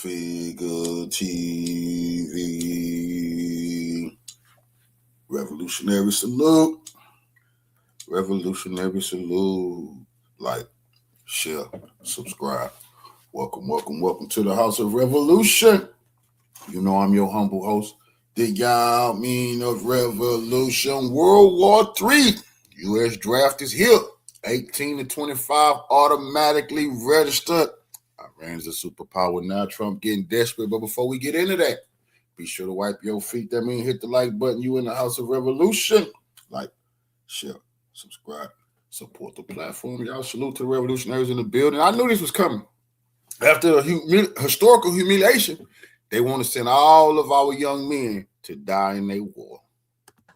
Figure TV. Revolutionary salute. Revolutionary salute. Like, share, subscribe. Welcome to the House of Revolution. You know I'm your humble host, the Yao Mean of Revolution. World War III. U.S. draft is here. 18 to 25 automatically registered. Iran's a superpower now. Trump getting desperate. But before we get into that, be sure to wipe your feet. That means hit the like button. You in the House of Revolution. Like, share, subscribe, support the platform. Y'all salute to the revolutionaries in the building. I knew this was coming. After a historical humiliation, they want to send all of our young men to die in their war.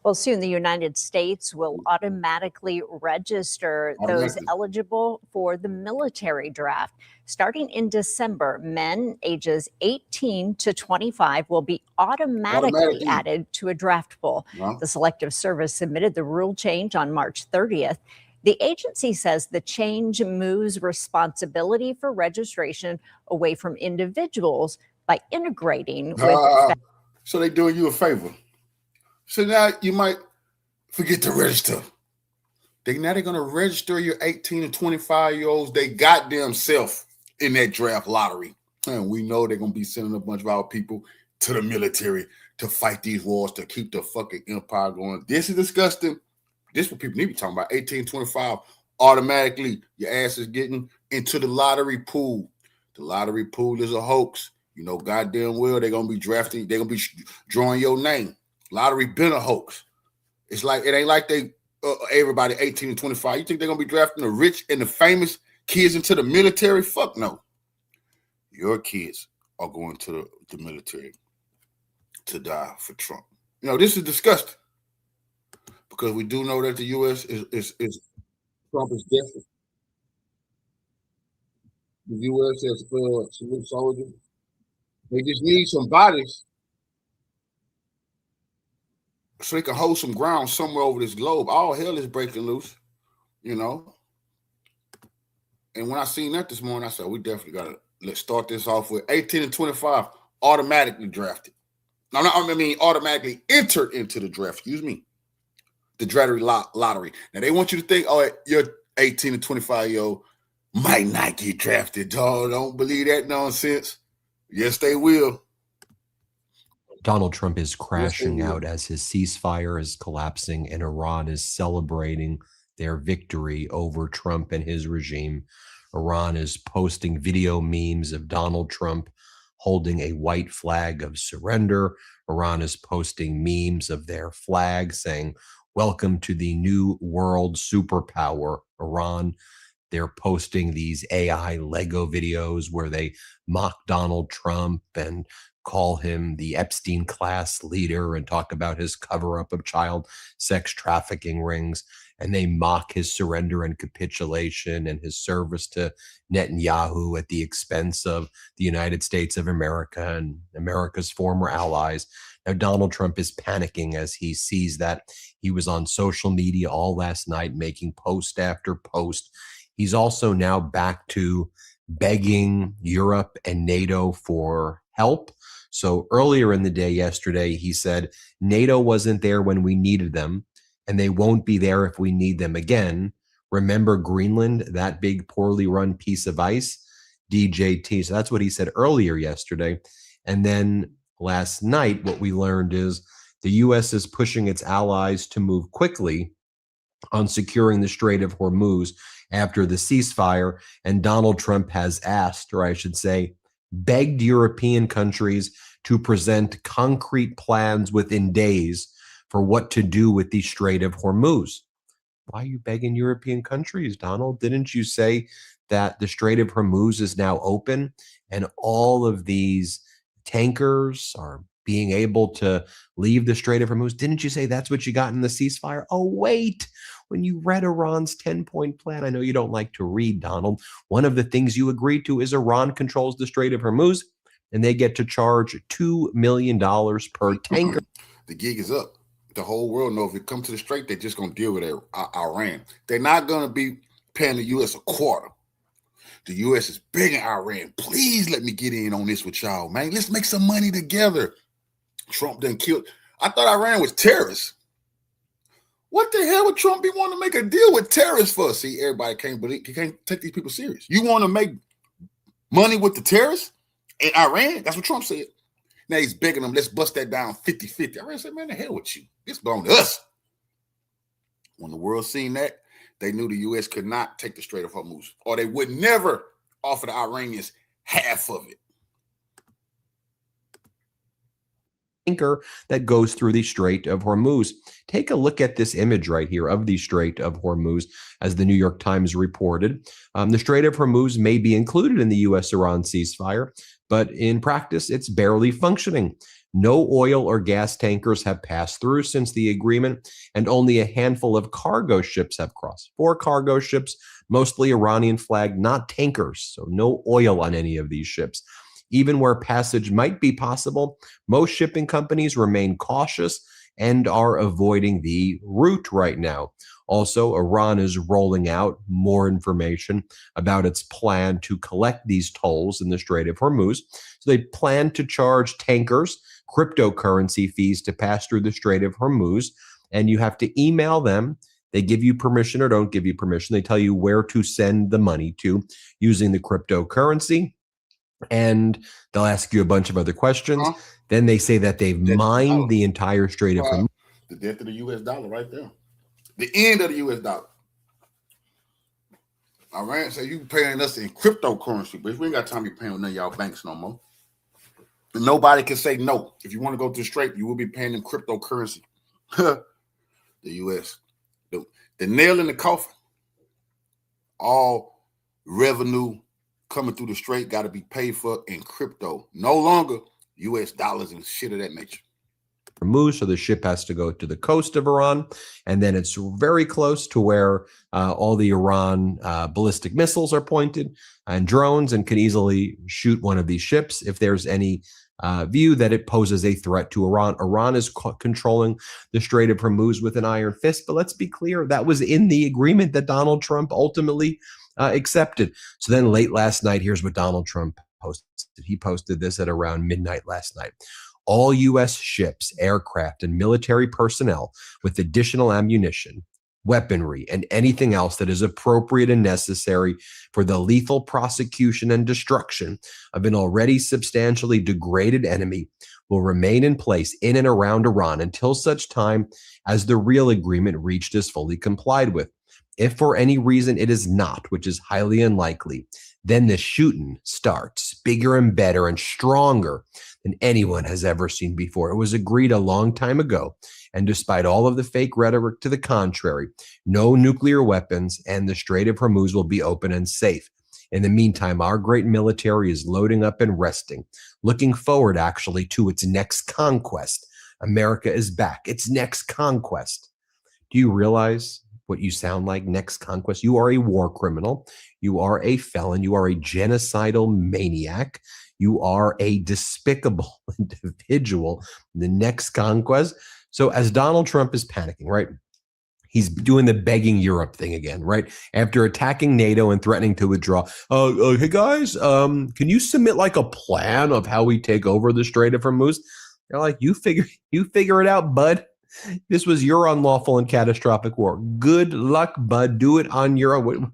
Well, soon the United States will automatically register those eligible for the military draft. Starting in December, men ages 18 to 25 will be automatically added to a draft pool. Yeah. The Selective Service submitted the rule change on March 30th. The agency says the change moves responsibility for registration away from individuals by integrating with... So they're doing you a favor. So now you might forget to register. Now they're going to register your 18 and 25-year-olds. They goddamn self in that draft lottery. And we know they're going to be sending a bunch of our people to the military to fight these wars, to keep the fucking empire going. This is disgusting. This is what people need to be talking about. 18, 25, automatically your ass is getting into the lottery pool. The lottery pool is a hoax. You know goddamn well they're going to be drafting. They're going to be drawing your name. Lottery been a hoax. It's like, it ain't like they, everybody 18 and 25. You think they're going to be drafting the rich and the famous kids into the military? Fuck no. Your kids are going to the military to die for Trump. You know, this is disgusting. Because we do know that the U.S. is Trump is desperate. The U.S. has salute soldiers. They just need some bodies so they can hold some ground somewhere over this globe. All hell is breaking loose, you know. And when I seen that this morning, I said, we definitely got to let's start this off with 18 and 25 automatically drafted. Automatically entered into the draft. Excuse me. The lottery. Now, they want you to think, oh, your 18 to 25-year-old might not get drafted, dog. Don't believe that nonsense. Yes, they will. Donald Trump is crashing out as his ceasefire is collapsing and Iran is celebrating their victory over Trump and his regime. Iran is posting video memes of Donald Trump holding a white flag of surrender. Iran is posting memes of their flag saying, "Welcome to the new world superpower, Iran." They're posting these AI Lego videos where they mock Donald Trump and call him the Epstein class leader and talk about his cover-up of child sex trafficking rings. And they mock his surrender and capitulation and his service to Netanyahu at the expense of the United States of America and America's former allies. Now, Donald Trump is panicking as he sees that. He was on social media all last night making post after post. He's also now back to begging Europe and NATO for help. So earlier in the day yesterday, he said, NATO wasn't there when we needed them, and they won't be there if we need them again. Remember Greenland, that big poorly run piece of ice? DJT. So that's what he said earlier yesterday. And then last night, what we learned is the U.S. is pushing its allies to move quickly on securing the Strait of Hormuz after the ceasefire. And Donald Trump has asked, or I should say, begged European countries to present concrete plans within days for what to do with the Strait of Hormuz. Why are you begging European countries, Donald? Didn't you say that the Strait of Hormuz is now open and all of these tankers are being able to leave the Strait of Hormuz? Didn't you say that's what you got in the ceasefire? Oh, wait. When you read Iran's 10-point plan, I know you don't like to read, Donald. One of the things you agreed to is Iran controls the Strait of Hormuz, and they get to charge $2 million per tanker. The gig is up. The whole world knows if it comes to the Strait, they're just going to deal with Iran. They're not going to be paying the U.S. a quarter. The U.S. is begging Iran, please let me get in on this with y'all, man. Let's make some money together. Trump done killed. I thought Iran was terrorists. What the hell would Trump be wanting to make a deal with terrorists for? See, everybody can't believe, you can't take these people serious. You want to make money with the terrorists in Iran? That's what Trump said. Now he's begging them, let's bust that down 50-50. Iran said, man, the hell with you. This belongs to us. When the world seen that, they knew the U.S. could not take the Strait of Hormuz, or they would never offer the Iranians half of it. Tanker that goes through the Strait of Hormuz. Take a look at this image right here of the Strait of Hormuz, as the New York Times reported. The Strait of Hormuz may be included in the U.S.-Iran ceasefire, but in practice, it's barely functioning. No oil or gas tankers have passed through since the agreement, and only a handful of cargo ships have crossed. 4 cargo ships, mostly Iranian flag, not tankers, so no oil on any of these ships. Even where passage might be possible, most shipping companies remain cautious and are avoiding the route right now. Also, Iran is rolling out more information about its plan to collect these tolls in the Strait of Hormuz. So they plan to charge tankers cryptocurrency fees to pass through the Strait of Hormuz, and you have to email them. They give you permission or don't give you permission. They tell you where to send the money to using the cryptocurrency, and they'll ask you a bunch of other questions. Then they say that they've mined the entire Strait of Hormuz. The death of the U.S. dollar right there. The end of the U.S. dollar. Iran say you paying us in cryptocurrency, but we ain't got time to be paying with none of y'all banks no more. And nobody can say no. If you want to go to the Strait, you will be paying in cryptocurrency. The U.S. The nail in the coffin. All revenue coming through the Strait got to be paid for in crypto. No longer U.S. dollars and shit of that nature. So the ship has to go to the coast of Iran, and then it's very close to where all the Iran ballistic missiles are pointed and drones, and can easily shoot one of these ships if there's any view that it poses a threat to Iran. Iran is controlling the Strait of Hormuz with an iron fist, but let's be clear, that was in the agreement that Donald Trump ultimately accepted. So then late last night, here's what Donald Trump posted. He posted this at around midnight last night. All U.S. ships, aircraft, and military personnel with additional ammunition, weaponry, and anything else that is appropriate and necessary for the lethal prosecution and destruction of an already substantially degraded enemy will remain in place in and around Iran until such time as the real agreement reached is fully complied with. If for any reason it is not, which is highly unlikely, then the shooting starts bigger and better and stronger than anyone has ever seen before. It was agreed a long time ago, and despite all of the fake rhetoric to the contrary, no nuclear weapons, and the Strait of Hormuz will be open and safe. In the meantime, our great military is loading up and resting, looking forward actually to its next conquest. America is back, its next conquest. Do you realize what you sound like? Next conquest. You are a war criminal. You are a felon. You are a genocidal maniac. You are a despicable individual. The next conquest. So as Donald Trump is panicking, right? He's doing the begging Europe thing again, right? After attacking NATO and threatening to withdraw. Hey guys, can you submit like a plan of how we take over the Strait of Hormuz? They're like, you figure it out, bud. This was your unlawful and catastrophic war. Good luck, bud. Do it on your own.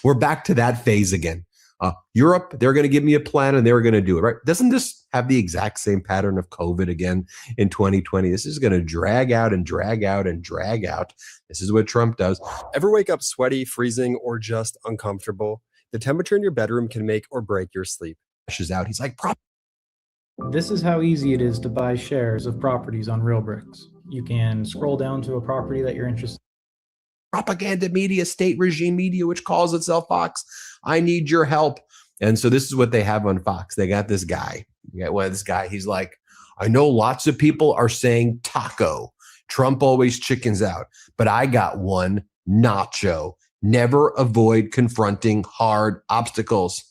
We're back to that phase again. Europe, they're going to give me a plan and they're going to do it, right? Doesn't this have the exact same pattern of COVID again in 2020? This is going to drag out and drag out and drag out. This is what Trump does. Ever wake up sweaty, freezing, or just uncomfortable? The temperature in your bedroom can make or break your sleep. He's like, This is how easy it is to buy shares of properties on RealBricks. You can scroll down to a property that you're interested in. Propaganda media, state regime media, which calls itself Fox. I need your help. And so this is what they have on Fox. They got this guy. He's like, I know lots of people are saying taco. Trump always chickens out. But I got one, nacho. Never avoid confronting hard obstacles.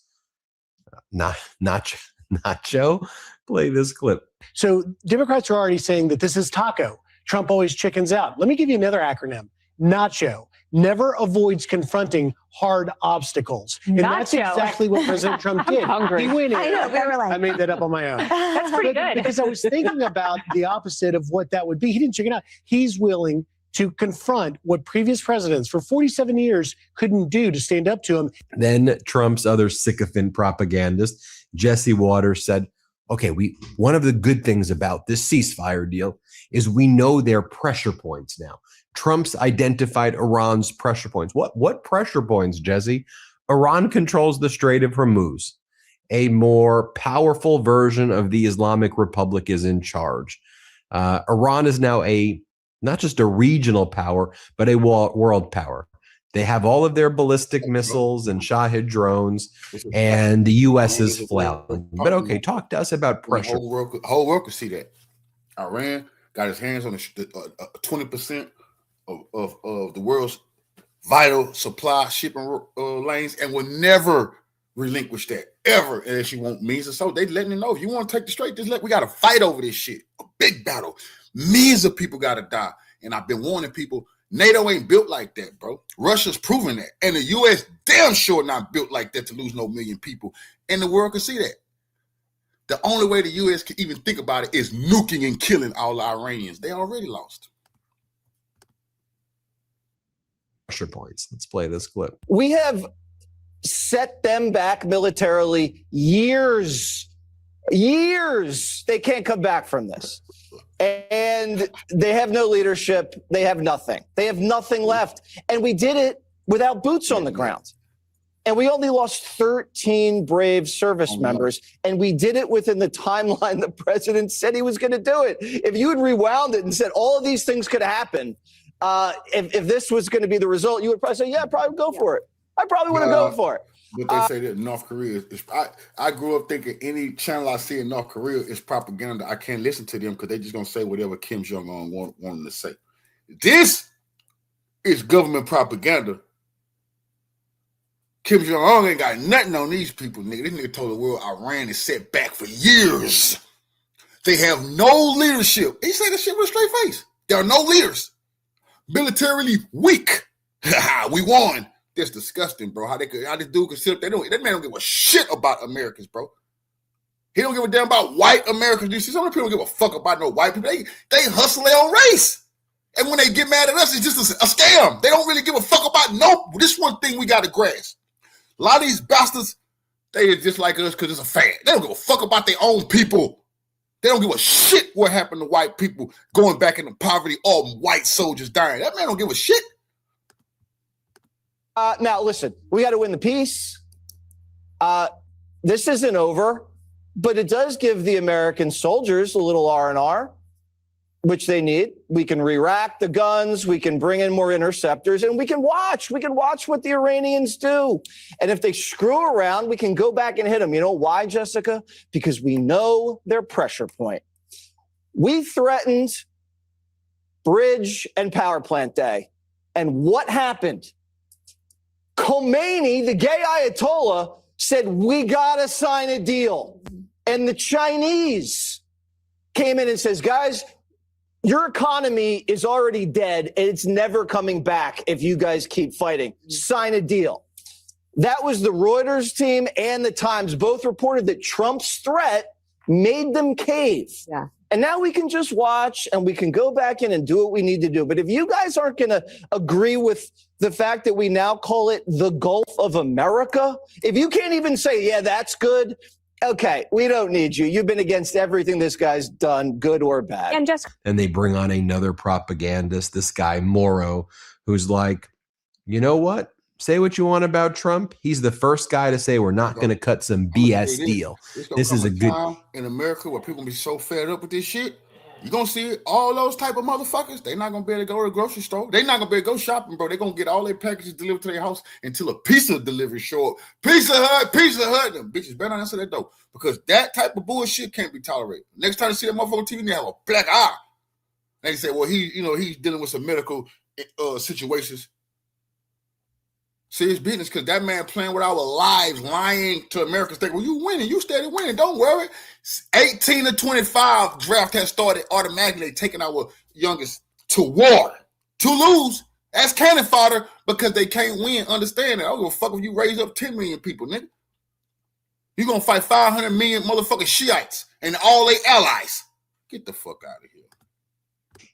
Nacho? Play this clip. So Democrats are already saying that this is taco. Trump always chickens out. Let me give you another acronym. Nacho. never avoids confronting hard obstacles. And that's exactly what President Trump did. Hungry. He went in. I know, we were like, I made that up on my own. that's pretty good. Because I was thinking about the opposite of what that would be. He didn't chicken out. He's willing to confront what previous presidents for 47 years couldn't do, to stand up to him. Then Trump's other sycophant propagandist, Jesse Waters, said, okay, one of the good things about this ceasefire deal is we know their pressure points now. Trump's identified Iran's pressure points. What pressure points, Jesse? Iran controls the Strait of Hormuz. A more powerful version of the Islamic Republic is in charge. Iran is now not just a regional power, but a world power. They have all of their ballistic missiles and Shahed drones, and the U.S. is flailing. But okay, talk to us about pressure. The whole world could see that. Iran got his hands on 20% of the world's vital supply shipping lanes, and will never relinquish that ever. And if you want means or so, they letting them know, if you want to take the strait, we got to fight over this shit. A big battle. Millions of people got to die. And I've been warning people, NATO ain't built like that, bro. Russia's proven that. And the U.S. damn sure not built like that to lose no million people. And the world can see that. The only way the U.S. can even think about it is nuking and killing all the Iranians. They already lost. Pressure points. Let's play this clip. We have set them back militarily years. They can't come back from this. And they have no leadership. They have nothing. They have nothing left. And we did it without boots on the ground. And we only lost 13 brave service members. And we did it within the timeline the president said he was going to do it. If you had rewound it and said all of these things could happen, if this was going to be the result, you would probably say, yeah, probably go for it. I probably would have gone for it. But they say that North Korea is I grew up thinking any channel I see in North Korea is propaganda. I can't listen to them because they're just going to say whatever Kim Jong-un want them to say. This is government propaganda. Kim Jong-un ain't got nothing on these people, nigga. This nigga told the world Iran is set back for years. They have no leadership. He said that shit with a straight face. There are no leaders. Militarily weak. We won. That's disgusting, bro. How this dude can sit up there? That man don't give a shit about Americans, bro. He don't give a damn about white Americans. You see, some of the people don't give a fuck about no white people. They hustle their own race. And when they get mad at us, it's just a scam. They don't really give a fuck about this one thing we got to grasp. A lot of these bastards, they are just like us because it's a fad. They don't give a fuck about their own people. They don't give a shit what happened to white people going back into poverty, all white soldiers dying. That man don't give a shit. Now, listen, we got to win the peace. This isn't over, but it does give the American soldiers a little R&R, which they need. We can re-rack the guns. We can bring in more interceptors, and we can watch. We can watch what the Iranians do. And if they screw around, we can go back and hit them. You know why, Jessica? Because we know their pressure point. We threatened Bridge and Power Plant Day. And what happened? Khomeini, the gay Ayatollah, said, we got to sign a deal. And the Chinese came in and says, guys, your economy is already dead and it's never coming back if you guys keep fighting. Sign a deal. That was the Reuters team and the Times both reported that Trump's threat made them cave. Yeah. And now we can just watch and we can go back in and do what we need to do. But if you guys aren't going to agree with the fact that we now call it the Gulf of America, if you can't even say, yeah, that's good. Okay, we don't need you. You've been against everything this guy's done, good or bad. And they bring on another propagandist, this guy Morrow, who's like, you know what? Say what you want about Trump. He's the first guy to say we're not going to cut some BS deal. This is a good time in America where people be so fed up with this shit. You're going to see all those type of motherfuckers. They're not going to be able to go to the grocery store. They're not going to be able to go shopping, bro. They're going to get all their packages delivered to their house until a pizza delivery show up. Pizza Hut. Them bitches better not answer that door because that type of bullshit can't be tolerated. Next time you see that motherfucker on TV, they have a black eye. They say, well, he's dealing with some medical situations. Serious business, because that man playing with our lives, lying to Americans. Think, well, you winning, you steady winning. Don't worry. 18 to 25 draft has started automatically taking our youngest to war. To lose, as cannon fodder, because they can't win. Understand that. I don't give a fuck if you raise up 10 million people, nigga. You're going to fight 500 million motherfucking Shiites and all their allies. Get the fuck out of here.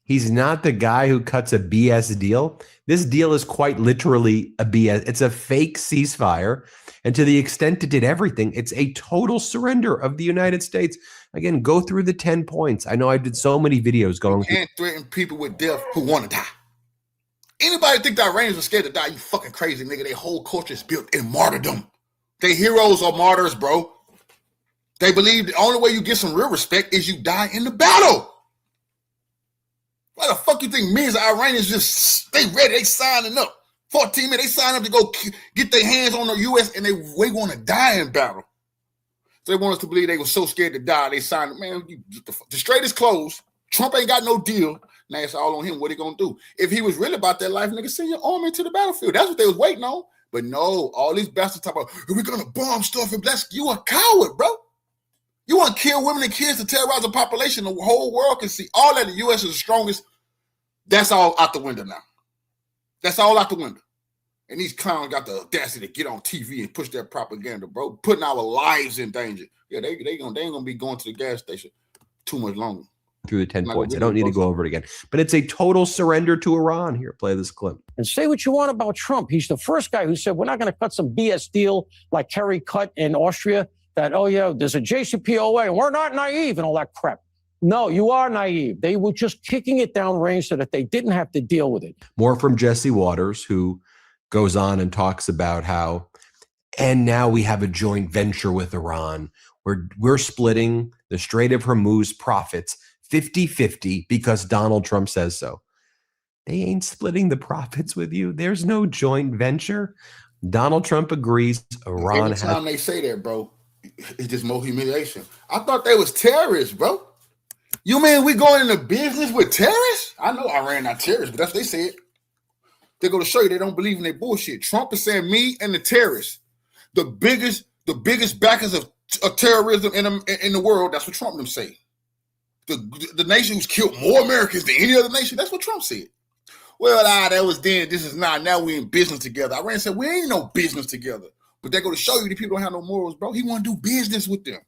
He's not the guy who cuts a BS deal. This deal is quite literally a BS. It's a fake ceasefire. And to the extent it did everything, it's a total surrender of the United States. Again, go through the 10 points. I know I did so many videos going through. You can't threaten people with death who want to die. Anybody think the Iranians are scared to die? You fucking crazy, nigga. Their whole culture is built in martyrdom. They heroes are martyrs, bro. They believe the only way you get some real respect is you die in the battle. Why the fuck you think millions of Iranians just, they ready, they signing up. 14 men, they sign up to go get their hands on the U.S. and they want to die in battle. So they want us to believe they were so scared to die, they signed up. Man, the Strait is closed. Trump ain't got no deal. Now it's all on him. What he gonna do? If he was really about that life, nigga, send your army to the battlefield. That's what they was waiting on. But no, all these bastards talk about, we're gonna bomb stuff and bless. You a coward, bro. You want to kill women and kids to terrorize the population. The whole world can see all that. The U.S. is the strongest. That's all out the window now. That's all out the window. And these clowns got the audacity to get on TV and push that propaganda, bro, putting our lives in danger. Yeah, they ain't gonna be going to the gas station too much longer. Through the 10 points. I don't need to go over it again. But it's a total surrender to Iran. Here, play this clip. And say what you want about Trump. He's the first guy who said, we're not going to cut some BS deal like Kerry cut in Austria, that, oh, yeah, there's a JCPOA, and we're not naive and all that crap. No, you are naive. They were just kicking it down range so that they didn't have to deal with it. More from Jesse Waters, who goes on and talks about how, and now we have a joint venture with Iran. We're splitting the Strait of Hormuz profits 50-50 because Donald Trump says so. They ain't splitting the profits with you. There's no joint venture. Donald Trump agrees. Iran Every time they say that, bro, it's just more humiliation. I thought they was terrorists, bro. You mean we going into business with terrorists? I know Iran not terrorists, but that's what they said. They're going to show you they don't believe in their bullshit. Trump is saying me and the terrorists, the biggest backers of terrorism in the world. That's what Trump them say. The nation who's killed more Americans than any other nation. That's what Trump said. Well, that was then. This is not. Now we in business together. Iran said we ain't no business together. But they're going to show you the people don't have no morals, bro. He want to do business with them.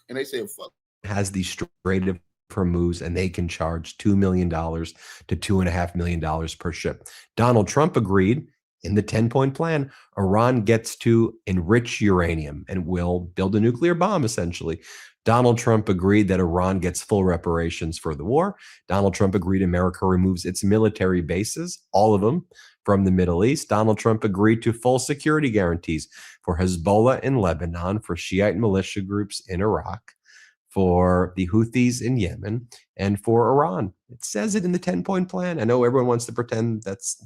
And they said, fuck. Has the Strait of Hormuz, and they can charge $2 million to $2.5 million per ship. Donald Trump agreed in the 10-point plan. Iran gets to enrich uranium and will build a nuclear bomb, essentially. Donald Trump agreed that Iran gets full reparations for the war. Donald Trump agreed America removes its military bases, all of them, from the Middle East. Donald Trump agreed to full security guarantees for Hezbollah in Lebanon, for Shiite militia groups in Iraq, for the Houthis in Yemen, and for Iran. It says it in the 10-point plan. I know everyone wants to pretend that's,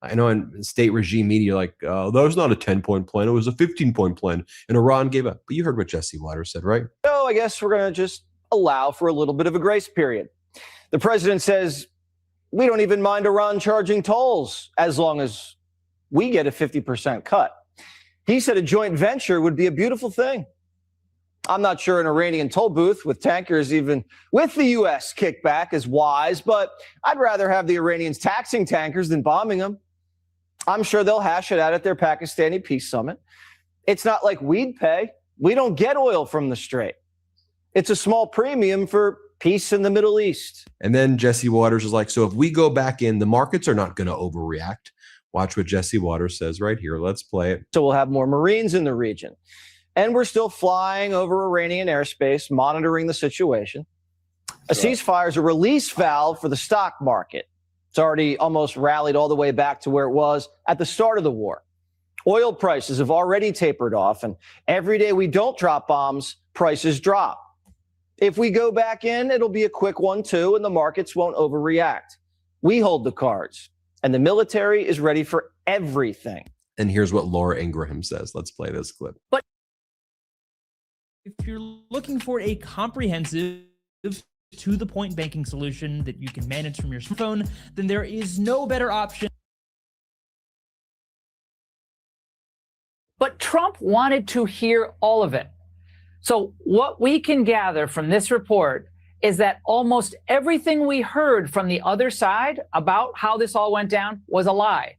I know in state regime media, like, that was not a 10-point plan. It was a 15-point plan, and Iran gave up. But you heard what Jesse Waters said, right? So I guess we're going to just allow for a little bit of a grace period. The president says, we don't even mind Iran charging tolls as long as we get a 50% cut. He said a joint venture would be a beautiful thing. I'm not sure an Iranian toll booth with tankers, even with the U.S. kickback, is wise, but I'd rather have the Iranians taxing tankers than bombing them. I'm sure they'll hash it out at their Pakistani peace summit. It's not like we'd pay. We don't get oil from the Strait. It's a small premium for peace in the Middle East. And then Jesse Waters is like, so if we go back in, the markets are not going to overreact. Watch what Jesse Waters says right here. Let's play it. So we'll have more Marines in the region. And we're still flying over Iranian airspace, monitoring the situation. A ceasefire is a release valve for the stock market. It's already almost rallied all the way back to where it was at the start of the war. Oil prices have already tapered off, and every day we don't drop bombs, prices drop. If we go back in, it'll be a quick one, too, and the markets won't overreact. We hold the cards, and the military is ready for everything. And here's what Laura Ingraham says. Let's play this clip. But if you're looking for a comprehensive, to-the-point banking solution that you can manage from your smartphone, then there is no better option. But Trump wanted to hear all of it. So what we can gather from this report is that almost everything we heard from the other side about how this all went down was a lie.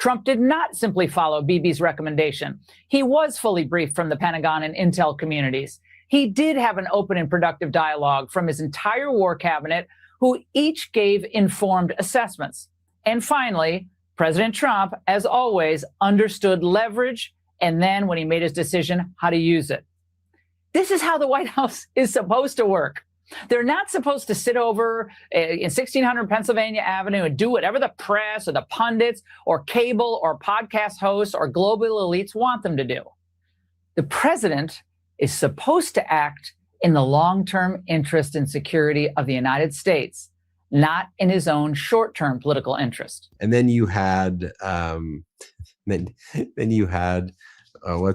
Trump did not simply follow Bibi's recommendation. He was fully briefed from the Pentagon and intel communities. He did have an open and productive dialogue from his entire war cabinet, who each gave informed assessments. And finally, President Trump, as always, understood leverage, and then when he made his decision, how to use it. This is how the White House is supposed to work. They're not supposed to sit over in 1600 Pennsylvania Avenue and do whatever the press or the pundits or cable or podcast hosts or global elites want them to do. The president is supposed to act in the long-term interest and security of the United States, not in his own short-term political interest. And then you had, what's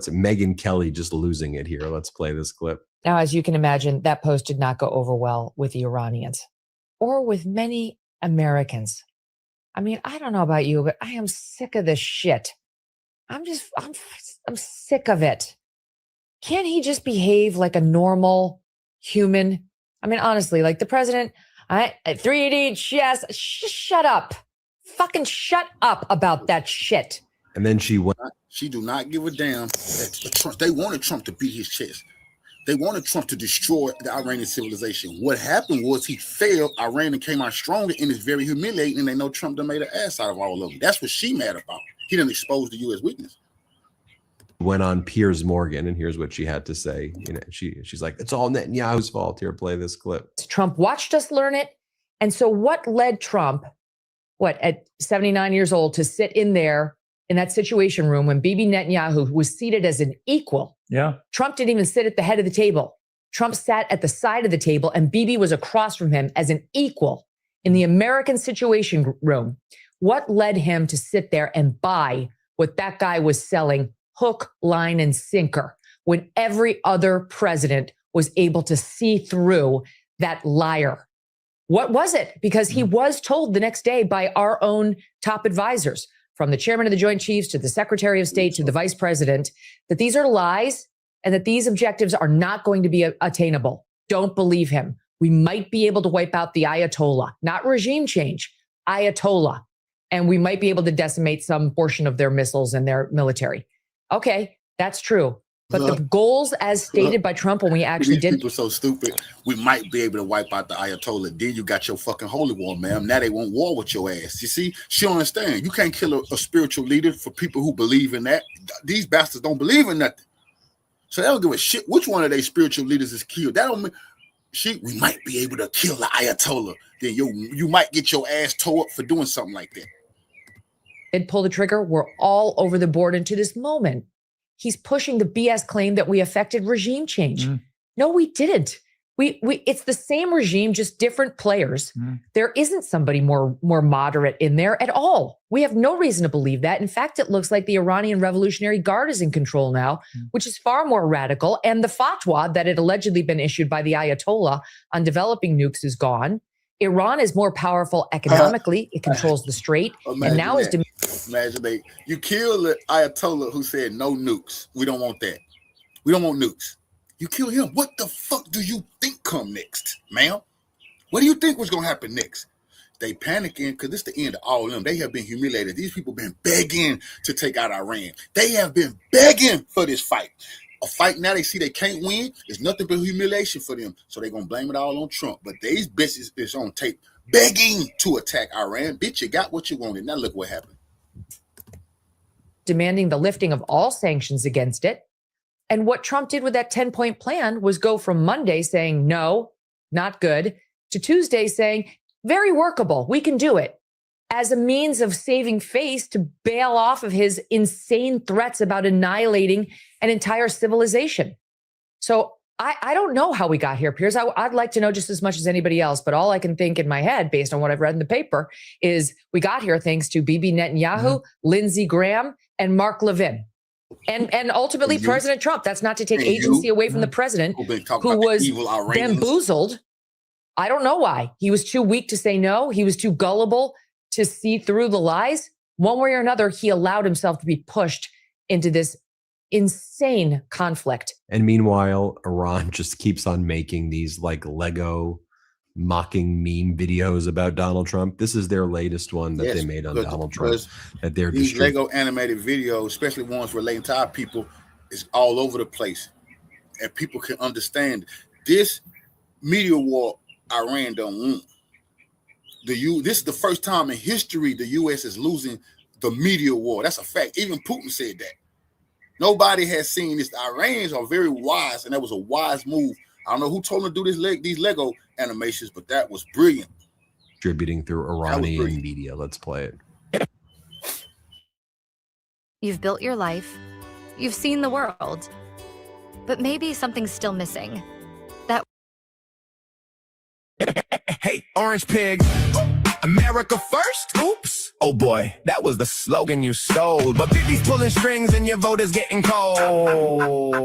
it? Megyn Kelly just losing it here. Let's play this clip. Now, as you can imagine, that post did not go over well with the Iranians or with many Americans. I mean, I don't know about you, but I am sick of this shit. I'm sick of it. Can't he just behave like a normal human? I mean, honestly, like the president, 388, yes, shut up. Fucking shut up about that shit. And then she went. She do not give a damn. They wanted Trump to beat his chest. They wanted Trump to destroy the Iranian civilization. What happened was he failed. Iran came out stronger, and it's very humiliating. And they know Trump done made an ass out of all of them. That's what she mad about. He done exposed the U.S. weakness. Went on Piers Morgan, and here's what she had to say. You know, she's like, "It's all Netanyahu's fault." Here, play this clip. Trump watched us learn it, and so what led Trump, at 79 years old, to sit in there in that situation room when Bibi Netanyahu was seated as an equal? Yeah. Trump didn't even sit at the head of the table. Trump sat at the side of the table, and Bibi was across from him as an equal in the American Situation Room. What led him to sit there and buy what that guy was selling, hook, line, and sinker, when every other president was able to see through that liar? What was it? Because he was told the next day by our own top advisors, from the chairman of the Joint Chiefs to the Secretary of State to the vice president, that these are lies and that these objectives are not going to be attainable. Don't believe him. We might be able to wipe out the Ayatollah, not regime change, Ayatollah. And we might be able to decimate some portion of their missiles and their military. Okay, that's true. But the goals as stated by Trump when we actually These did. people so stupid. We might be able to wipe out the Ayatollah. Then you got your fucking holy war, ma'am. Now they want war with your ass. You see, she don't understand. You can't kill a spiritual leader for people who believe in that. These bastards don't believe in nothing. So they don't give a shit which one of their spiritual leaders is killed. That don't mean we might be able to kill the Ayatollah. Then you might get your ass tore up for doing something like that. Did pull the trigger. We're all over the board into this moment. He's pushing the BS claim that we affected regime change. No, we didn't. It's the same regime, just different players. There isn't somebody more moderate in there at all. We have no reason to believe that. In fact, it looks like the Iranian Revolutionary Guard is in control now, which is far more radical. And the fatwa that had allegedly been issued by the Ayatollah on developing nukes is gone. Iran is more powerful economically. It controls the Strait. And now is imagine you kill the Ayatollah who said no nukes. We don't want that. We don't want nukes. You kill him. What the fuck do you think come next, ma'am? What do you think was going to happen next? They panicking because it's the end of all of them. They have been humiliated. These people been begging to take out Iran. They have been begging for this fight. A fight now they see they can't win is nothing but humiliation for them. So they're going to blame it all on Trump. But these bitches is on tape begging to attack Iran. Bitch, you got what you wanted. Now look what happened. Demanding the lifting of all sanctions against it. And what Trump did with that 10-point plan was go from Monday saying, no, not good, to Tuesday saying, very workable, we can do it, as a means of saving face to bail off of his insane threats about annihilating an entire civilization. So I don't know how we got here, Piers. I'd like to know just as much as anybody else, but all I can think in my head, based on what I've read in the paper, is we got here thanks to Bibi Netanyahu, Lindsey Graham, and Mark Levin. And ultimately President Trump. That's not to take agency away from the president, who was bamboozled. I don't know why. He was too weak to say no. He was too gullible to see through the lies. One way or another, he allowed himself to be pushed into this insane conflict. And meanwhile, Iran just keeps on making these like Lego mocking meme videos about Donald Trump. This is their latest one that they made on Donald Trump. That they're these Lego animated videos, especially ones relating to our people, is all over the place, and people can understand this media war. Iran don't want. This is the first time in history the U.S. is losing the media war. That's a fact. Even Putin said that. Nobody has seen this. The Iranians are very wise, and that was a wise move. I don't know who told them to do these Lego animations, but that was brilliant. Distributing through Iranian media. Let's play it. You've built your life. You've seen the world. But maybe something's still missing. That. Hey, Orange Pig. America first? Oops. Oh boy, that was the slogan you stole. But Bibi's pulling strings and your vote is getting cold.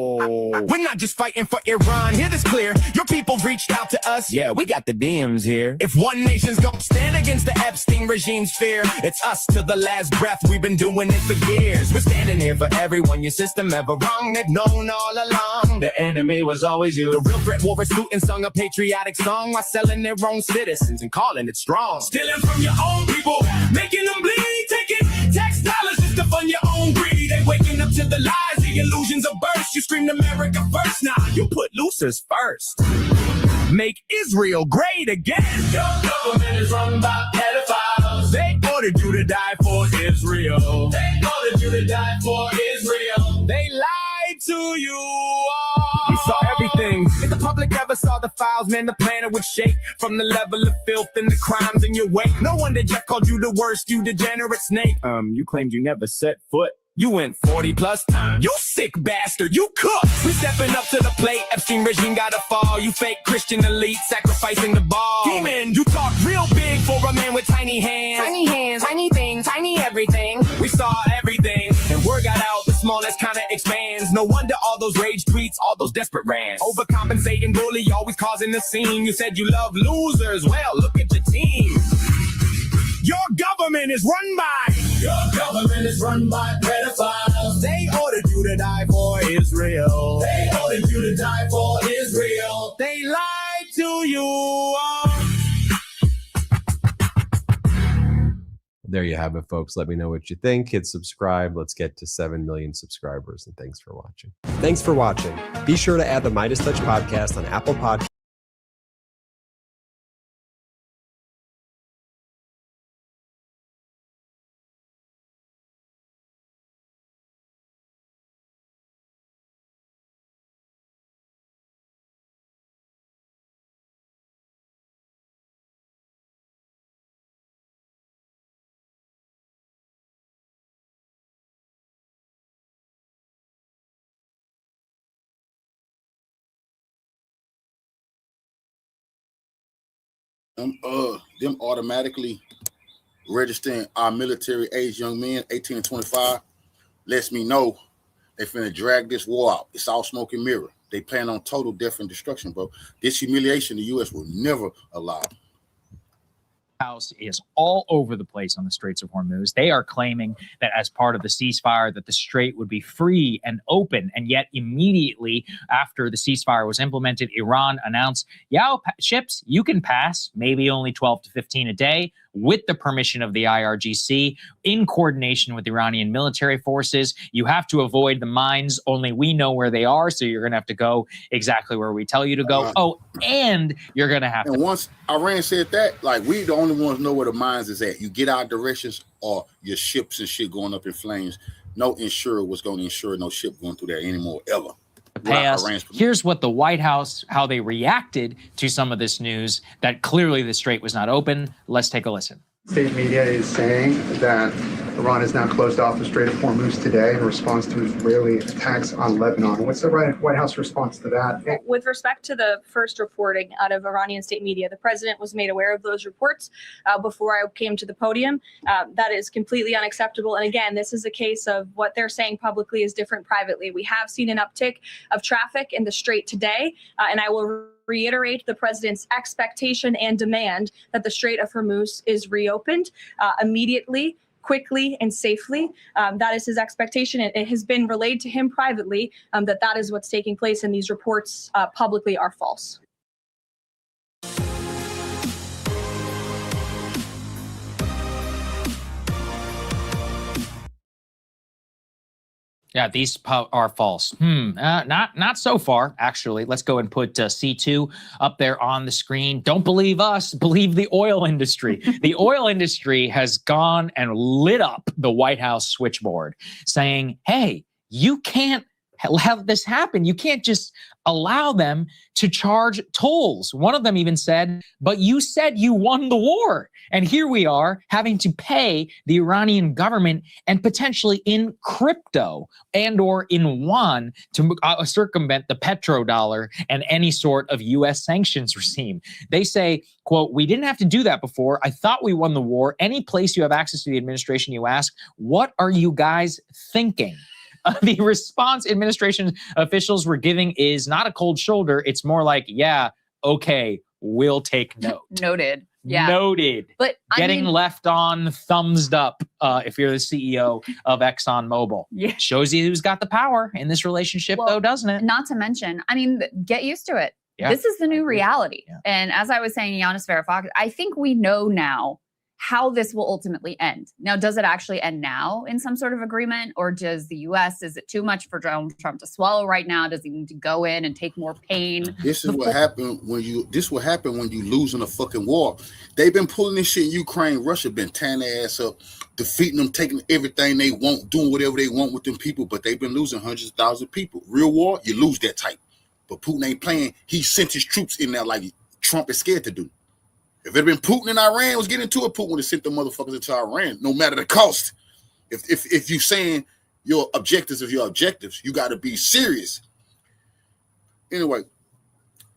We're not just fighting for Iran, hear this clear. Your people reached out to us. Yeah, we got the DMs here. If one nation's gonna stand against the Epstein regime's fear, it's us to the last breath. We've been doing it for years. We're standing here for everyone your system ever wrong. They've known all along the enemy was always you. The real threat war is Putin sung a patriotic song while selling their own citizens and calling it strong. Stealing from your own people, making them bleed, taking tax dollars just to fund your own greed. They waking up to the lies, the illusions of burst. You screamed America first, now you put losers first. Make Israel great again. Your government is run by pedophiles. They ordered you to die for Israel. They ordered you to die for Israel. They lied to you all. We saw everything. If the public ever saw the files, man, the planet would shake from the level of filth and the crimes in your wake. No wonder Jeff called you the worst, you degenerate snake. You claimed you never set foot. You went 40 plus times. You sick bastard, you cooked. We stepping up to the plate. Epstein regime gotta fall. You fake Christian elite sacrificing the ball. Demon, you talk real big for a man with tiny hands. Tiny hands, tiny things, tiny everything. We saw everything, and word got out. The smallest kinda expands. No wonder all those rage tweets, all those desperate rants. Overcompensating bully, always causing a scene. You said you love losers. Well, look at your team. Your government is run by. Your government is run by pedophiles. They ordered you to die for Israel. They ordered you to die for Israel. They lied to you. There you have it, folks. Let me know what you think. Hit subscribe. Let's get to 7 million subscribers. And thanks for watching. Thanks for watching. Be sure to add the Midas Touch podcast on Apple Podcasts. Them automatically registering our military age young men, 18 and 25, lets me know they finna drag this war out. It's all smoke and mirror. They plan on total death and destruction, bro. This humiliation the U.S. will never allow. House is all over the place on the Straits of Hormuz. They are claiming that as part of the ceasefire that the strait would be free and open, and yet immediately after the ceasefire was implemented, Iran announced, ships, you can pass, maybe only 12 to 15 a day, with the permission of the IRGC, in coordination with Iranian military forces. You have to avoid the mines. Only we know where they are, so you're going to have to go exactly where we tell you to go. And you're going to have to. And once Iran said that, like, we the only ones know where the mines is at. You get our directions or your ships and shit going up in flames. No insurer was going to insure no ship going through there anymore, ever. Pay us. Here's what the White House, how they reacted to some of this news that clearly the strait was not open. Let's take a listen. State media is saying that Iran has now closed off the Strait of Hormuz today in response to Israeli attacks on Lebanon. What's the White House response to that? With respect to the first reporting out of Iranian state media, the president was made aware of those reports before I came to the podium. That is completely unacceptable. And again, this is a case of what they're saying publicly is different privately. We have seen an uptick of traffic in the strait today, and I will reiterate the president's expectation and demand that the Strait of Hormuz is reopened immediately, quickly, and safely. That is his expectation. It has been relayed to him privately that is what's taking place, and these reports publicly are false. Yeah, these are false. Not so far, actually. Let's go and put C2 up there on the screen. Don't believe us, believe the oil industry. The oil industry has gone and lit up the White House switchboard saying, hey, you can't have this happen. You can't just allow them to charge tolls. One of them even said, but you said you won the war. And here we are having to pay the Iranian government and potentially in crypto and or in yuan to circumvent the petrodollar and any sort of U.S. sanctions regime. They say, quote, we didn't have to do that before. I thought we won the war. Any place you have access to the administration, you ask, what are you guys thinking? The response administration officials were giving is not a cold shoulder. It's more like, yeah, okay, we'll take note. Noted. Yeah. Noted. But getting left on, thumbs up if you're the CEO of ExxonMobil. Yeah. Shows you who's got the power in this relationship, though, doesn't it? Not to mention, I mean, get used to it. Yeah, this is the new reality. Yeah. And as I was saying, Giannis Varoufakis, I think we know now how this will ultimately end. Now, does it actually end now in some sort of agreement, or does the U.S., is it too much for Donald Trump to swallow right now? Does he need to go in and take more pain? This is what happened when you lose in a fucking war. They've been pulling this shit in Ukraine. Russia been tearing their ass up, defeating them, taking everything they want, doing whatever they want with them people, but they've been losing hundreds of thousands of people. Real war, you lose that type. But Putin ain't playing. He sent his troops in there like Trump is scared to do. If it had been Putin and Iran was getting into it, Putin would have sent them motherfuckers into Iran, no matter the cost. If you saying your objectives of your objectives, you got to be serious. Anyway,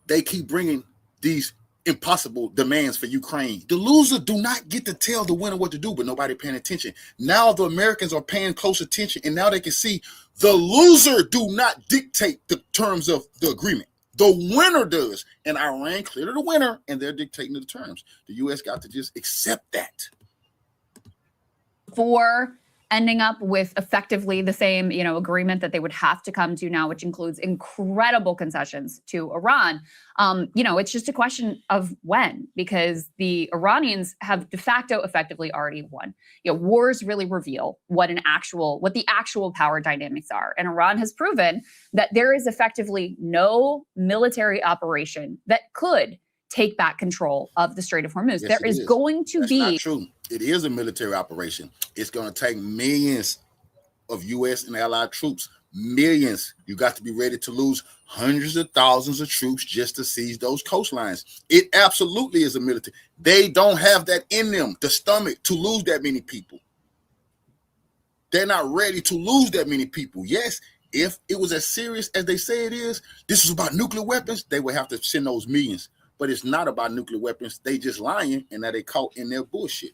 they keep bringing these impossible demands for Ukraine. The loser do not get to tell the winner what to do, but nobody paying attention. Now the Americans are paying close attention, and now they can see the loser do not dictate the terms of the agreement. The winner does, and Iran clearly the winner, and they're dictating the terms. The U.S. got to just accept that. For ending up with effectively the same, agreement that they would have to come to now, which includes incredible concessions to Iran. It's just a question of when, because the Iranians have de facto effectively already won. Wars really reveal what the actual power dynamics are. And Iran has proven that there is effectively no military operation that could take back control of the Strait of Hormuz. Yes, there is going to That's be not true. It is a military operation. It's going to take millions of U.S. and allied troops. Millions. You got to be ready to lose hundreds of thousands of troops just to seize those coastlines. It absolutely is a military. They don't have that in them, the stomach, to lose that many people. They're not ready to lose that many people. Yes, if it was as serious as they say it is, this is about nuclear weapons, they would have to send those millions. But it's not about nuclear weapons. They just lying, and now they caught in their bullshit.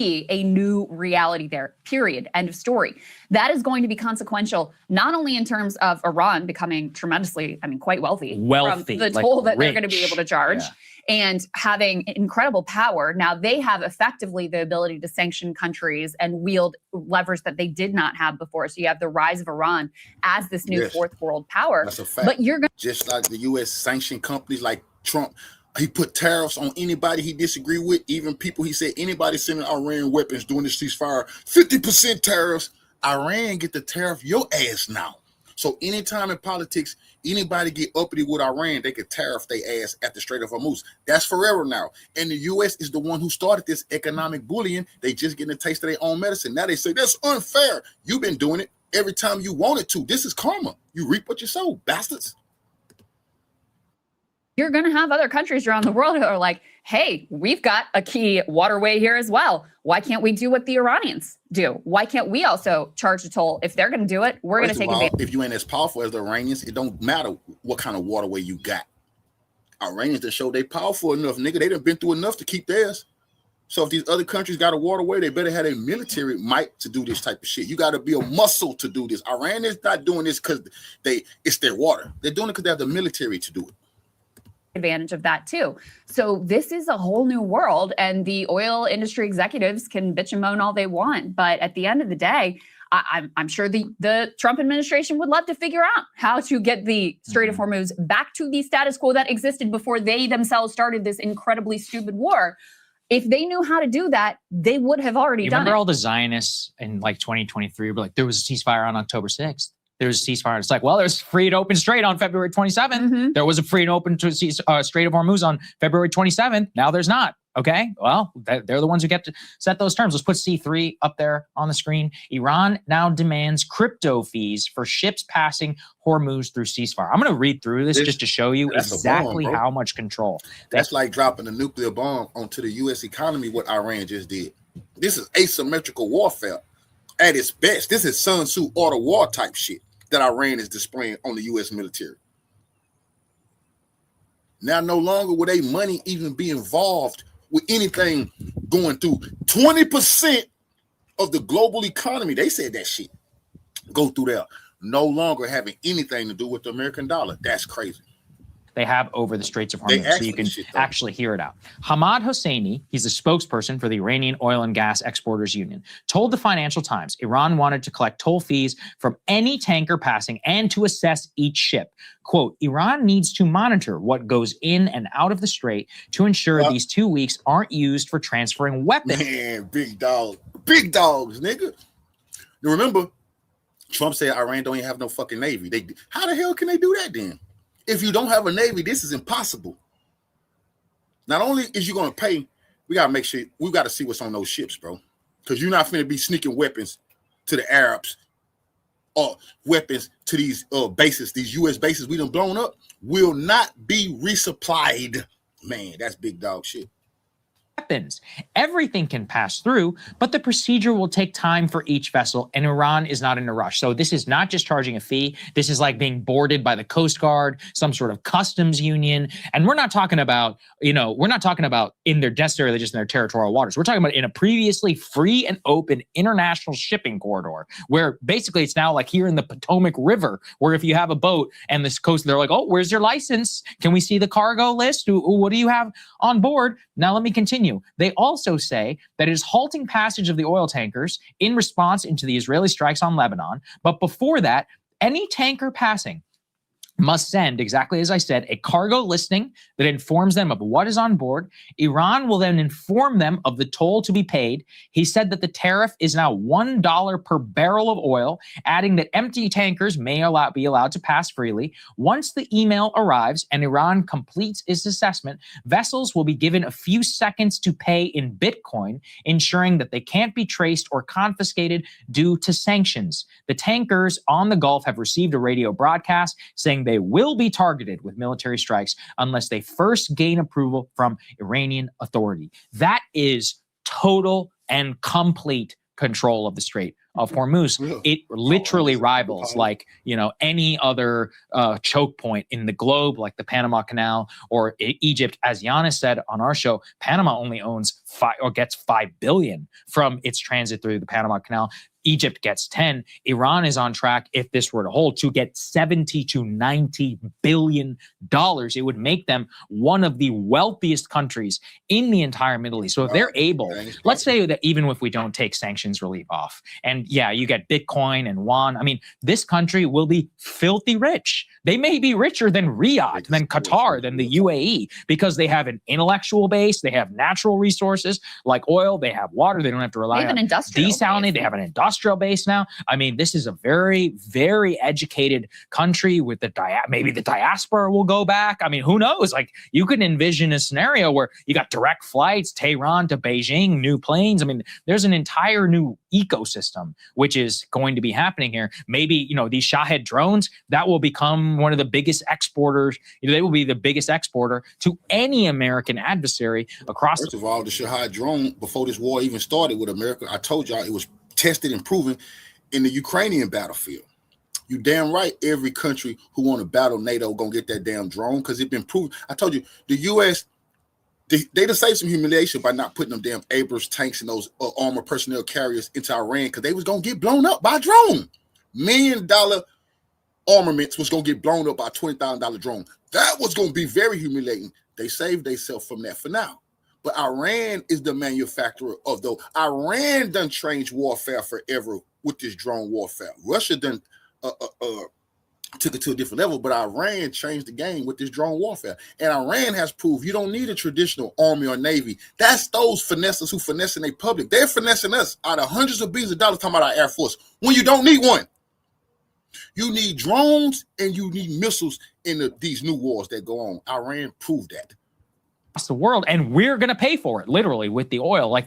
A new reality there, period. End of story. That is going to be consequential, not only in terms of Iran becoming tremendously, quite wealthy from the toll that they're going to be able to charge and having incredible power. Now they have effectively the ability to sanction countries and wield levers that they did not have before. So you have the rise of Iran as this new fourth world power. That's a fact. But you're going just like the U.S. sanctioned companies like Trump. He put tariffs on anybody he disagreed with, even people he said anybody sending Iran weapons during the ceasefire, 50% tariffs. Iran get the tariff your ass now. So anytime in politics, anybody get uppity with Iran, they could tariff their ass at the Strait of Hormuz. That's forever now. And the U.S. is the one who started this economic bullying. They just getting a taste of their own medicine. Now they say, that's unfair. You've been doing it every time you wanted to. This is karma. You reap what you sow, bastards. You're going to have other countries around the world who are like, hey, we've got a key waterway here as well. Why can't we do what the Iranians do? Why can't we also charge a toll? If they're going to do it, we're going to take advantage. If you ain't as powerful as the Iranians, it don't matter what kind of waterway you got. Iranians that show they powerful enough, nigga. They done been through enough to keep theirs. So if these other countries got a waterway, they better have a military might to do this type of shit. You got to be a muscle to do this. Iran is not doing this because it's their water. They're doing it because they have the military to do it. Advantage of that too. So this is a whole new world, and the oil industry executives can bitch and moan all they want, but at the end of the day, I'm sure the Trump administration would love to figure out how to get the Strait of Hormuz back to the status quo that existed before they themselves started this incredibly stupid war. if they knew how to do that, they would have already You done remember it. all the Zionists in like 2023 were like, there was a ceasefire on October 6th. There was a ceasefire. It's like, well, there's free and open strait on February 27th. There was a free and open Strait of Hormuz on February 27th. Now there's not. Okay, well, they're the ones who get to set those terms. Let's put C3 up there on the screen. Iran now demands crypto fees for ships passing Hormuz through ceasefire. I'm going to read through this just to show you exactly how much control. That's like dropping a nuclear bomb onto the U.S. economy, what Iran just did. This is asymmetrical warfare at its best. This is Sun Tzu order war type shit that Iran is displaying on the U.S. military. Now, no longer will they money even be involved with anything going through 20% of the global economy. They said that shit go through there. No longer having anything to do with the American dollar. That's crazy. They have over the Straits of Hormuz, so you can actually hear it out. Hamad Hosseini, he's a spokesperson for the Iranian Oil and Gas Exporters Union, told the Financial Times Iran wanted to collect toll fees from any tanker passing and to assess each ship. Quote, Iran needs to monitor what goes in and out of the strait to ensure these 2 weeks aren't used for transferring weapons. Man, big dogs, nigga. You remember, Trump said Iran don't even have no fucking navy. How the hell can they do that then? If you don't have a navy, this is impossible. Not only is you going to pay, we got to make sure, we got to see what's on those ships, bro. Because you're not finna be sneaking weapons to the Arabs or weapons to these bases, these U.S. bases we done blown up, will not be resupplied. Man, that's big dog shit. Weapons. Everything can pass through, but the procedure will take time for each vessel, and Iran is not in a rush. So this is not just charging a fee. This is like being boarded by the Coast Guard, some sort of customs union. And we're not talking about, we're not talking about in their necessarily just in their territorial waters. We're talking about in a previously free and open international shipping corridor, where basically it's now like here in the Potomac River, where if you have a boat and this coast, they're like, oh, where's your license? Can we see the cargo list? What do you have on board? Now let me continue. They also say that it is halting passage of the oil tankers in response into the Israeli strikes on Lebanon. But before that, any tanker passing must send, exactly as I said, a cargo listing that informs them of what is on board. Iran will then inform them of the toll to be paid. He said that the tariff is now $1 per barrel of oil, adding that empty tankers may be allowed to pass freely. Once the email arrives and Iran completes its assessment, vessels will be given a few seconds to pay in Bitcoin, ensuring that they can't be traced or confiscated due to sanctions. The tankers on the Gulf have received a radio broadcast saying they will be targeted with military strikes unless they first gain approval from Iranian authority. That is total and complete control of the Strait of Hormuz. It literally rivals any other choke point in the globe, like the Panama Canal or Egypt. As Giannis said on our show, Panama only owns gets $5 billion from its transit through the Panama Canal. Egypt gets 10. Iran is on track, if this were to hold, to get $70 to $90 billion. It would make them one of the wealthiest countries in the entire Middle East. So if they're able, let's say that even if we don't take sanctions relief off, and yeah, you get Bitcoin and yuan, I mean, this country will be filthy rich. They may be richer than Riyadh, than Qatar, than the UAE, because they have an intellectual base, they have natural resources like oil, they have water, they don't have to rely on desalination, they have an industrial base now. I mean, this is a very, very educated country with maybe the diaspora will go back. I mean, who knows? Like, you can envision a scenario where you got direct flights, Tehran to Beijing, new planes. I mean, there's an entire new ecosystem which is going to be happening here. Maybe, these Shahed drones, that will become one of the biggest exporters. They will be the biggest exporter to any American adversary across. First of all, the Shahed drone, before this war even started with America, I told y'all it was tested and proven in the Ukrainian battlefield. You damn right, every country who want to battle NATO gonna get that damn drone, because it's been proven. I told you, the U.S., they just saved some humiliation by not putting them damn Abrams tanks and those armored personnel carriers into Iran, because they was gonna get blown up by a drone. $1 million armaments was gonna get blown up by a $20,000 drone. That was gonna be very humiliating. They saved themselves from that for now. But Iran is the manufacturer of those. Iran done trained warfare forever with this drone warfare. Russia done took it to a different level, but Iran changed the game with this drone warfare. And Iran has proved you don't need a traditional army or navy. That's those finessers who finessing their public. They're finessing us out of hundreds of billions of dollars talking about our Air Force when you don't need one. You need drones and you need missiles in these new wars that go on. Iran proved that. Across the world, and we're going to pay for it, literally, with the oil. Like,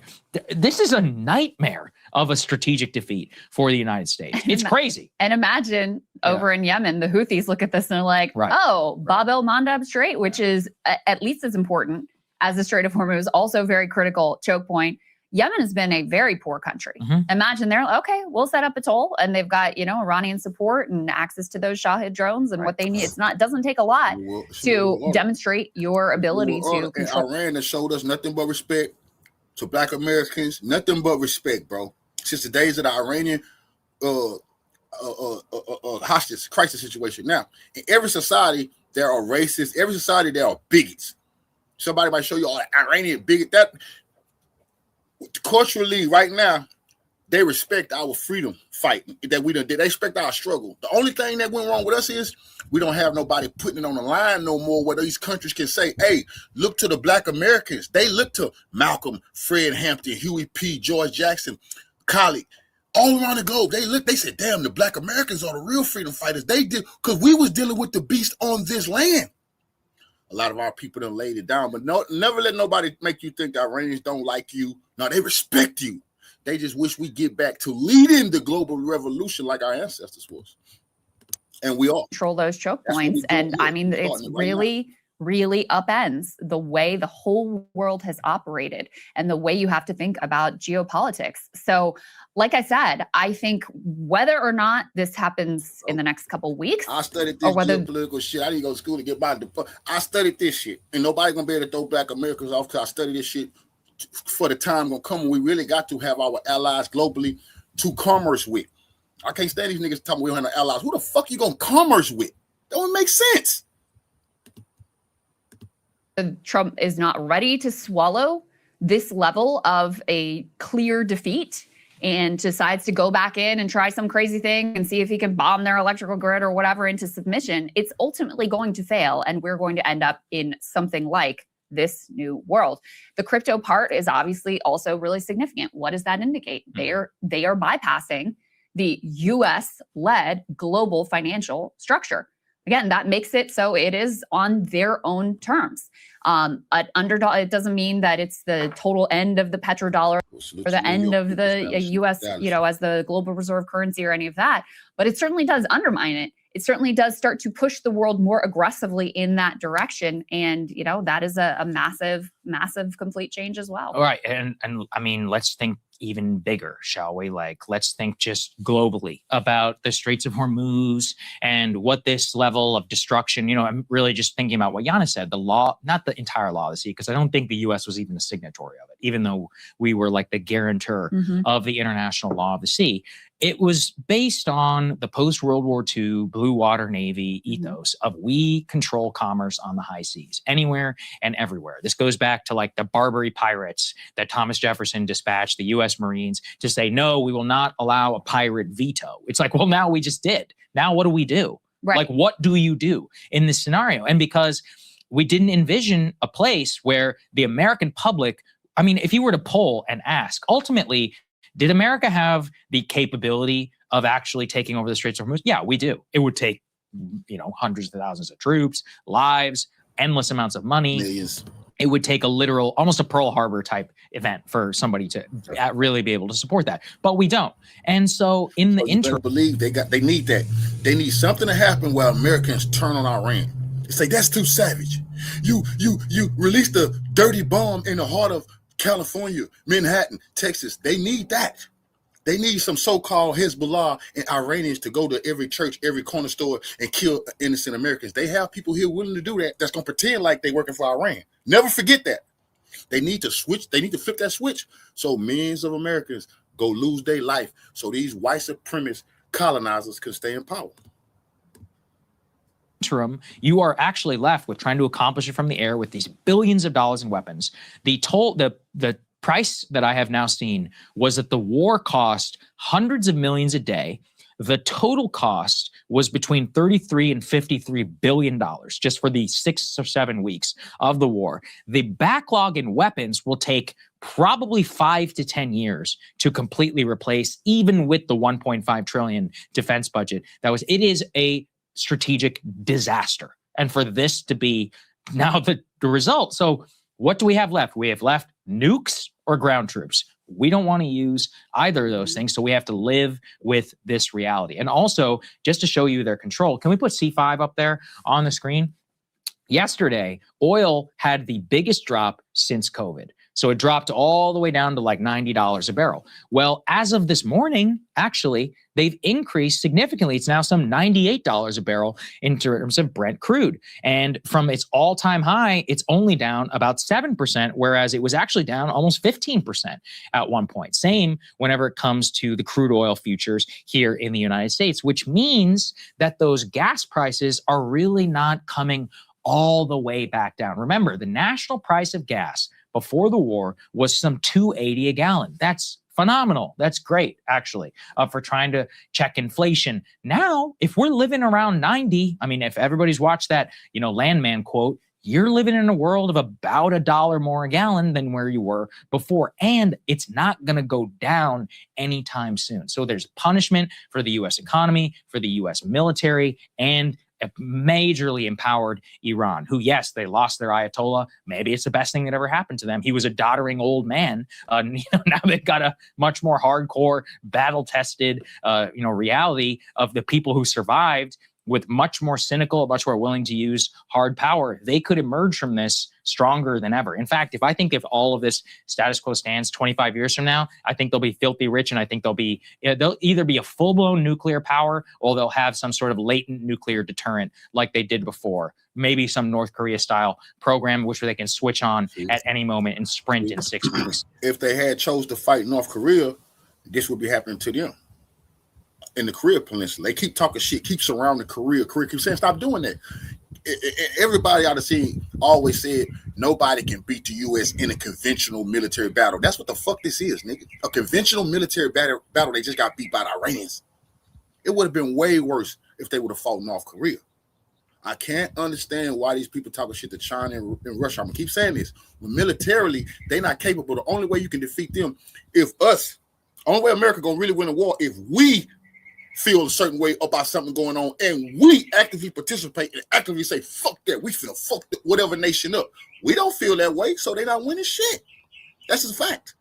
this is a nightmare of a strategic defeat for the United States. It's crazy. And imagine over in Yemen, the Houthis look at this and they're like, oh, Bab el-Mandab Strait, which is at least as important as the Strait of Hormuz, also very critical choke point. Yemen has been a very poor country. Imagine they're like, okay, we'll set up a toll, and they've got, you know, Iranian support and access to those Shahid drones and what they need. It doesn't take a lot to demonstrate your ability to control. And Iran has showed us nothing but respect to Black Americans, nothing but respect, bro. Since the days of the Iranian hostage crisis situation. Now, in every society, there are racists. Every society, there are bigots. Somebody might show you all the Iranian bigot. That culturally, right now, they respect our freedom fight that we done did. They respect our struggle. The only thing that went wrong with us is we don't have nobody putting it on the line no more where these countries can say, hey, look to the Black Americans. They look to Malcolm, Fred Hampton, Huey P., George Jackson, Collie, all around the globe. They said, damn, the Black Americans are the real freedom fighters. They did, because we was dealing with the beast on this land. A lot of our people done laid it down, but never let nobody make you think the Iranians don't like you. No, they respect you. They just wish we get back to leading the global revolution like our ancestors was. And we all control those choke points. And I mean, it's really upends the way the whole world has operated and the way you have to think about geopolitics. So, like I said, I think whether or not this happens in the next couple of weeks, I studied this geopolitical shit. I didn't go to school to get my diploma. I studied this shit, and nobody's gonna be able to throw Black Americans off because I studied this shit for the time gonna come when we really got to have our allies globally to commerce with. I can't stand these niggas talking we don't have no allies. Who the fuck you gonna commerce with? That don't make sense. Trump is not ready to swallow this level of a clear defeat and decides to go back in and try some crazy thing and see if he can bomb their electrical grid or whatever into submission, it's ultimately going to fail. And we're going to end up in something like this new world. The crypto part is obviously also really significant. What does that indicate? They are bypassing the US-led global financial structure. Again, that makes it so it is on their own terms. It doesn't mean that it's the total end of the petrodollar or the end of the U.S., as the global reserve currency or any of that. But it certainly does undermine it. It certainly does start to push the world more aggressively in that direction. And, that is a massive, massive complete change as well. All right. And I mean, let's think even bigger, shall we? Like, let's think just globally about the Straits of Hormuz and what this level of destruction, I'm really just thinking about what Yana said, the law, not the entire law of the sea, because I don't think the U.S. was even a signatory of it, even though we were like the guarantor of the international law of the sea. It was based on the post-World War II Blue Water Navy ethos of we control commerce on the high seas, anywhere and everywhere. This goes back to like the Barbary pirates that Thomas Jefferson dispatched the U.S. Marines to say, no, we will not allow a pirate veto. It's like, well, now we just did. Now what do we do? Right. Like, what do you do in this scenario? And because we didn't envision a place where the American public, I mean, if you were to poll and ask, ultimately, did America have the capability of actually taking over the Straits of Hormuz? Yeah, we do. It would take, hundreds of thousands of troops, lives, endless amounts of money. Millions. It would take a literal, almost a Pearl Harbor type event for somebody to really be able to support that. But we don't. And so in the interim, believe they need that. They need something to happen where Americans turn on Iran. They say that's too savage. You release the dirty bomb in the heart of California, Manhattan, Texas. They need that. They need some so-called Hezbollah and Iranians to go to every church, every corner store and kill innocent Americans. They have people here willing to do that. That's going to pretend like they're working for Iran. Never forget that. They need to switch. They need to flip that switch so millions of Americans go lose their life so these white supremacist colonizers can stay in power. Interim, you are actually left with trying to accomplish it from the air with these billions of dollars in weapons. The price that I have now seen was that the war cost hundreds of millions a day. The total cost was between 33 and 53 billion dollars just for the 6 or 7 weeks of the war. The backlog in weapons will take probably 5 to 10 years to completely replace, even with the 1.5 trillion defense budget. It is a strategic disaster. And for this to be now the result. So what do we have left? We have left nukes or ground troops. We don't want to use either of those things, so we have to live with this reality. And also, just to show you their control, can we put C5 up there on the screen? Yesterday, oil had the biggest drop since COVID. So it dropped all the way down to like $90 a barrel. Well, as of this morning, actually, they've increased significantly. It's now some $98 a barrel in terms of Brent crude. And from its all-time high, it's only down about 7%, whereas it was actually down almost 15% at one point. Same whenever it comes to the crude oil futures here in the United States, which means that those gas prices are really not coming all the way back down. Remember, the national price of gas before the war was some $2.80 a gallon. That's phenomenal. That's great, actually, for trying to check inflation. Now, if we're living around 90, I mean, if everybody's watched that, Landman quote, you're living in a world of about $1 more a gallon than where you were before. And it's not going to go down anytime soon. So there's punishment for the U.S. economy, for the U.S. military, and a majorly empowered Iran, who, yes, they lost their Ayatollah. Maybe it's the best thing that ever happened to them. He was a doddering old man. Now they've got a much more hardcore, battle-tested, reality of the people who survived with much more cynical, much more willing to use hard power. They could emerge from this stronger than ever. In fact, if all of this status quo stands 25 years from now, I think they'll be filthy rich, and I think they'll either be a full-blown nuclear power, or they'll have some sort of latent nuclear deterrent like they did before. Maybe some North Korea style program which they can switch on at any moment and sprint in 6 weeks. If they had chose to fight North Korea, this would be happening to them. In the Korea Peninsula, they keep talking shit, keep surrounding Korea keeps saying, stop doing that. Everybody ought to see, always said, nobody can beat the U.S. in a conventional military battle. That's what the fuck this is, nigga. A conventional military battle, they just got beat by the Iranians. It would have been way worse if they would have fought North Korea. I can't understand why these people talking shit to China and Russia. I'm going to keep saying this. When militarily, they're not capable. The only way you can defeat them, only way America going to really win a war, if we feel a certain way about something going on and we actively participate and actively say, fuck that, we feel fuck whatever nation up. We don't feel that way, so they're not winning shit. That's just a fact.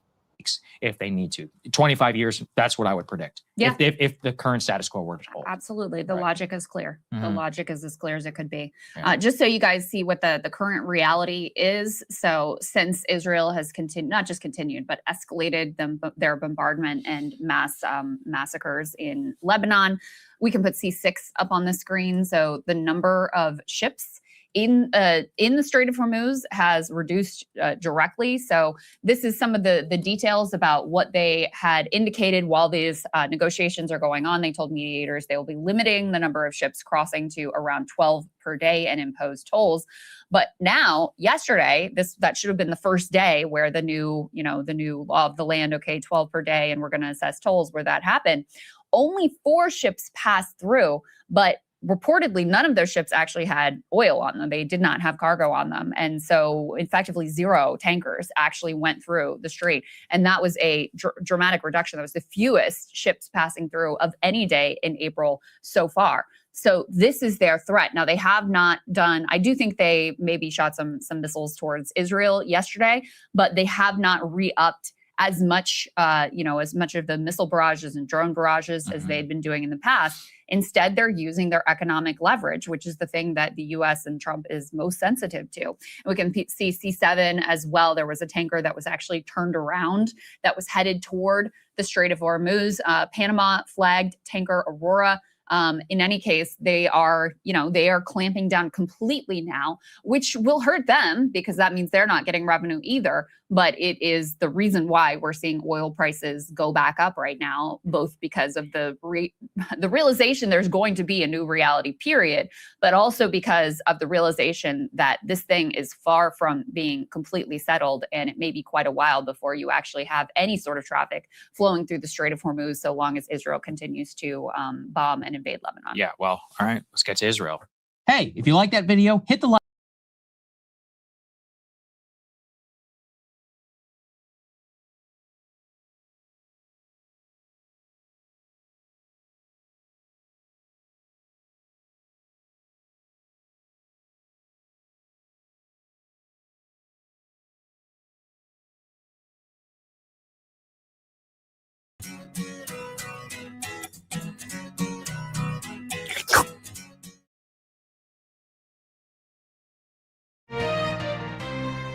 If they need to. 25 years, that's what I would predict. Yeah. If the current status quo were to hold. Absolutely. The logic is clear. The logic is as clear as it could be. Yeah. Just so you guys see what the current reality is. So since Israel has not just continued, but escalated their bombardment and mass massacres in Lebanon, we can put C6 up on the screen. So the number of ships in the Strait of Hormuz has reduced directly. So this is some of the details about what they had indicated while these negotiations are going on. They told mediators they will be limiting the number of ships crossing to around 12 per day and impose tolls. But now, yesterday, that should have been the first day where the new law of the land, 12 per day, and we're going to assess tolls where that happened. Only 4 ships passed through, but reportedly, none of those ships actually had oil on them. They did not have cargo on them. And so effectively 0 tankers actually went through the strait. And that was a dramatic reduction. That was the fewest ships passing through of any day in April so far. So this is their threat. Now, they have not done, I do think they maybe shot some missiles towards Israel yesterday, but they have not re-upped as much of the missile barrages and drone barrages as they'd been doing in the past. Instead, they're using their economic leverage, which is the thing that the U.S. and Trump is most sensitive to. And we can see C7 as well. There was a tanker that was actually turned around that was headed toward the Strait of Hormuz. Panama flagged tanker Aurora. In any case, they are clamping down completely now, which will hurt them because that means they're not getting revenue either. But it is the reason why we're seeing oil prices go back up right now, both because of the realization there's going to be a new reality period, but also because of the realization that this thing is far from being completely settled. And it may be quite a while before you actually have any sort of traffic flowing through the Strait of Hormuz, so long as Israel continues to bomb and invade Lebanon. Yeah, well, all right, let's get to Israel. Hey, if you like that video, hit the like.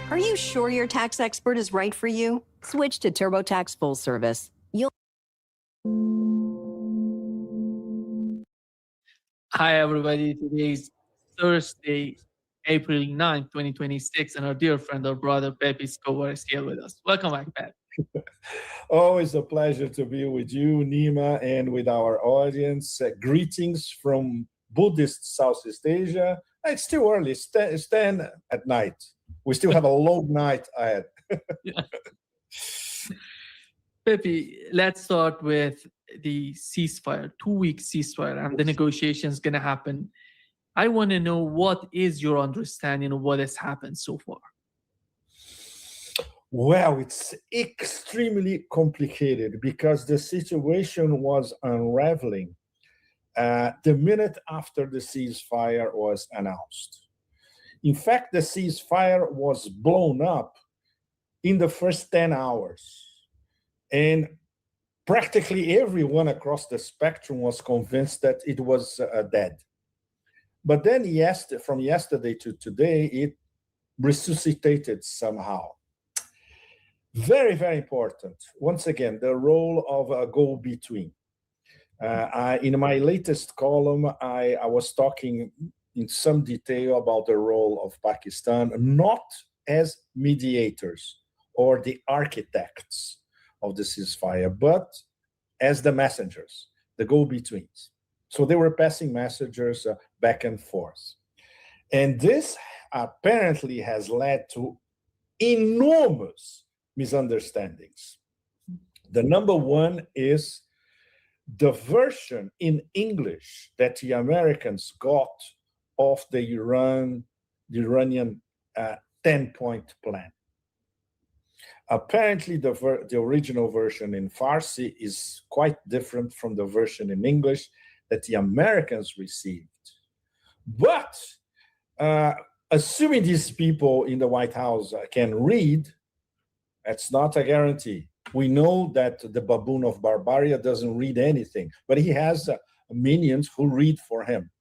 Are you sure your tax expert is right for you? Switch to TurboTax Full Service. You'll Hi, everybody. Today is Thursday, April 9, 2026, and our dear friend, our brother, Pepe Escobar is here with us. Welcome back, Pep. Always a pleasure to be with you, Nima, and with our audience. Greetings from Buddhist Southeast Asia. It's still early, it's 10 at night. We still have a long night ahead. Pepe, let's start with the ceasefire, 2-week ceasefire, and the negotiations going to happen. I want to know, what is your understanding of what has happened so far? Well, it's extremely complicated because the situation was unraveling the minute after the ceasefire was announced. In fact, the ceasefire was blown up in the first 10 hours. And practically everyone across the spectrum was convinced that it was dead. But then from yesterday to today, it resuscitated somehow. Very, very important. Once again, the role of a go-between. In my latest column, I was talking in some detail about the role of Pakistan, not as mediators or the architects of the ceasefire, but as the messengers, the go-betweens. So they were passing messages back and forth. And this apparently has led to enormous misunderstandings. The number one is the version in English that the Americans got of the Iranian 10-point plan. Apparently, the original version in Farsi is quite different from the version in English that the Americans received. But assuming these people in the White House can read, that's not a guarantee. We know that the baboon of Barbaria doesn't read anything, but he has minions who read for him.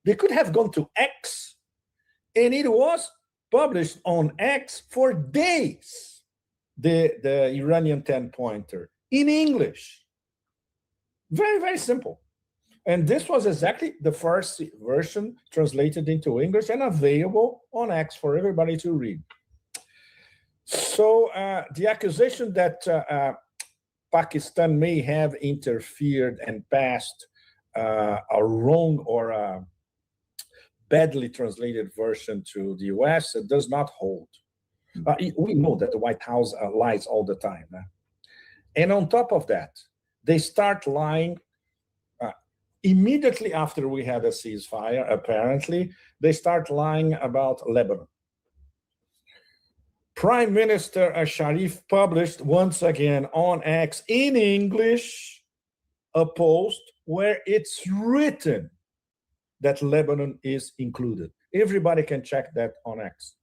They could have gone to X, and it was published on X for days, the Iranian 10-pointer in English. Very, very simple. And this was exactly the first version translated into English and available on X for everybody to read. So the accusation that Pakistan may have interfered and passed a wrong or a badly translated version to the US does not hold. We know that the White House lies all the time. And on top of that, they start lying immediately after we had a ceasefire, apparently. They start lying about Lebanon. Prime Minister Sharif published once again on X in English a post where it's written that Lebanon is included. Everybody can check that on X.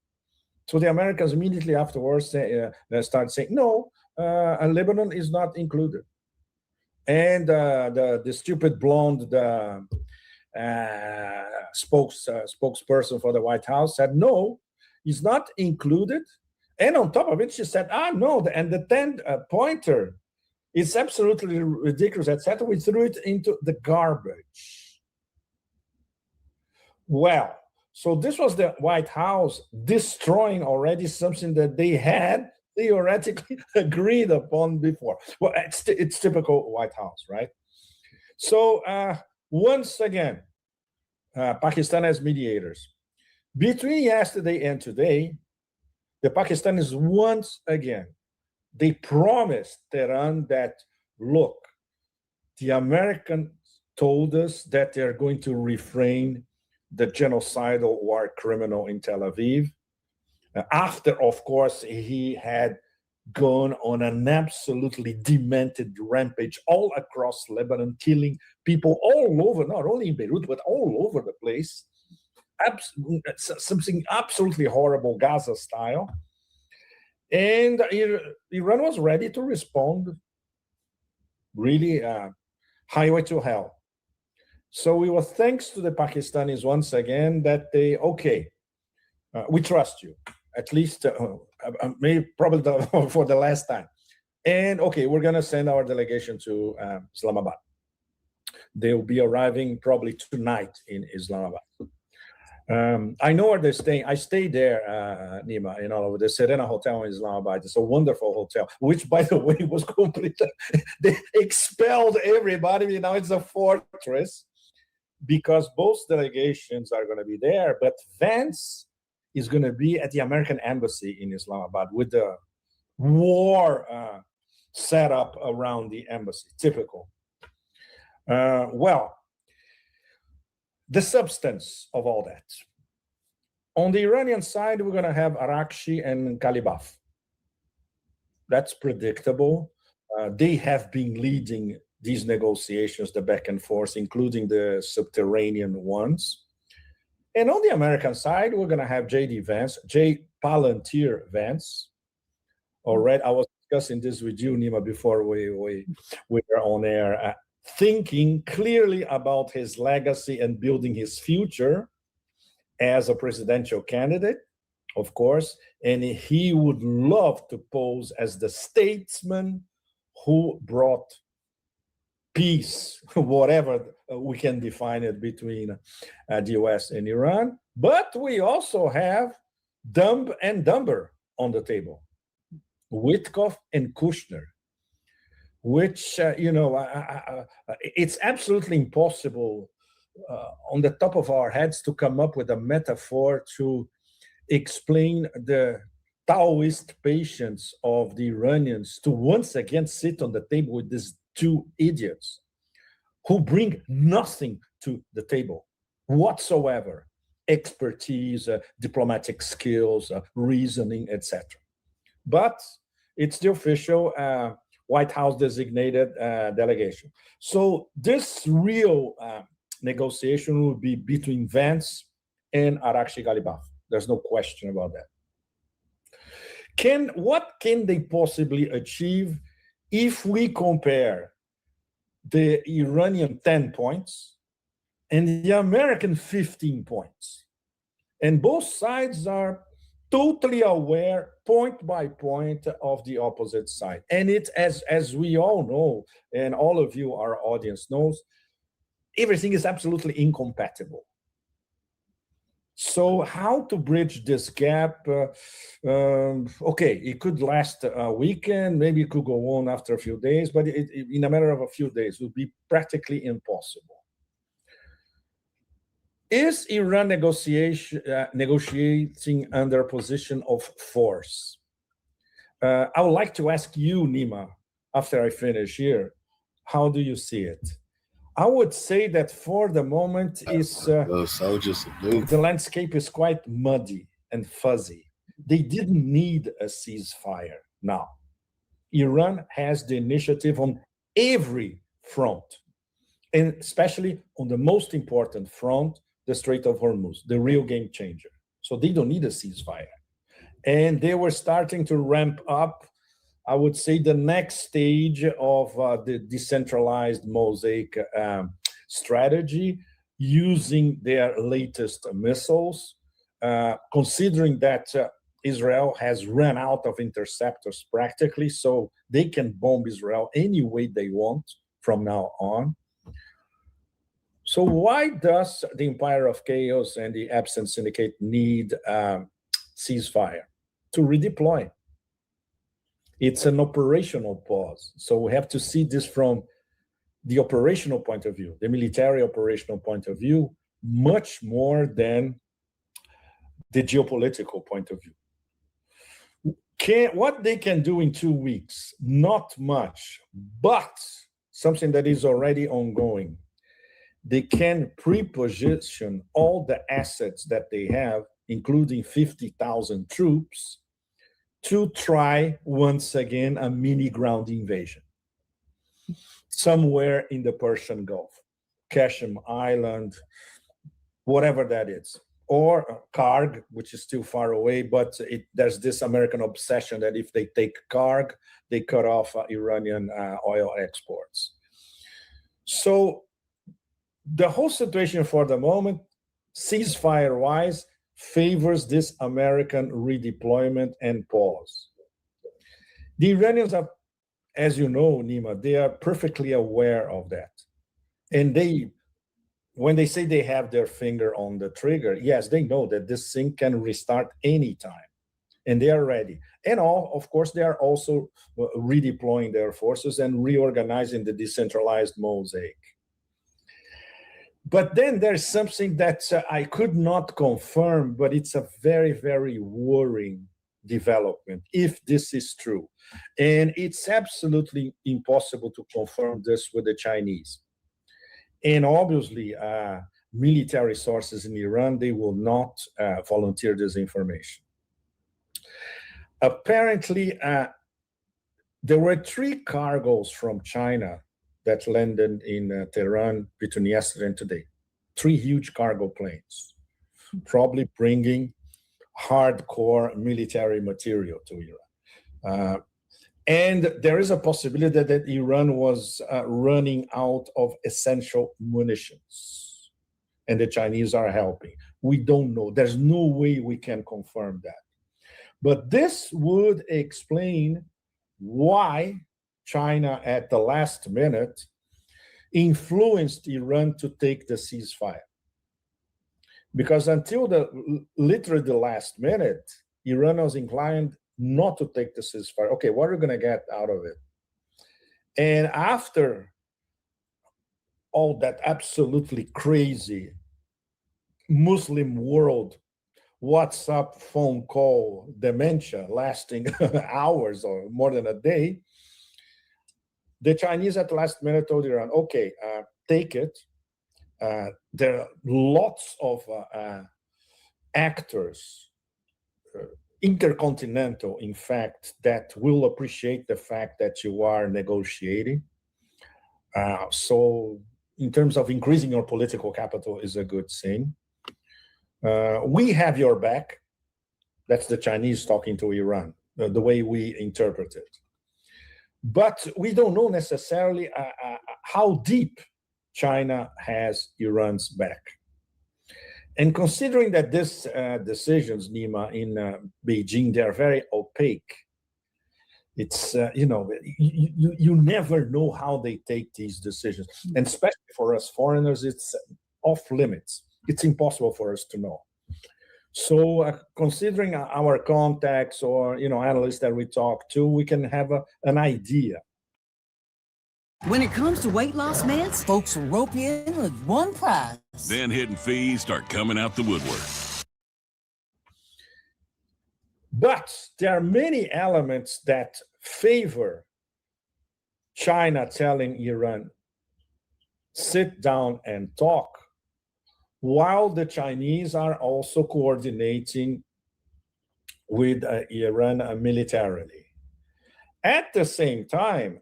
So the Americans immediately afterwards they start saying, no, Lebanon is not included. And the stupid blonde spokesperson for the White House said, no, it's not included. And on top of it, she said, no, and the 10-pointer is absolutely ridiculous, etc. We threw it into the garbage. Well, so this was the White House destroying already something that they had theoretically agreed upon before. Well, it's typical White House, right? So once again, Pakistan as mediators. Between yesterday and today, the Pakistanis once again, they promised Tehran that, look, the Americans told us that they're going to refrain the genocidal war criminal in Tel Aviv. After, of course, he had gone on an absolutely demented rampage all across Lebanon, killing people all over, not only in Beirut, but all over the place. Something absolutely horrible, Gaza style. And Iran was ready to respond, really highway to hell. So it was thanks to the Pakistanis once again that they, we trust you, at least maybe probably for the last time. And we're going to send our delegation to Islamabad. They'll be arriving probably tonight in Islamabad. I know where they're staying. I stayed there, Nima, in all of the Serena Hotel in Islamabad. It's a wonderful hotel, which, by the way, was completely, they expelled everybody. Now it's a fortress because both delegations are going to be there. But Vance is going to be at the American Embassy in Islamabad with the war set up around the embassy, typical. Well, the substance of all that. On the Iranian side, we're going to have Arakshi and Ghalibaf. That's predictable. They have been leading these negotiations, the back and forth, including the subterranean ones. And on the American side, we're going to have J.D. Vance, J. Palantir Vance. Already, I was discussing this with you, Nima, before we were on air. Thinking clearly about his legacy and building his future as a presidential candidate, of course, and he would love to pose as the statesman who brought peace, whatever we can define it, between the US and Iran. But we also have Dumb and Dumber on the table, Witkoff and Kushner, which, it's absolutely impossible on the top of our heads to come up with a metaphor to explain the Taoist patience of the Iranians to once again sit on the table with these two idiots who bring nothing to the table whatsoever, expertise, diplomatic skills, reasoning, etc. But it's the official White House designated delegation. So this real negotiation will be between Vance and Arakshi Ghalibaf. There's no question about that. What can they possibly achieve if we compare the Iranian 10 points and the American 15 points? And both sides are totally aware, point by point, of the opposite side. And it's, as we all know, and all of you, our audience, knows, everything is absolutely incompatible. So how to bridge this gap? It could last a weekend, maybe it could go on after a few days, but in a matter of a few days, it would be practically impossible. Is Iran negotiating under a position of force? I would like to ask you, Nima, after I finish here, how do you see it? I would say that for the moment, the landscape is quite muddy and fuzzy. They didn't need a ceasefire now. Iran has the initiative on every front, and especially on the most important front, the Strait of Hormuz, the real game changer. So they don't need a ceasefire. And they were starting to ramp up, I would say, the next stage of the decentralized mosaic strategy, using their latest missiles, considering that Israel has run out of interceptors practically, so they can bomb Israel any way they want from now on. So why does the Empire of Chaos and the Absent Syndicate need ceasefire? To redeploy. It's an operational pause. So we have to see this from the operational point of view, the military operational point of view, much more than the geopolitical point of view. What they can do in 2 weeks, not much, but something that is already ongoing. they can pre-position all the assets that they have, including 50,000 troops, to try once again a mini ground invasion somewhere in the Persian Gulf, Kashmir Island, whatever that is, or Karg, which is still far away, but there's this American obsession that if they take Karg, they cut off Iranian oil exports. So the whole situation for the moment, ceasefire-wise, favors this American redeployment and pause. The Iranians are, as you know, Nima, they are perfectly aware of that. And when they say they have their finger on the trigger, yes, they know that this thing can restart anytime, and they are ready. And of course, they are also redeploying their forces and reorganizing the decentralized mosaic. But then there's something that I could not confirm, but it's a very, very worrying development if this is true. And it's absolutely impossible to confirm this with the Chinese. And obviously, military sources in Iran, they will not volunteer this information. Apparently, there were 3 cargoes from China that landed in Tehran between yesterday and today. 3 huge cargo planes, probably bringing hardcore military material to Iran. And there is a possibility that Iran was running out of essential munitions, and the Chinese are helping. We don't know. There's no way we can confirm that. But this would explain why China, at the last minute, influenced Iran to take the ceasefire. Because until literally the last minute, Iran was inclined not to take the ceasefire. Okay, what are we going to get out of it? And after all that absolutely crazy Muslim world WhatsApp phone call dementia lasting hours or more than a day, the Chinese at the last minute told Iran, okay, take it. There are lots of actors, intercontinental, in fact, that will appreciate the fact that you are negotiating. So in terms of increasing your political capital is a good thing. We have your back. That's the Chinese talking to Iran, the way we interpret it. But we don't know necessarily how deep China has Iran's back. And considering that these decisions, Nima, in Beijing, they're very opaque, it's, you never know how they take these decisions. And especially for us foreigners, it's off limits. It's impossible for us to know. So considering our contacts or, analysts that we talk to, we can have an idea. When it comes to weight loss meds, folks will rope you in with one prize. Then hidden fees start coming out the woodwork. But there are many elements that favor China telling Iran, sit down and talk, while the Chinese are also coordinating with Iran militarily. At the same time,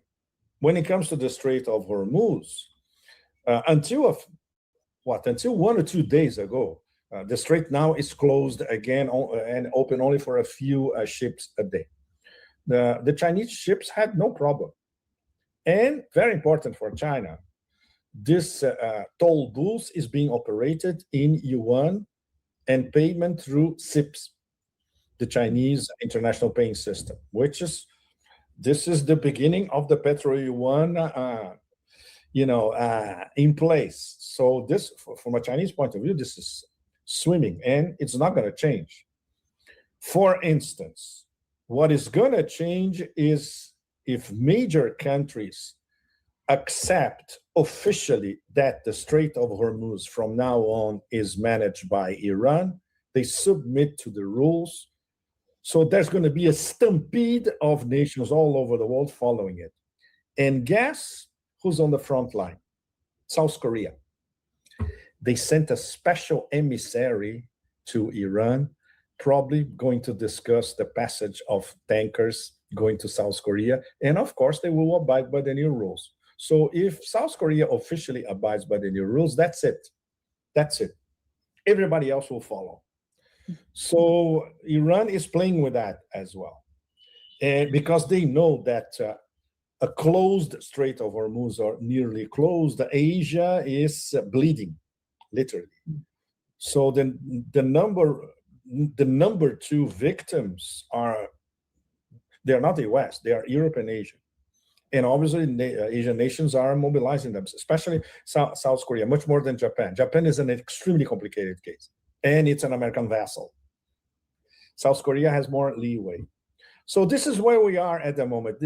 when it comes to the Strait of Hormuz, until 1 or 2 days ago, the strait now is closed again and open only for a few ships a day. The Chinese ships had no problem. And very important for China, this toll booth is being operated in yuan and payment through CIPS, the Chinese international paying system, this is the beginning of the petro-yuan, in place. So this, from a Chinese point of view, this is swimming, and it's not going to change. For instance, what is going to change is if major countries accept officially that the Strait of Hormuz from now on is managed by Iran, they submit to the rules. So there's going to be a stampede of nations all over the world following it. And guess who's on the front line? South Korea. They sent a special emissary to Iran, probably going to discuss the passage of tankers going to South Korea. And of course, they will abide by the new rules. So if South Korea officially abides by the new rules, that's it. That's it. Everybody else will follow. So Iran is playing with that as well. And because they know that a closed Strait of Hormuz or nearly closed, Asia is bleeding, literally. So the number two victims they're not the US, they are Europe and Asia. And obviously Asian nations are mobilizing them, especially South Korea, much more than Japan. Japan is an extremely complicated case, and it's an American vassal. South Korea has more leeway. So this is where we are at the moment.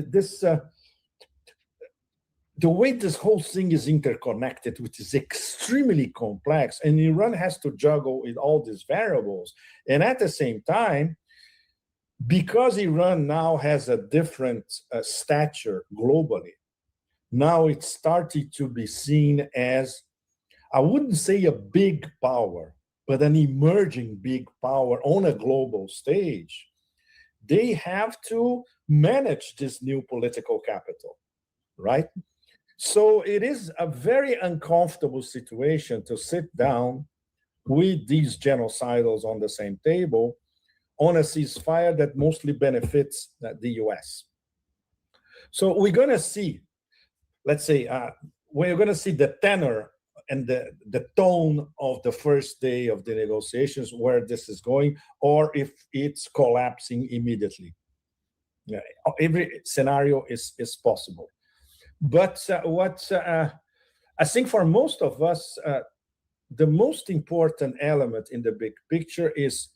The way this whole thing is interconnected, which is extremely complex, and Iran has to juggle with all these variables. And at the same time, because Iran now has a different stature globally, now it's starting to be seen as, I wouldn't say a big power, but an emerging big power on a global stage. They have to manage this new political capital, right? So it is a very uncomfortable situation to sit down with these genocidals on the same table on a ceasefire that mostly benefits the US. So we're going to see, let's say, we're going to see the tenor and the tone of the first day of the negotiations, where this is going, or if it's collapsing immediately. Yeah, every scenario is possible. But I think for most of us, the most important element in the big picture is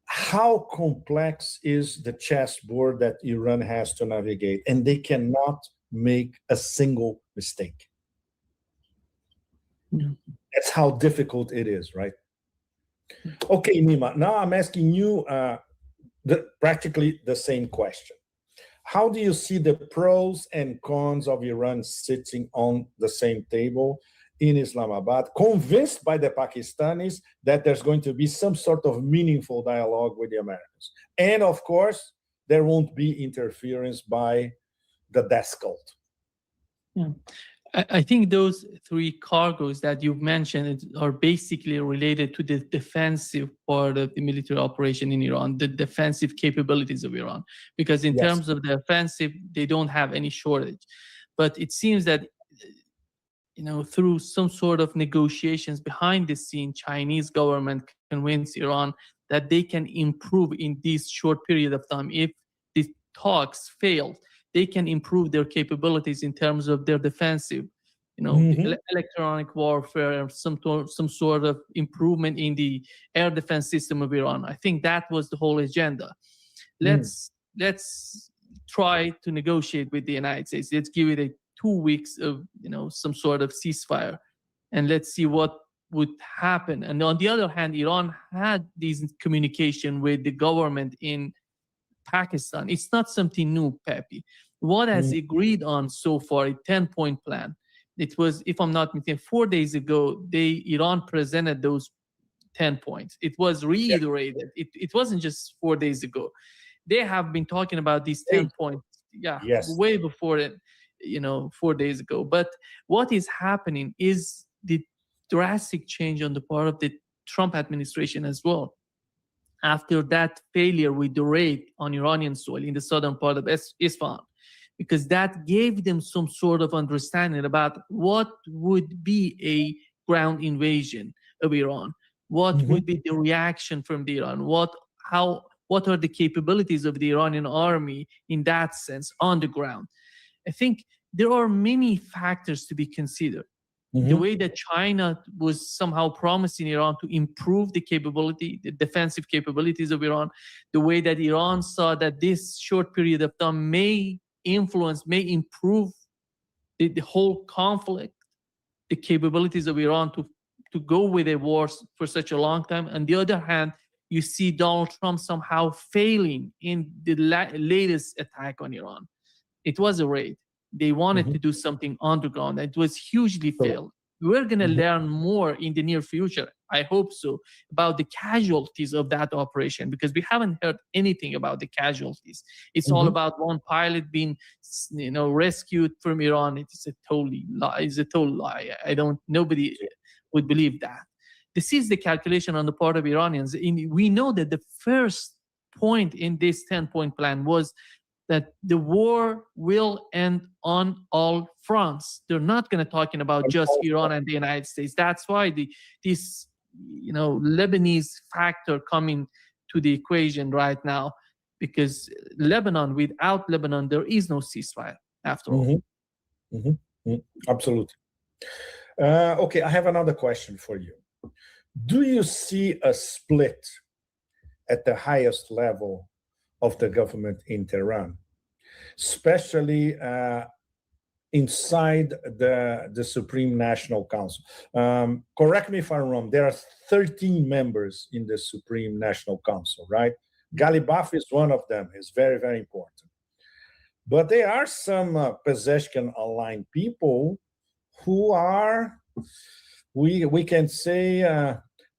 how complex is the chessboard that Iran has to navigate, and they cannot make a single mistake. That's how difficult it is, right? Okay, Nima, now I'm asking you practically the same question. How do you see the pros and cons of Iran sitting on the same table in Islamabad, convinced by the Pakistanis that there's going to be some sort of meaningful dialogue with the Americans? And of course, there won't be interference by the death cult. Yeah. I think those three cargoes that you've mentioned are basically related to the defensive part of the military operation in Iran, the defensive capabilities of Iran. Because in terms of the offensive, they don't have any shortage. But it seems that, through some sort of negotiations behind the scene, Chinese government convinced Iran that they can improve in this short period of time. If the talks fail, they can improve their capabilities in terms of their defensive, electronic warfare, and some sort of improvement in the air defense system of Iran. I think that was the whole agenda. Let's try to negotiate with the United States. Let's give it 2 weeks of some sort of ceasefire, and let's see what would happen. And on the other hand, Iran had this communication with the government in Pakistan. It's not something new, Pepe. What has agreed on so far, a 10-point plan. It was, if I'm not mistaken, 4 days ago, Iran presented those 10 points. It was reiterated. It wasn't just 4 days ago. They have been talking about these 10 points, way before it, 4 days ago. But what is happening is the drastic change on the part of the Trump administration as well. After that failure with the raid on Iranian soil in the southern part of Isfahan, because that gave them some sort of understanding about what would be a ground invasion of Iran, what would be the reaction from the Iran, what are the capabilities of the Iranian army in that sense on the ground. I think there are many factors to be considered. The way that China was somehow promising Iran to improve the defensive capabilities of Iran, the way that Iran saw that this short period of time may improve the whole conflict, the capabilities of Iran to go with a war for such a long time. On the other hand, you see Donald Trump somehow failing in the latest attack on Iran. It was a raid. They wanted to do something underground. It was hugely failed. we're going to learn more in the near future, I hope so, about the casualties of that operation, because we haven't heard anything about the casualties. It's all about one pilot being, rescued from Iran. It's a total lie. It's a total lie. Nobody would believe that. This is the calculation on the part of Iranians. We know that the first point in this 10-point plan was that the war will end on all fronts. They're not going to talking about just Iran and the United States. That's why this Lebanese factor coming to the equation right now, because without Lebanon, there is no ceasefire after all. Absolutely. Okay, I have another question for you. Do you see a split at the highest level of the government in Tehran, especially inside the Supreme National Council? Correct me if I'm wrong. There are 13 members in the Supreme National Council, right? Ghalibaf is one of them. It's very, very important. But there are some Pezeshkian-aligned people who are, we can say,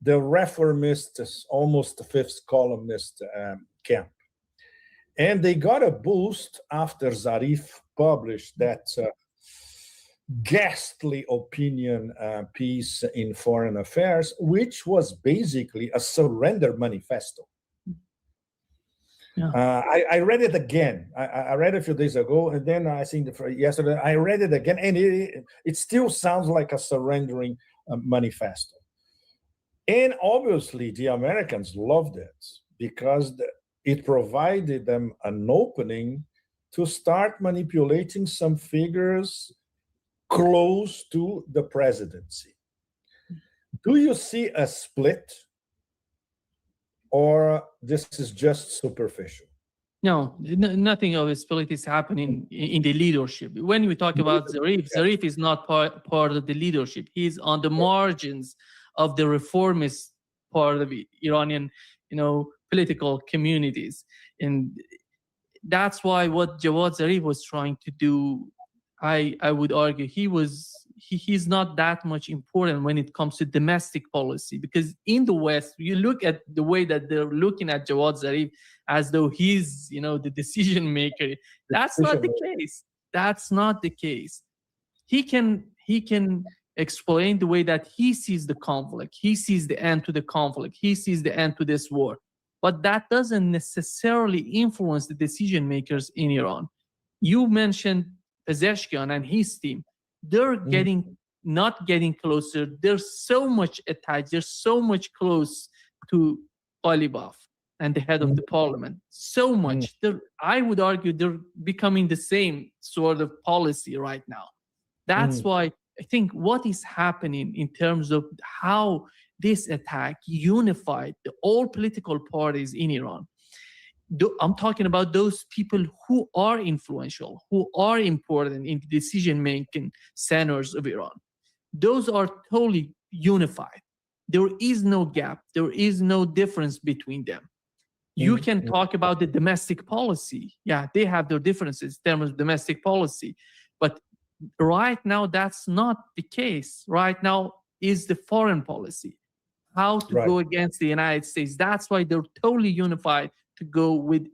the reformist, almost fifth columnist camp. And they got a boost after Zarif published that ghastly opinion piece in Foreign Affairs, which was basically a surrender manifesto. Yeah. I read it again. I read it a few days ago, and then I think yesterday I read it again, and it still sounds like a surrendering manifesto. And obviously, the Americans loved it because it provided them an opening to start manipulating some figures close to the presidency. Do you see a split, or this is just superficial? No, nothing of a split is happening in the leadership. When we talk about Zarif is not part of the leadership. He's on the margins of the reformist part of the Iranian, political communities. And that's why what Jawad Zarif was trying to do, I would argue, he's not that much important when it comes to domestic policy, because in the West, you look at the way that they're looking at Jawad Zarif as though he's, the decision maker. That's not the case. That's not the case. He can explain the way that he sees the conflict. He sees the end to the conflict. He sees the end to this war. But that doesn't necessarily influence the decision makers in Iran. You mentioned Pezeshkian and his team. They're not getting closer. They're so much attached. They're so much close to Ghalibaf and the head of the parliament. So much. I would argue they're becoming the same sort of policy right now. That's why I think what is happening in terms of how this attack unified all political parties in Iran. I'm talking about those people who are influential, who are important in the decision-making centers of Iran. Those are totally unified. There is no gap. There is no difference between them. You can talk about the domestic policy. Yeah, they have their differences in terms of domestic policy. But right now, that's not the case. Right now is the foreign policy, how to go against the United States. That's why they're totally unified to go with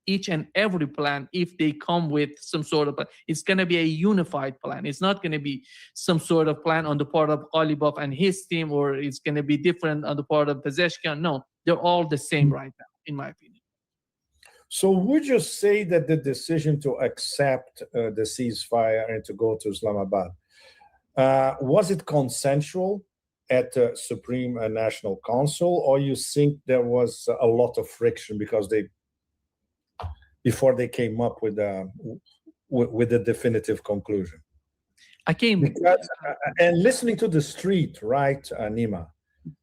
each and every plan. If they come with some sort of plan, it's going to be a unified plan. It's not going to be some sort of plan on the part of Ghalibaf and his team, or it's going to be different on the part of Pezeshkian. No, they're all the same right now, in my opinion. So would you say that the decision to accept the ceasefire and to go to Islamabad, was it consensual at the Supreme National Council, or you think there was a lot of friction because before they came up with the definitive conclusion? And listening to the street, right, Nima,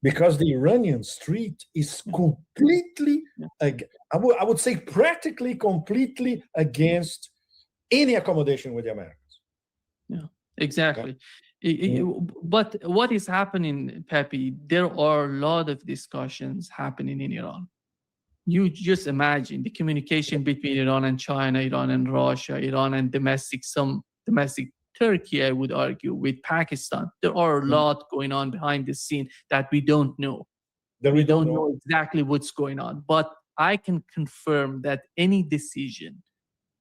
because the Iranian street is completely, I would say practically completely against any accommodation with the Americans. Yeah, exactly. But what is happening, Pepe, there are a lot of discussions happening in Iran. You just imagine the communication between Iran and China, Iran and Russia, Iran and some domestic Turkey, I would argue, with Pakistan. There are a lot going on behind the scene that we don't know. We don't know exactly what's going on. But I can confirm that any decision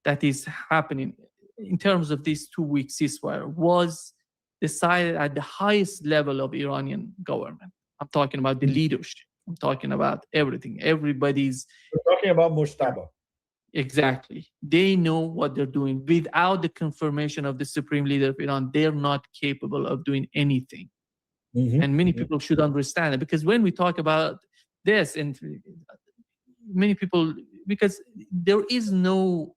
that is happening in terms of this 2-week ceasefire was decided at the highest level of Iranian government. I'm talking about the leadership. I'm talking about everything. Everybody's We're talking about Mujtaba. Exactly. They know what they're doing. Without the confirmation of the supreme leader of Iran, they're not capable of doing anything. And many people should understand it, because when we talk about this, and many people, because there is no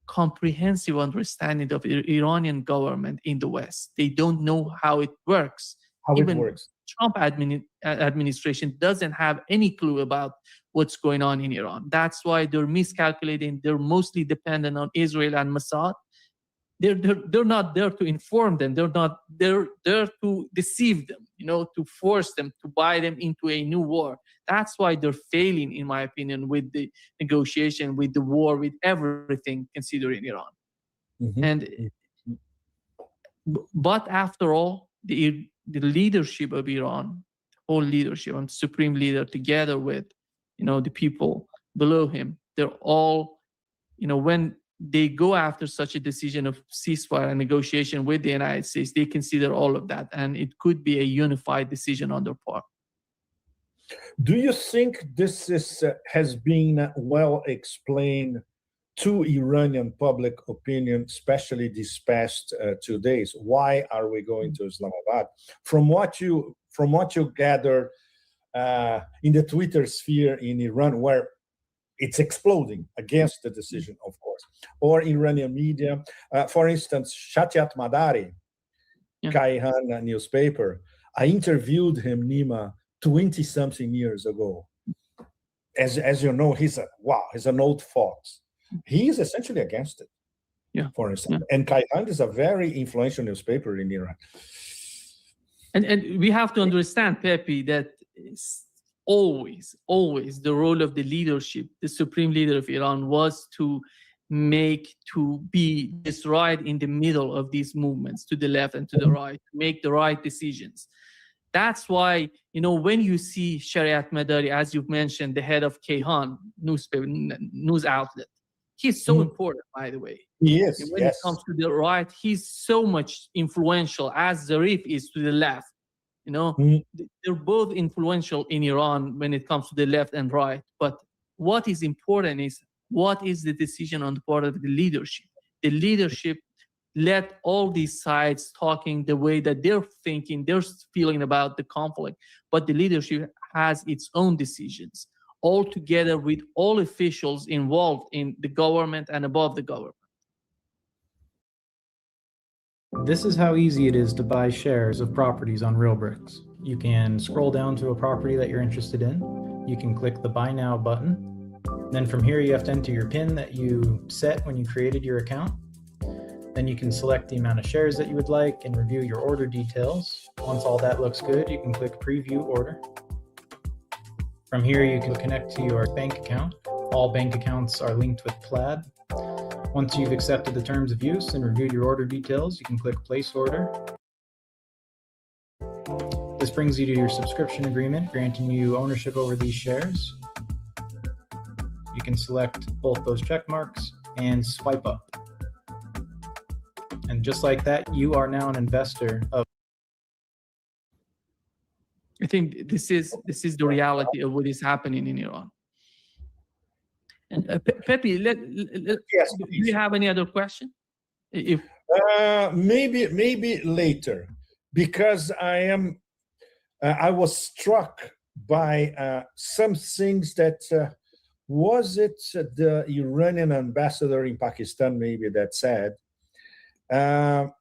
comprehensive understanding of Iranian government in the West. They don't know how it works. Even it works. Trump administration doesn't have any clue about what's going on in Iran. That's why they're miscalculating. They're mostly dependent on Israel and Mossad. They're not there to inform them. They're there to deceive them, to force them, to buy them into a new war. That's why they're failing, in my opinion, with the negotiation, with the war, with everything considering Iran. But after all, the leadership of Iran, whole leadership, and supreme leader, together with the people below him, they're all, when they go after such a decision of ceasefire and negotiation with the United States, they consider all of that, and it could be a unified decision on their part. Do you think this has been well explained to Iranian public opinion, especially these past 2 days? Why are we going to Islamabad? From what you gather in the Twitter sphere in Iran, where it's exploding against the decision, of course, or Iranian media. For instance, Shatiat Madari, Kayhan newspaper, I interviewed him, Nima, 20-something years ago. As you know, he's an old fox. He is essentially against it, for instance. And Kayhan is a very influential newspaper in Iran. And we have to understand, Pepe, that always the role of the leadership, the supreme leader of Iran, was to be this right in the middle of these movements, to the left and to the right, to make the right decisions. That's why, when you see Shariat Madari, as you've mentioned, the head of Kayhan newspaper, news outlet, he's so important, by the way. He is. And when it comes to the right, he's so much influential, as Zarif is to the left. They're both influential in Iran when it comes to the left and right. But what is important is, what is the decision on the part of the leadership? The leadership let all these sides talking the way that they're thinking, they're feeling about the conflict. But the leadership has its own decisions, all together with all officials involved in the government and above the government. This is how easy it is to buy shares of properties on RealBricks. You can scroll down to a property that you're interested in. You can click the Buy Now button. Then from here, you have to enter your PIN that you set when you created your account. Then you can select the amount of shares that you would like and review your order details. Once all that looks good, you can click Preview Order. From here, you can connect to your bank account. All bank accounts are linked with Plaid. Once you've accepted the terms of use and reviewed your order details, you can click Place Order. This brings you to your subscription agreement, granting you ownership over these shares. You can select both those check marks and swipe up. And just like that, you are now an investor of. I think this is the reality of what is happening in Iran. And Pepe, yes, do you have any other question? Maybe later, because I was struck by some things that was it the Iranian ambassador in Pakistan maybe that said that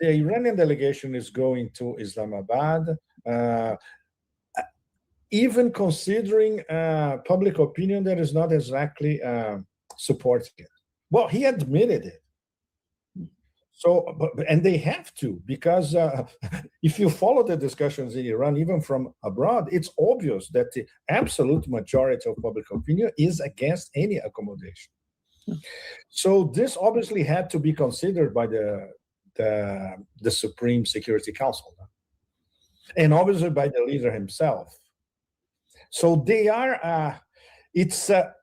the Iranian delegation is going to Islamabad. Even considering public opinion that is not exactly supporting it. Well, he admitted it. So, and they have to, because if you follow the discussions in Iran, even from abroad, it's obvious that the absolute majority of public opinion is against any accommodation. So this obviously had to be considered by the the Supreme Security Council, and obviously by the leader himself. So they are. It's a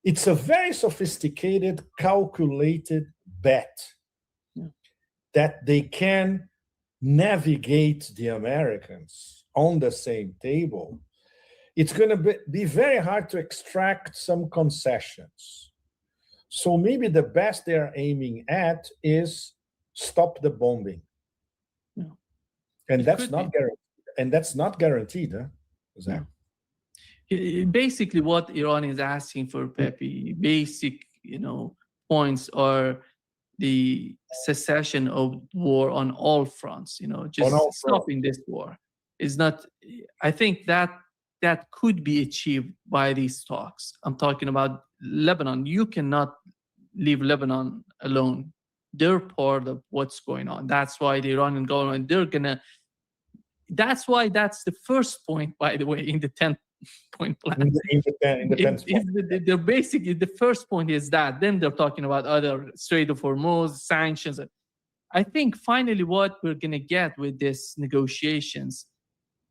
very sophisticated, calculated bet that they can navigate the Americans on the same table. It's going to be very hard to extract some concessions. So maybe the best they're aiming at is stop the bombing. And that's not guaranteed. And that's not guaranteed, huh? Zach? Basically, what Iran is asking for, Pepe, basic, points are the cessation of war on all fronts. Just stopping this war is not. I think that could be achieved by these talks. I'm talking about Lebanon. You cannot leave Lebanon alone. They're part of what's going on. That's why the Iranian government, that's why that's the first point, by the way, in the 10-point plan. They're basically, the first point is that. Then they're talking about other Strait of Hormuz, sanctions. I think finally what we're going to get with these negotiations,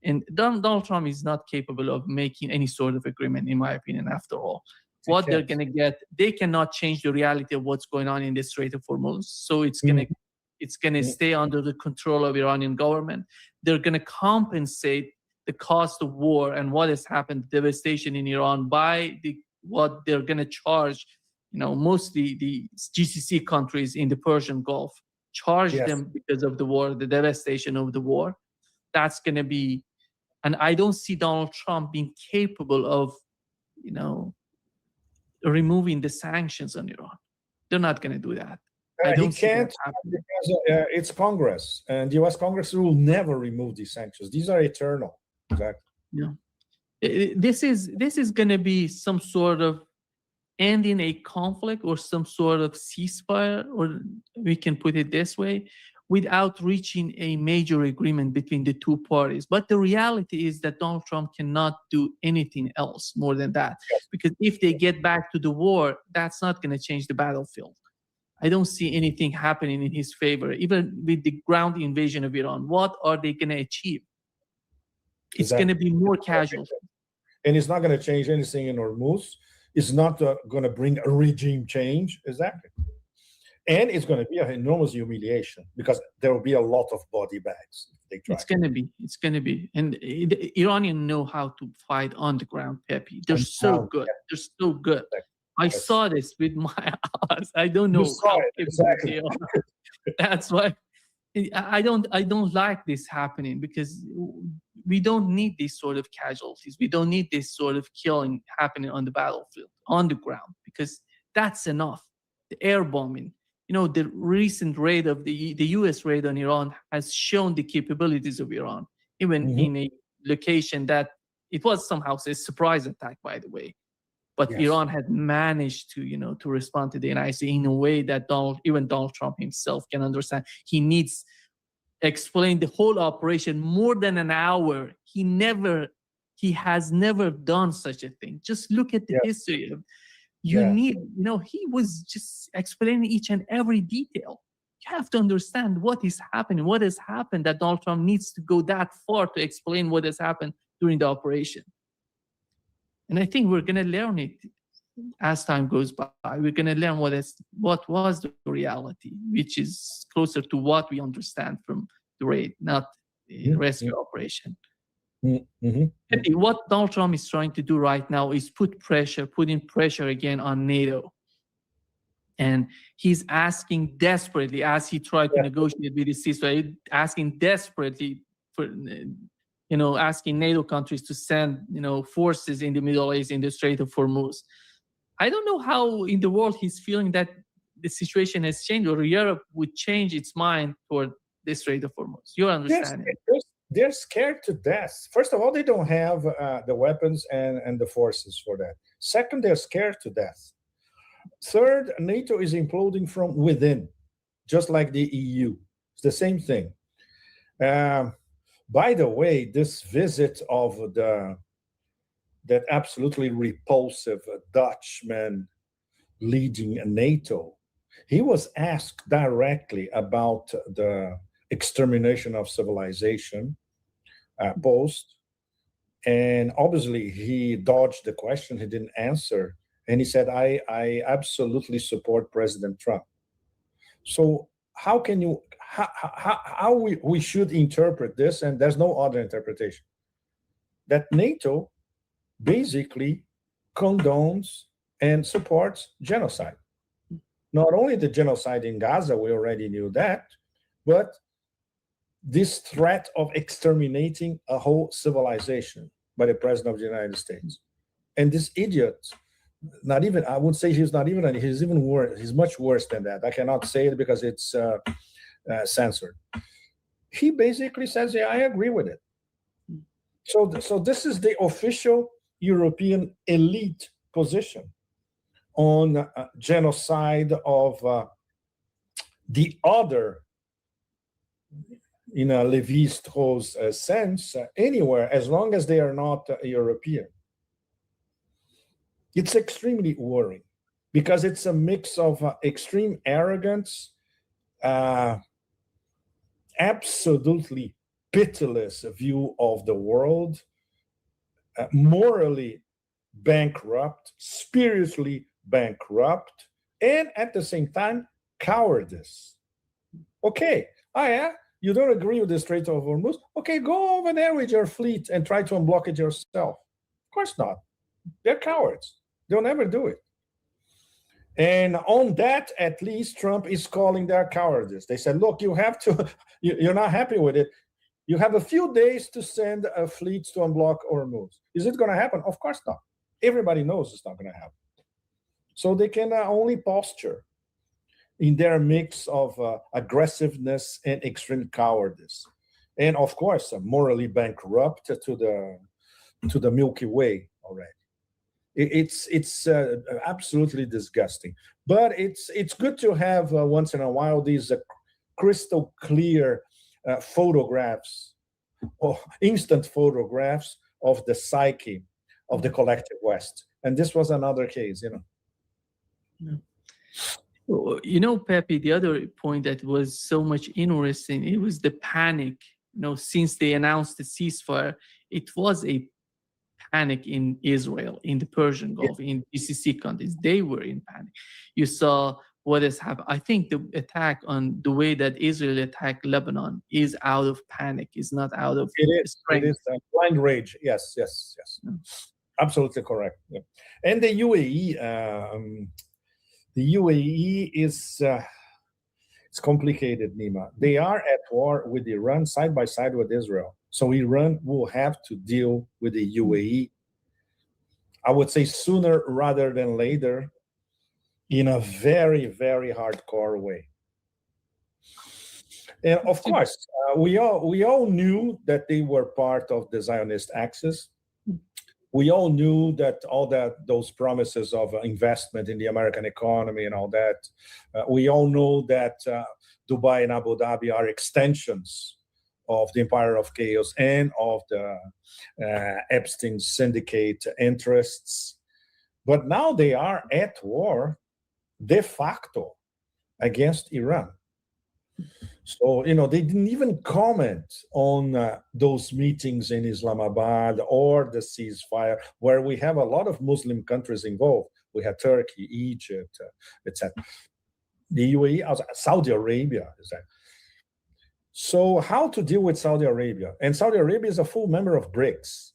and Donald Trump is not capable of making any sort of agreement, in my opinion, after all. What they're going to get, they cannot change the reality of what's going on in the Strait of Hormuz. So it's going to stay under the control of Iranian government. They're going to compensate the cost of war and what has happened, devastation in Iran, by what they're going to charge, mostly the GCC countries in the Persian Gulf, charge them because of the war, the devastation of the war. That's going to be, and I don't see Donald Trump being capable of, removing the sanctions on Iran. They're not going to do that. He can't because it's Congress, and the U.S. Congress will never remove these sanctions. These are eternal. Exactly. Yeah. This is going to be some sort of ending a conflict or some sort of ceasefire, or we can put it this way, without reaching a major agreement between the two parties. But the reality is that Donald Trump cannot do anything else more than that. Because if they get back to the war, that's not going to change the battlefield. I don't see anything happening in his favor. Even with the ground invasion of Iran, what are they going to achieve? It's going to be more casualties. And it's not going to change anything in Hormuz. It's not going to bring a regime change. Exactly. And it's going to be an enormous humiliation because there will be a lot of body bags if they try. It's going to be. And the Iranians know how to fight on the ground, Pepe. They're so good. They're so good. I saw this with my eyes. I don't know how exactly. That's why I don't like this happening, because we don't need these sort of casualties. We don't need this sort of killing happening on the battlefield, on the ground, because that's enough. The air bombing, the recent raid of the U.S. raid on Iran has shown the capabilities of Iran, even in a location that it was somehow a surprise attack, by the way. But Iran had managed to respond to the United States in a way that even Donald Trump himself can understand. He needs explain the whole operation more than an hour. He has never done such a thing. Just look at the history of. He was just explaining each and every detail. You have to understand what is happening, what has happened, that Donald Trump needs to go that far to explain what has happened during the operation. And I think we're going to learn it as time goes by. We're going to learn what was the reality, which is closer to what we understand from the raid, not the rescue operation. What Donald Trump is trying to do right now is putting pressure again on NATO. And he's asking desperately, as he tried to negotiate with the ceasefire, asking desperately for asking NATO countries to send, forces in the Middle East, in the Strait of Hormuz. I don't know how in the world he's feeling that the situation has changed, or Europe would change its mind toward the Strait of Hormuz. You understand it? They're scared to death. First of all, they don't have the weapons and the forces for that. Second, they're scared to death. Third, NATO is imploding from within, just like the EU. It's the same thing. By the way, this visit of that absolutely repulsive Dutchman leading NATO He was asked directly about the extermination of civilization post, and obviously he dodged the question. He didn't answer, and he said, I absolutely support President Trump. So how we should interpret this, and there's no other interpretation, that NATO basically condones and supports genocide. Not only the genocide in Gaza, we already knew that, but this threat of exterminating a whole civilization by the President of the United States. And this idiot, not even, I would say he's not even, he's even worse, he's much worse than that. I cannot say it because it's censored. He basically says, yeah, I agree with it. So this is the official European elite position on genocide of the other, in a Lévi-Strauss sense, anywhere, as long as they are not European. It's extremely worrying because it's a mix of extreme arrogance, absolutely pitiless view of the world, morally bankrupt, spiritually bankrupt, and at the same time, cowardice. Okay, you don't agree with the Strait of Hormuz? Okay, go over there with your fleet and try to unblock it yourself. Of course not. They're cowards. They'll never do it. And on that, at least, Trump is calling their cowardice. They said, look, you have to, you're not happy with it. You have a few days to send a fleet to unblock Hormuz. Is it going to happen? Of course not. Everybody knows it's not going to happen. So they can only posture in their mix of aggressiveness and extreme cowardice. And of course, morally bankrupt to the Milky Way already. It's absolutely disgusting. But it's good to have once in a while these crystal clear photographs or instant photographs of the psyche of the collective West. And this was another case, Pepe, the other point that was so much interesting, it was the panic. Since they announced the ceasefire, it was a panic in Israel, in the Persian Gulf, in GCC countries. They were in panic. You saw what has happened. I think the attack on the way that Israel attacked Lebanon is out of panic, is not out of strength. It is blind rage. Yes. Absolutely correct. Yeah. And the UAE is it's complicated, Nima. They are at war with Iran side by side with Israel. So Iran will have to deal with the UAE, I would say sooner rather than later, in a very, very hardcore way. And of course, we all knew that they were part of the Zionist axis. We all knew that those promises of investment in the American economy and all that. We all know that Dubai and Abu Dhabi are extensions of the Empire of Chaos and of the Epstein syndicate interests. But now they are at war de facto against Iran. So, they didn't even comment on those meetings in Islamabad or the ceasefire, where we have a lot of Muslim countries involved. We have Turkey, Egypt, etc. The UAE, Saudi Arabia. So how to deal with Saudi Arabia? And Saudi Arabia is a full member of BRICS.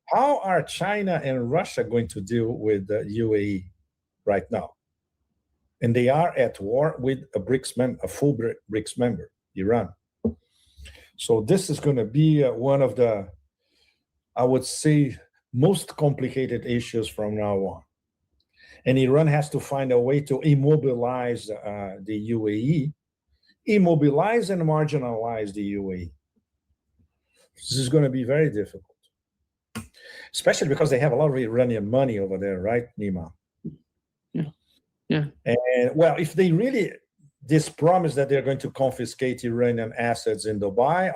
How are China and Russia going to deal with the UAE right now? And they are at war with a full BRICS member, Iran. So this is going to be one of the, I would say, most complicated issues from now on. And Iran has to find a way to immobilize the UAE, immobilize and marginalize the UAE. This is going to be very difficult, especially because they have a lot of Iranian money over there, right, Nima? Yeah. And if they really promise that they're going to confiscate Iranian assets in Dubai,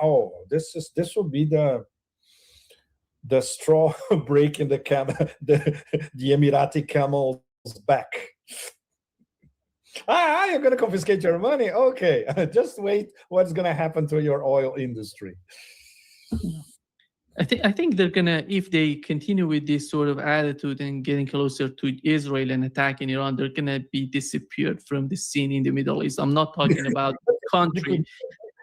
this will be the straw breaking the Emirati camel's back. You're going to confiscate your money? Okay, just wait. What's going to happen to your oil industry? I think they're gonna, if they continue with this sort of attitude and getting closer to Israel and attacking Iran, they're gonna be disappeared from the scene in the Middle East. I'm not talking about country.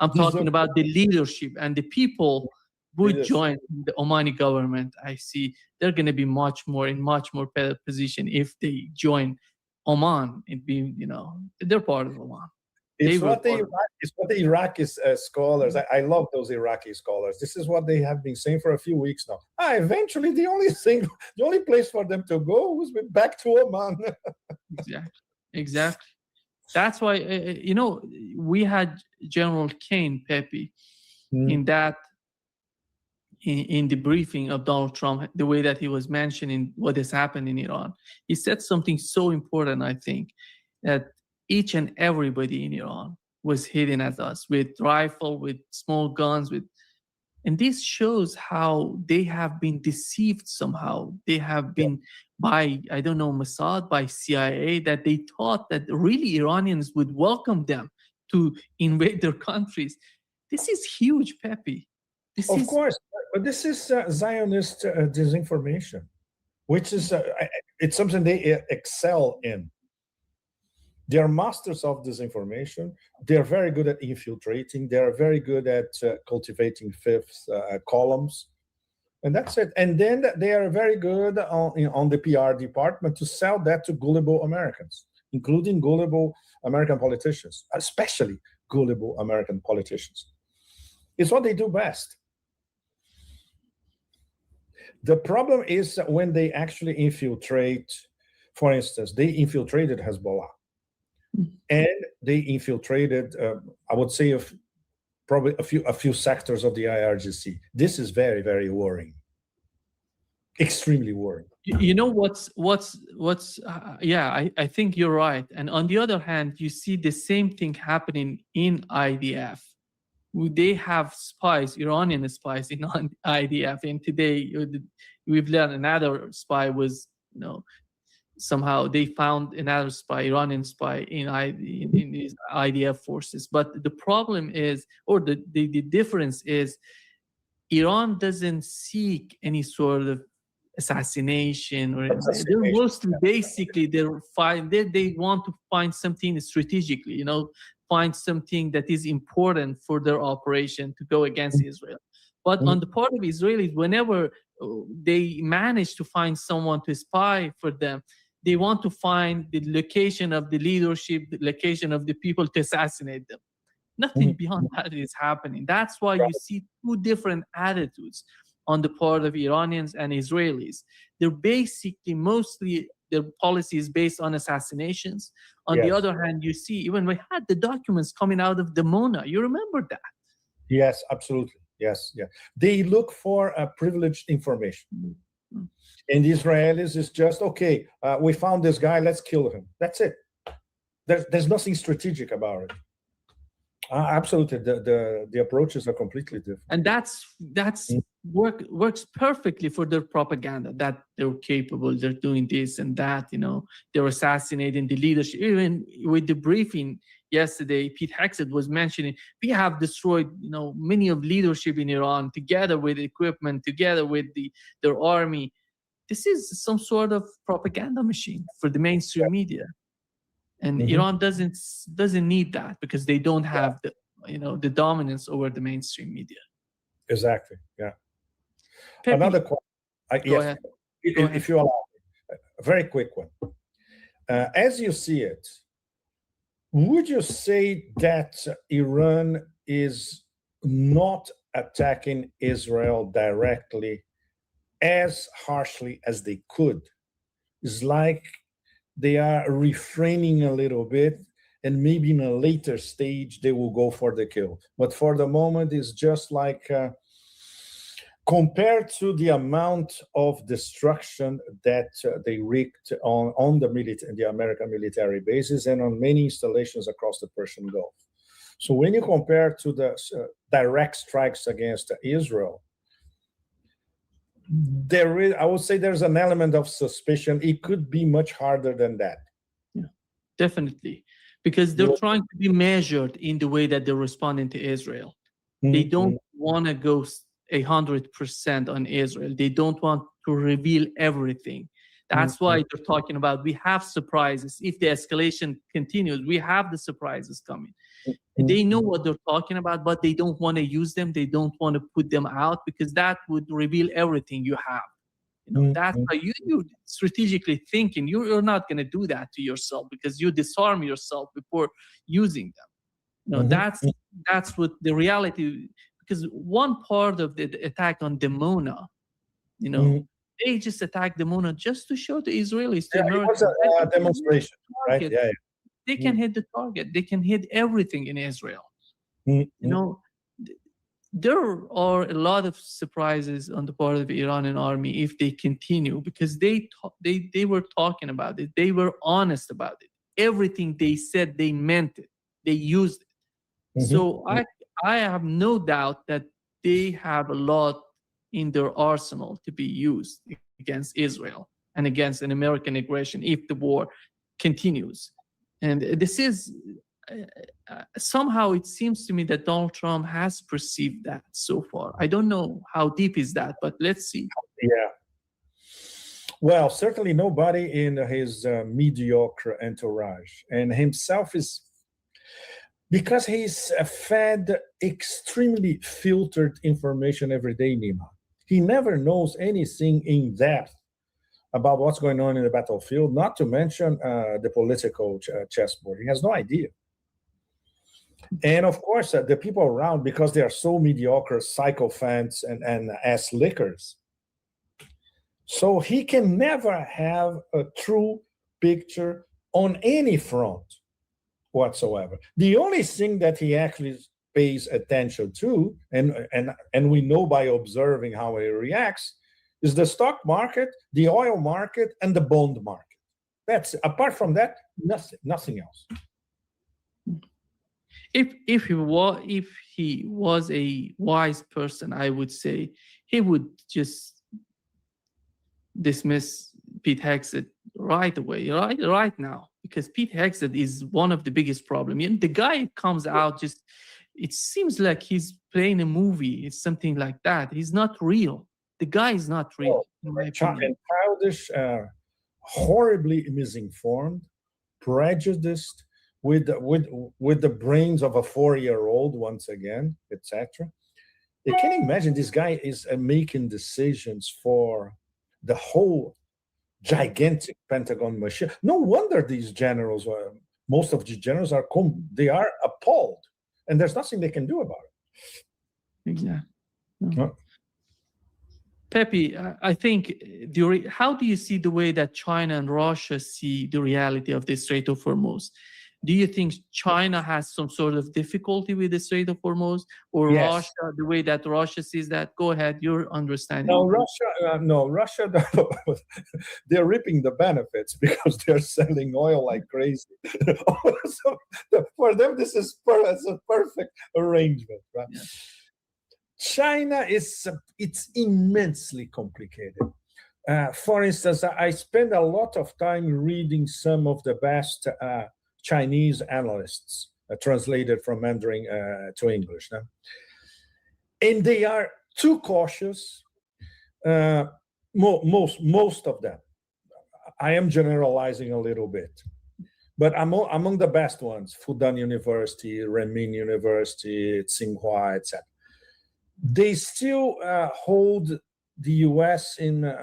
I'm talking about the leadership and the people would join the Omani government. I see they're gonna be much more better position if they join Oman and be, they're part of Oman. It's what the Iraqi scholars, I love those Iraqi scholars. This is what they have been saying for a few weeks now. Eventually, the only place for them to go was back to Oman. Exactly. That's why, we had General Kane, Pepe, in the briefing of Donald Trump, the way that he was mentioning what has happened in Iran. He said something so important, I think, that each and everybody in Iran was hitting at us with rifle, with small guns, and this shows how they have been deceived somehow. They have been by, I don't know, Mossad, by CIA, that they thought that really Iranians would welcome them to invade their countries. This is huge, Pepe. Of course, but this is Zionist disinformation, which is it's something they excel in. They're masters of disinformation. They're very good at infiltrating. They're very good at cultivating fifth columns. And that's it. And then they are very good on the PR department to sell that to gullible Americans, including gullible American politicians, especially gullible American politicians. It's what they do best. The problem is that when they actually infiltrate, for instance, they infiltrated Hezbollah. And they infiltrated, I would say, probably a few sectors of the IRGC. This is very, very worrying. Extremely worrying. I think you're right. And on the other hand, you see the same thing happening in IDF. They have spies, Iranian spies in IDF. And today we've learned another spy was, somehow they found another spy, Iranian spy in these IDF forces. But the problem is, or the difference is, Iran doesn't seek any sort of assassination, or they're mostly basically they want to find something strategically, find something that is important for their operation to go against Israel. But on the part of Israelis, whenever they manage to find someone to spy for them, they want to find the location of the leadership, the location of the people to assassinate them. Nothing beyond that is happening. That's why you see two different attitudes on the part of Iranians and Israelis. They're basically mostly, their policy is based on assassinations. On the other hand, you see, even we had the documents coming out of Dimona. You remember that? Yes, absolutely. Yes, yeah. They look for privileged information. And the Israelis is just, okay, we found this guy, let's kill him. That's it. There's nothing strategic about it. Absolutely, the approaches are completely different. And that's works perfectly for their propaganda, that they're capable, they're doing this and that, they're assassinating the leadership. Even with the briefing yesterday, Pete Hegseth was mentioning, we have destroyed, many of leadership in Iran, together with equipment, together with their army. This is some sort of propaganda machine for the mainstream media. And Iran doesn't need that, because they don't have the dominance over the mainstream media. Exactly. Yeah. Pepe, another question. Go ahead. If you allow me, a very quick one. As you see it, would you say that Iran is not attacking Israel directly as harshly as they could? It's like they are refraining a little bit, and maybe in a later stage they will go for the kill. But for the moment, it's just like compared to the amount of destruction that they wreaked on the American military bases and on many installations across the Persian Gulf. So when you compare to the direct strikes against Israel, I would say there's an element of suspicion. It could be much harder than that. Yeah, definitely. because they're trying to be measured in the way that they're responding to Israel. They don't want to go 100% on Israel. They don't want to reveal everything. That's why they're talking about we have surprises. If the escalation continues, we have the surprises coming. They know what they're talking about, but they don't want to use them. They don't want to put them out because that would reveal everything you have. You know, that's how you strategically thinking. You're not going to do that to yourself because you disarm yourself before using them. You know, that's what the reality. Because one part of the attack on Dimona, you know, they just attacked Dimona just to show the Israelis to Americans. It was a demonstration, right? Yeah. They can hit the target. They can hit everything in Israel. You know, there are a lot of surprises on the part of the Iranian army if they continue, because they were talking about it. They were honest about it. Everything they said, they meant it. They used it. So I have no doubt that they have a lot in their arsenal to be used against Israel and against an American aggression if the war continues. And this is somehow it seems to me that Donald Trump has perceived that so far. I don't know how deep is that, but let's see. Yeah. Well, certainly nobody in his mediocre entourage, and himself is, because he's fed extremely filtered information every day, Nima. He never knows anything in depth about what's going on in the battlefield, not to mention the political chessboard. He has no idea. And of course, the people around, because they are so mediocre, sycophants and ass lickers, so he can never have a true picture on any front whatsoever. The only thing that he actually pays attention to, and we know by observing how he reacts, is the stock market, the oil market, and the bond market. That's, apart from that, nothing else. If he was a wise person, I would say he would just dismiss Pete Hegseth right away, right now, because Pete Hegseth is one of the biggest problems. The guy comes out just, it seems like he's playing a movie. It's something like that. He's not real. The guy is not real. Childish, horribly misinformed, prejudiced, with the brains of a 4-year-old once again, etc. You can imagine this guy is making decisions for the whole gigantic Pentagon machine. No wonder these generals, most of the generals are appalled, and there's nothing they can do about it. Exactly. Pepe, I think, how do you see the way that China and Russia see the reality of the Strait of Hormuz? Do you think China has some sort of difficulty with the Strait of Hormuz, or Russia, the way that Russia sees that? Go ahead, your understanding. No, Russia, they're reaping the benefits because they're selling oil like crazy. So for them, this is a perfect arrangement, right? Yeah. China it's immensely complicated. For instance, I spend a lot of time reading some of the best Chinese analysts, translated from Mandarin to English. And they are too cautious, most of them. I am generalizing a little bit, but among the best ones, Fudan University, Renmin University, Tsinghua, etc. They still hold the U.S. in.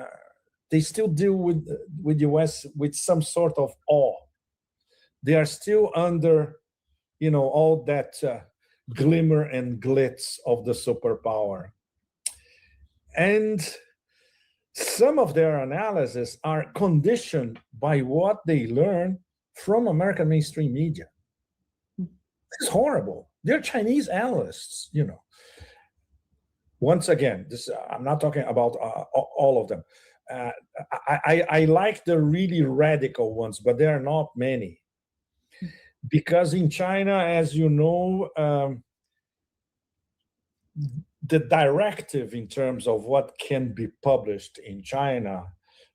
They still deal with the U.S. with some sort of awe. They are still under, all that glimmer and glitz of the superpower. And some of their analyses are conditioned by what they learn from American mainstream media. It's horrible. They're Chinese analysts, Once again, I'm not talking about all of them. I like the really radical ones, but there are not many. Because in China, as you know, the directive in terms of what can be published in China,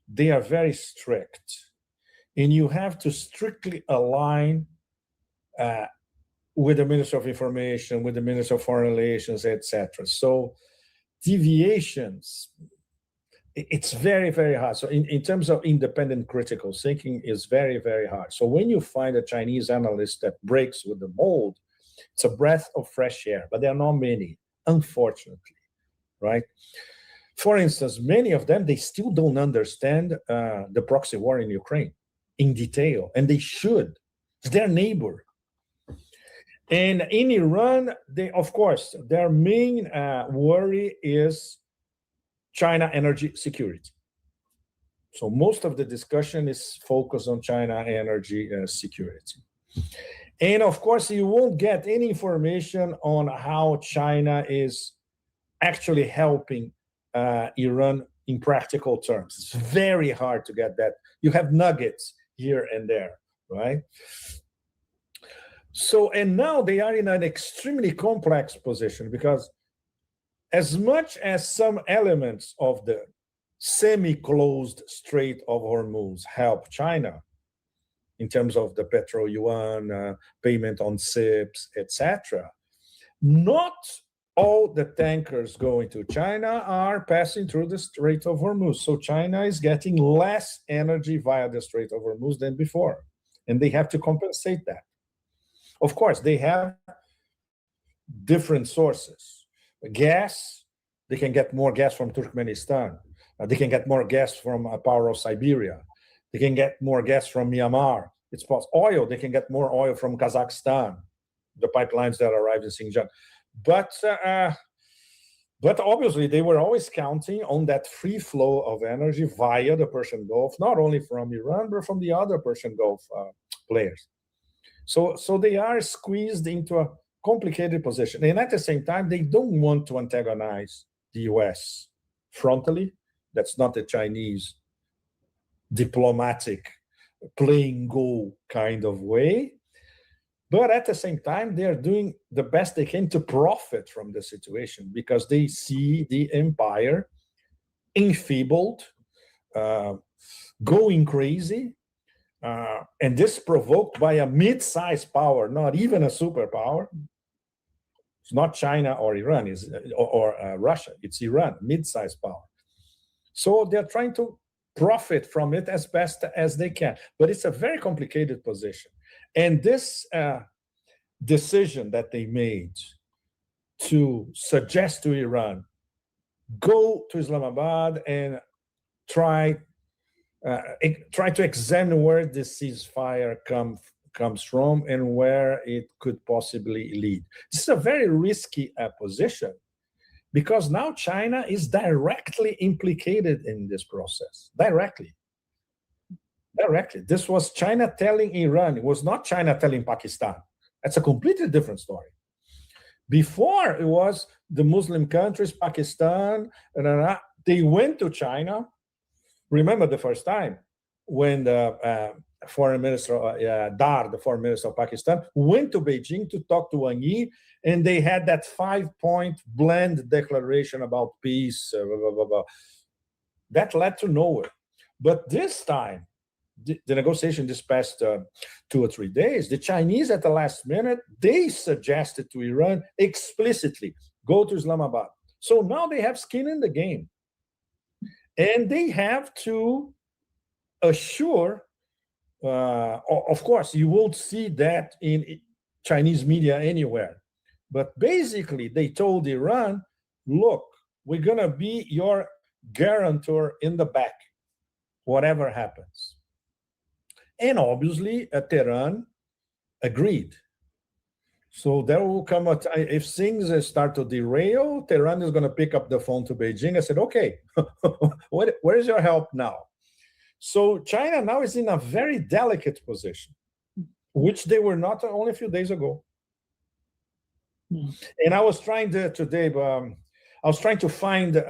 they are very strict. And you have to strictly align with the Minister of Information, with the Minister of Foreign Relations, etc. So deviations, it's very, very hard. So in terms of independent critical thinking, is very, very hard. So when you find a Chinese analyst that breaks with the mold, it's a breath of fresh air, but there are not many, unfortunately, right? For instance, many of them, they still don't understand the proxy war in Ukraine in detail, and they should. It's their neighbor. And in Iran, of course, their main worry is China energy security. So most of the discussion is focused on China energy security. And of course, you won't get any information on how China is actually helping Iran in practical terms. It's very hard to get that. You have nuggets here and there, right? So, and now they are in an extremely complex position, because as much as some elements of the semi-closed Strait of Hormuz help China in terms of the petro yuan, payment on SIPs, etc., not all the tankers going to China are passing through the Strait of Hormuz. So China is getting less energy via the Strait of Hormuz than before, and they have to compensate that. Of course, they have different sources. Gas, they can get more gas from Turkmenistan. They can get more gas from a power of Siberia. They can get more gas from Myanmar. It's possible. Oil, they can get more oil from Kazakhstan, the pipelines that arrive in Xinjiang. But obviously, they were always counting on that free flow of energy via the Persian Gulf, not only from Iran, but from the other Persian Gulf players. So they are squeezed into a complicated position. And at the same time, they don't want to antagonize the US frontally. That's not the Chinese diplomatic playing go kind of way. But at the same time, they are doing the best they can to profit from the situation, because they see the empire enfeebled, going crazy. And this provoked by a mid-sized power, not even a superpower. It's not China or Iran, or Russia. It's Iran, mid-sized power. So they're trying to profit from it as best as they can. But it's a very complicated position. And this decision that they made to suggest to Iran, go to Islamabad and try to examine where this ceasefire comes from and where it could possibly lead. This is a very risky position, because now China is directly implicated in this process. Directly. This was China telling Iran. It was not China telling Pakistan. That's a completely different story. Before, it was the Muslim countries, Pakistan, they went to China. Remember the first time when the foreign minister, Dar, the foreign minister of Pakistan, went to Beijing to talk to Wang Yi, and they had that 5-point blend declaration about peace, blah, blah, blah. That led to nowhere. But this time, the negotiation this past 2 or 3 days, the Chinese at the last minute, they suggested to Iran explicitly, go to Islamabad. So now they have skin in the game. And they have to assure, of course, you won't see that in Chinese media anywhere. But basically, they told Iran, look, we're going to be your guarantor in the back, whatever happens. And obviously, Tehran agreed. So there will come a time, if things start to derail, Tehran is going to pick up the phone to Beijing. I said, okay, where is your help now? So China now is in a very delicate position, which they were not only a few days ago. And I was trying I was trying to find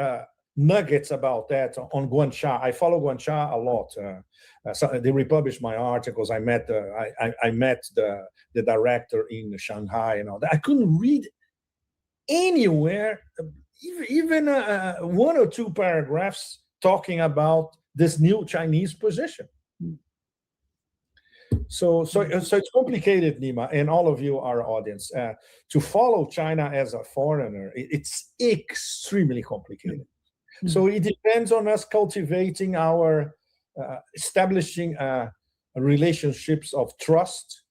nuggets about that on Guansha. I follow Guansha a lot. So they republished my articles. I met the director in Shanghai and all that. I couldn't read anywhere, even 1 or 2 paragraphs talking about this new Chinese position. So it's complicated, Nima, and all of you, our audience. To follow China as a foreigner, it's extremely complicated. So it depends on us cultivating our, establishing relationships of trust,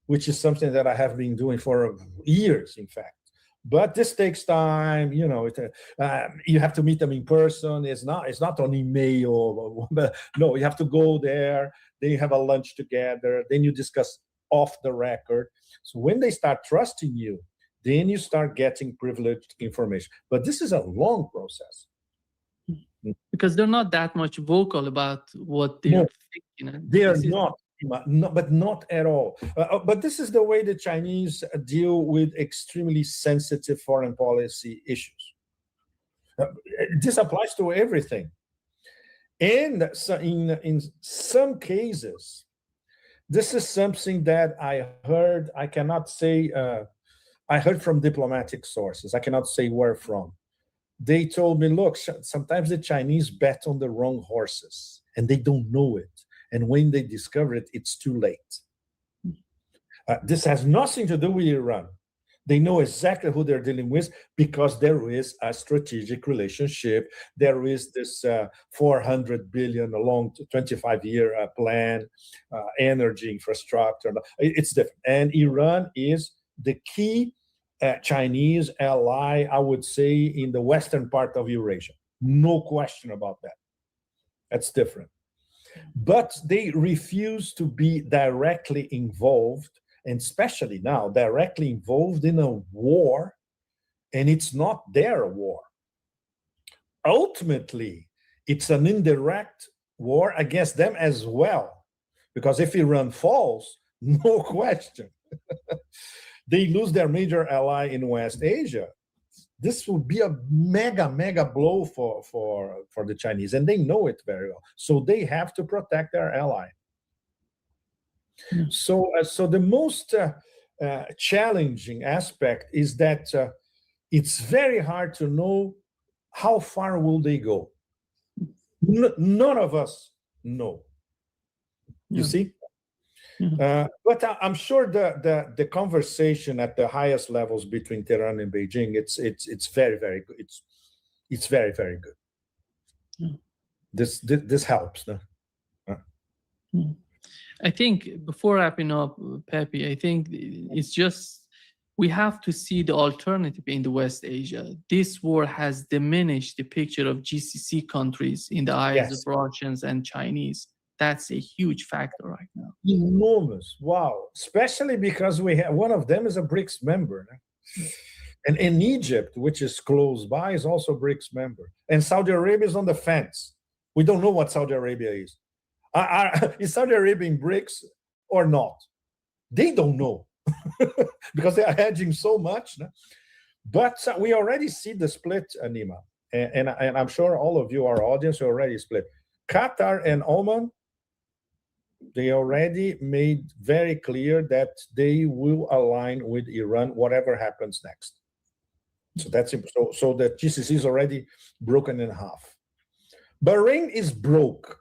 which is something that I have been doing for years, in fact. But this takes time. You know, you have to meet them in person. It's not on email. No, you have to go there. Then you have a lunch together. Then you discuss off the record. So when they start trusting you, then you start getting privileged information. But this is a long process. Because they're not that much vocal about what they're thinking. They are not. No, but not at all. But this is the way the Chinese deal with extremely sensitive foreign policy issues. This applies to everything. And so in some cases, this is something that I heard, I cannot say, I heard from diplomatic sources. I cannot say where from. They told me, look, sometimes the Chinese bet on the wrong horses and they don't know it. And when they discover it, it's too late. This has nothing to do with Iran. They know exactly who they're dealing with because there is a strategic relationship. There is this 400 billion, a long 25-year plan, energy infrastructure. It's different. And Iran is the key Chinese ally, I would say, in the western part of Eurasia. No question about that. That's different. But they refuse to be directly involved, and especially now, directly involved in a war, and it's not their war. Ultimately, it's an indirect war against them as well, because if Iran falls, no question, they lose their major ally in West Asia. This will be a mega blow for the Chinese, and they know it very well. So they have to protect their ally. So the most challenging aspect is that it's very hard to know how far will they go. None of us know. You see? But I'm sure the conversation at the highest levels between Tehran and Beijing, it's very good. It's very good. This helps. No? I think before wrapping up, Pepe, I think it's just we have to see the alternative in the West Asia. This war has diminished the picture of GCC countries in the eyes of Russians and Chinese. That's a huge factor right now. Enormous. Wow. Especially because we have one of them is a BRICS member. And in Egypt, which is close by, is also a BRICS member. And Saudi Arabia is on the fence. We don't know what Saudi Arabia is. Is Saudi Arabia in BRICS or not? They don't know because they are hedging so much. No? But we already see the split, Nima. And I'm sure all of you, our audience, are already split. Qatar and Oman, they already made very clear that they will align with Iran, whatever happens next. So that's so the GCC is already broken in half. Bahrain is broke,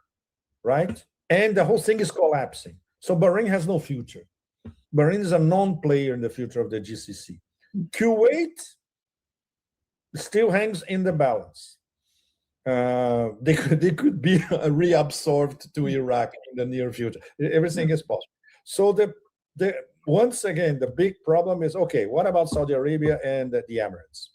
right? And the whole thing is collapsing. So Bahrain has no future. Bahrain is a non-player in the future of the GCC. Kuwait still hangs in the balance. They could be reabsorbed to Iraq in the near future. Everything is possible. So the once again, the big problem is, okay, what about Saudi Arabia and the Emirates?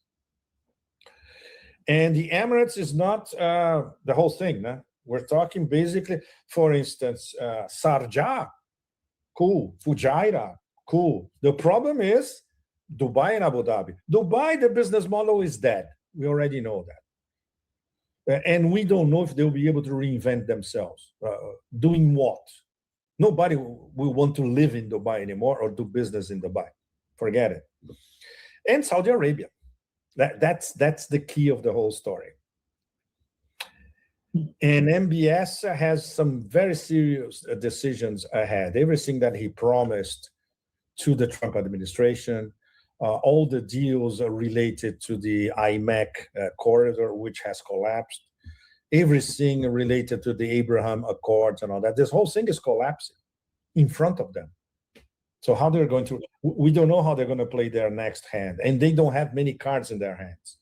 And the Emirates is not the whole thing. No? We're talking basically, for instance, Sharjah, cool. Fujairah, cool. The problem is Dubai and Abu Dhabi. Dubai, the business model is dead. We already know that. And we don't know if they'll be able to reinvent themselves. Doing what? Nobody will want to live in Dubai anymore or do business in Dubai. Forget it. And Saudi Arabia. That's the key of the whole story. And MBS has some very serious decisions ahead. Everything that he promised to the Trump administration, all the deals related to the IMEC corridor, which has collapsed, everything related to the Abraham Accords and all that. This whole thing is collapsing. in front of them. So how they're going to, we don't know how they're going to play their next hand, and they don't have many cards in their hands.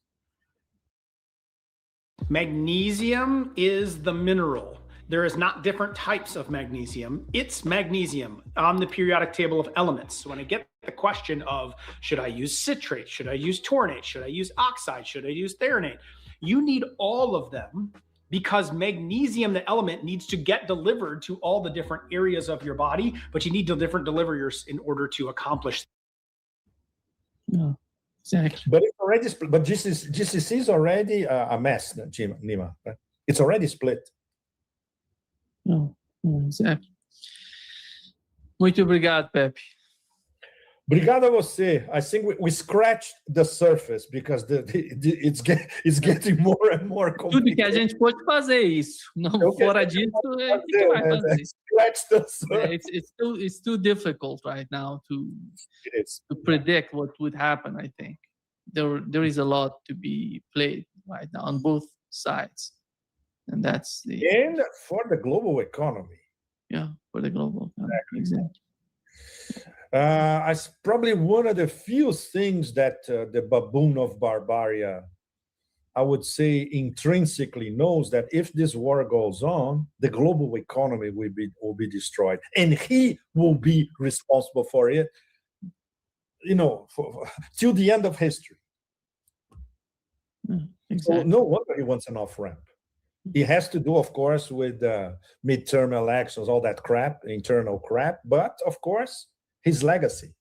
Magnesium is the mineral. There is not different types of magnesium. It's magnesium on the periodic table of elements. So when I get the question of, should I use citrate? Should I use taurate? Should I use oxide? Should I use threonate? You need all of them because magnesium, the element, needs to get delivered to all the different areas of your body, but you need different deliverers in order to accomplish. No, exactly. But it's already, but GCC is already a mess, Nima. It's already split. No, exactly. Muito obrigado, Pepe. Obrigado a você. I think we scratched the surface because it's getting more and more complicated. Tudo que a gente pode fazer isso. Não, fora disso, a gente vai fazer. Scratch the surface. It's too difficult right now to predict what would happen. I think there is a lot to be played right now on both sides, and that's the and for the global economy. Yeah, for the global economy. Exactly. It's probably one of the few things that the baboon of Barbaria, I would say, intrinsically knows that if this war goes on, the global economy will be destroyed, and he will be responsible for it. You know, till the end of history. Exactly. So no wonder he wants an off-ramp. He has to do, of course, with midterm elections, all that crap, internal crap, but of course, his legacy.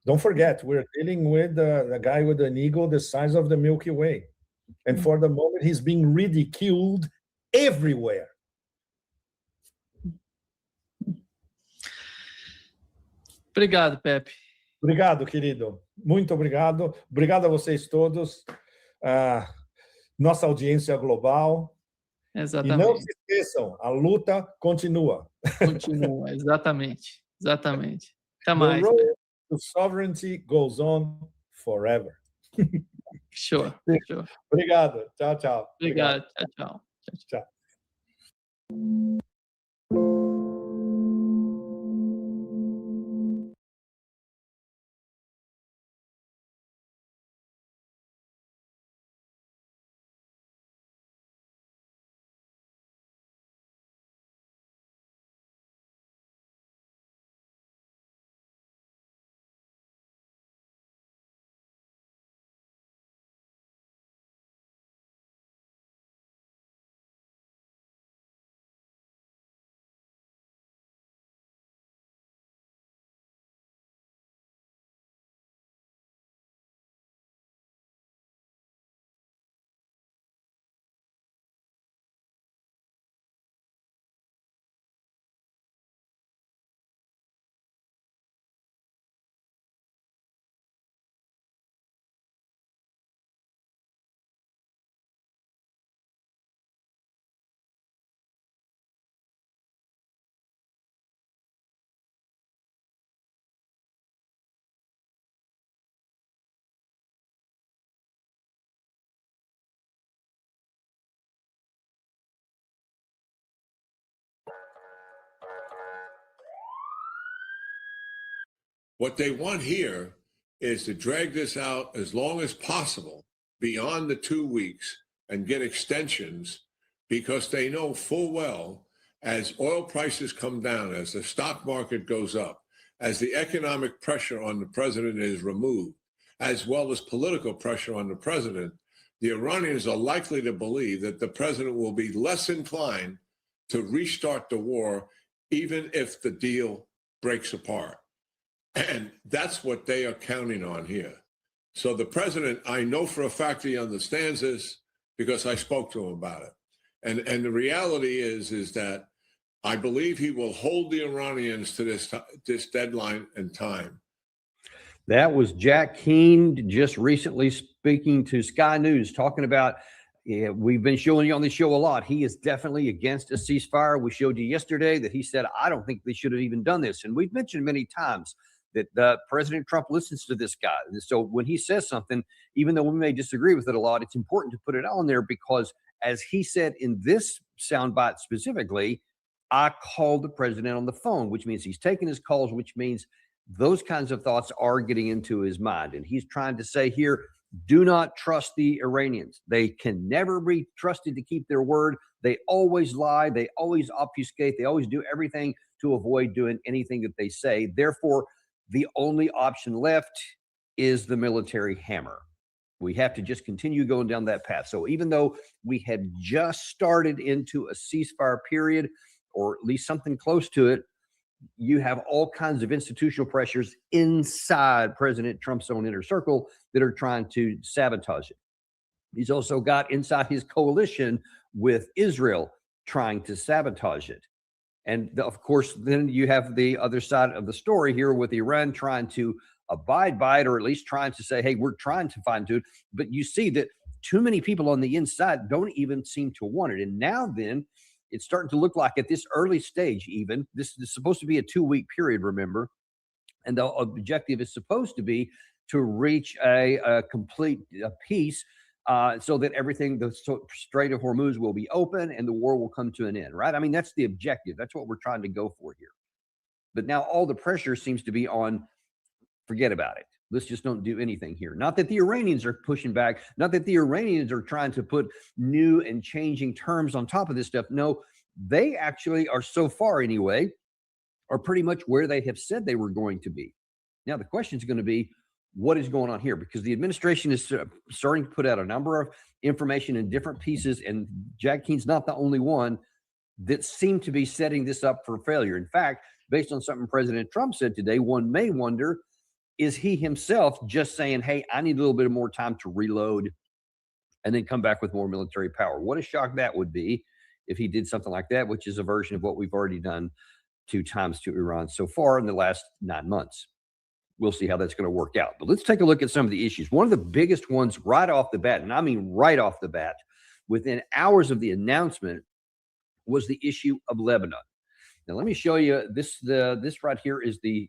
Don't forget, we're dealing with a guy with an ego the size of the Milky Way. And for the moment, he's being ridiculed everywhere. Obrigado, Pepe. Obrigado, querido. Muito obrigado. Obrigado a vocês todos. Nossa audiência global. Exatamente. E não se esqueçam, a luta continua. Continua, exatamente. Exatamente. Até The mais. road to sovereignty goes on forever. Sure, sure. Obrigado. Tchau, tchau. Obrigado. Tchau, tchau. Tchau. What they want here is to drag this out as long as possible beyond the 2 weeks and get extensions because they know full well as oil prices come down, as the stock market goes up, as the economic pressure on the president is removed, as well as political pressure on the president, the Iranians are likely to believe that the president will be less inclined to restart the war, even if the deal breaks apart. And that's what they are counting on here. So the president, I know for a fact he understands this because I spoke to him about it. And the reality is that I believe he will hold the Iranians to this deadline and time. That was Jack Keane just recently speaking to Sky News, talking about, we've been showing you on this show a lot. He is definitely against a ceasefire. We showed you yesterday that he said, I don't think they should have even done this. And we've mentioned many times that President Trump listens to this guy. And so when he says something, even though we may disagree with it a lot, it's important to put it on there because, as he said in this soundbite specifically, I called the president on the phone, which means he's taking his calls, which means those kinds of thoughts are getting into his mind. And he's trying to say here, do not trust the Iranians. They can never be trusted to keep their word. They always lie. They always obfuscate. They always do everything to avoid doing anything that they say. Therefore, the only option left is the military hammer. We have to just continue going down that path. So even though we had just started into a ceasefire period, or at least something close to it, you have all kinds of institutional pressures inside President Trump's own inner circle that are trying to sabotage it. He's also got inside his coalition with Israel trying to sabotage it. And of course, then you have the other side of the story here with Iran trying to abide by it, or at least trying to say, hey, we're trying to fine tune. But you see that too many people on the inside don't even seem to want it. And now then, it's starting to look like at this early stage, even, this is supposed to be a 2-week period, remember, and the objective is supposed to be to reach a complete peace so that everything, the Strait of Hormuz will be open and the war will come to an end, right? I mean, that's the objective. That's what we're trying to go for here. But now all the pressure seems to be on, forget about it. Let's just don't do anything here. Not that the Iranians are pushing back, not that the Iranians are trying to put new and changing terms on top of this stuff. No, they actually are, so far anyway, are pretty much where they have said they were going to be. Now, the question is going to be, what is going on here? Because the administration is starting to put out a number of information in different pieces, and Jack Keene's not the only one that seem to be setting this up for failure. In fact, based on something President Trump said today, one may wonder, is he himself just saying, hey, I need a little bit more time to reload and then come back with more military power? What a shock that would be if he did something like that, which is a version of what we've already done 2 times to Iran so far in the last 9 months. We'll see how that's going to work out. But let's take a look at some of the issues. One of the biggest ones right off the bat, and I mean right off the bat, within hours of the announcement, was the issue of Lebanon. Now, let me show you this. This right here is the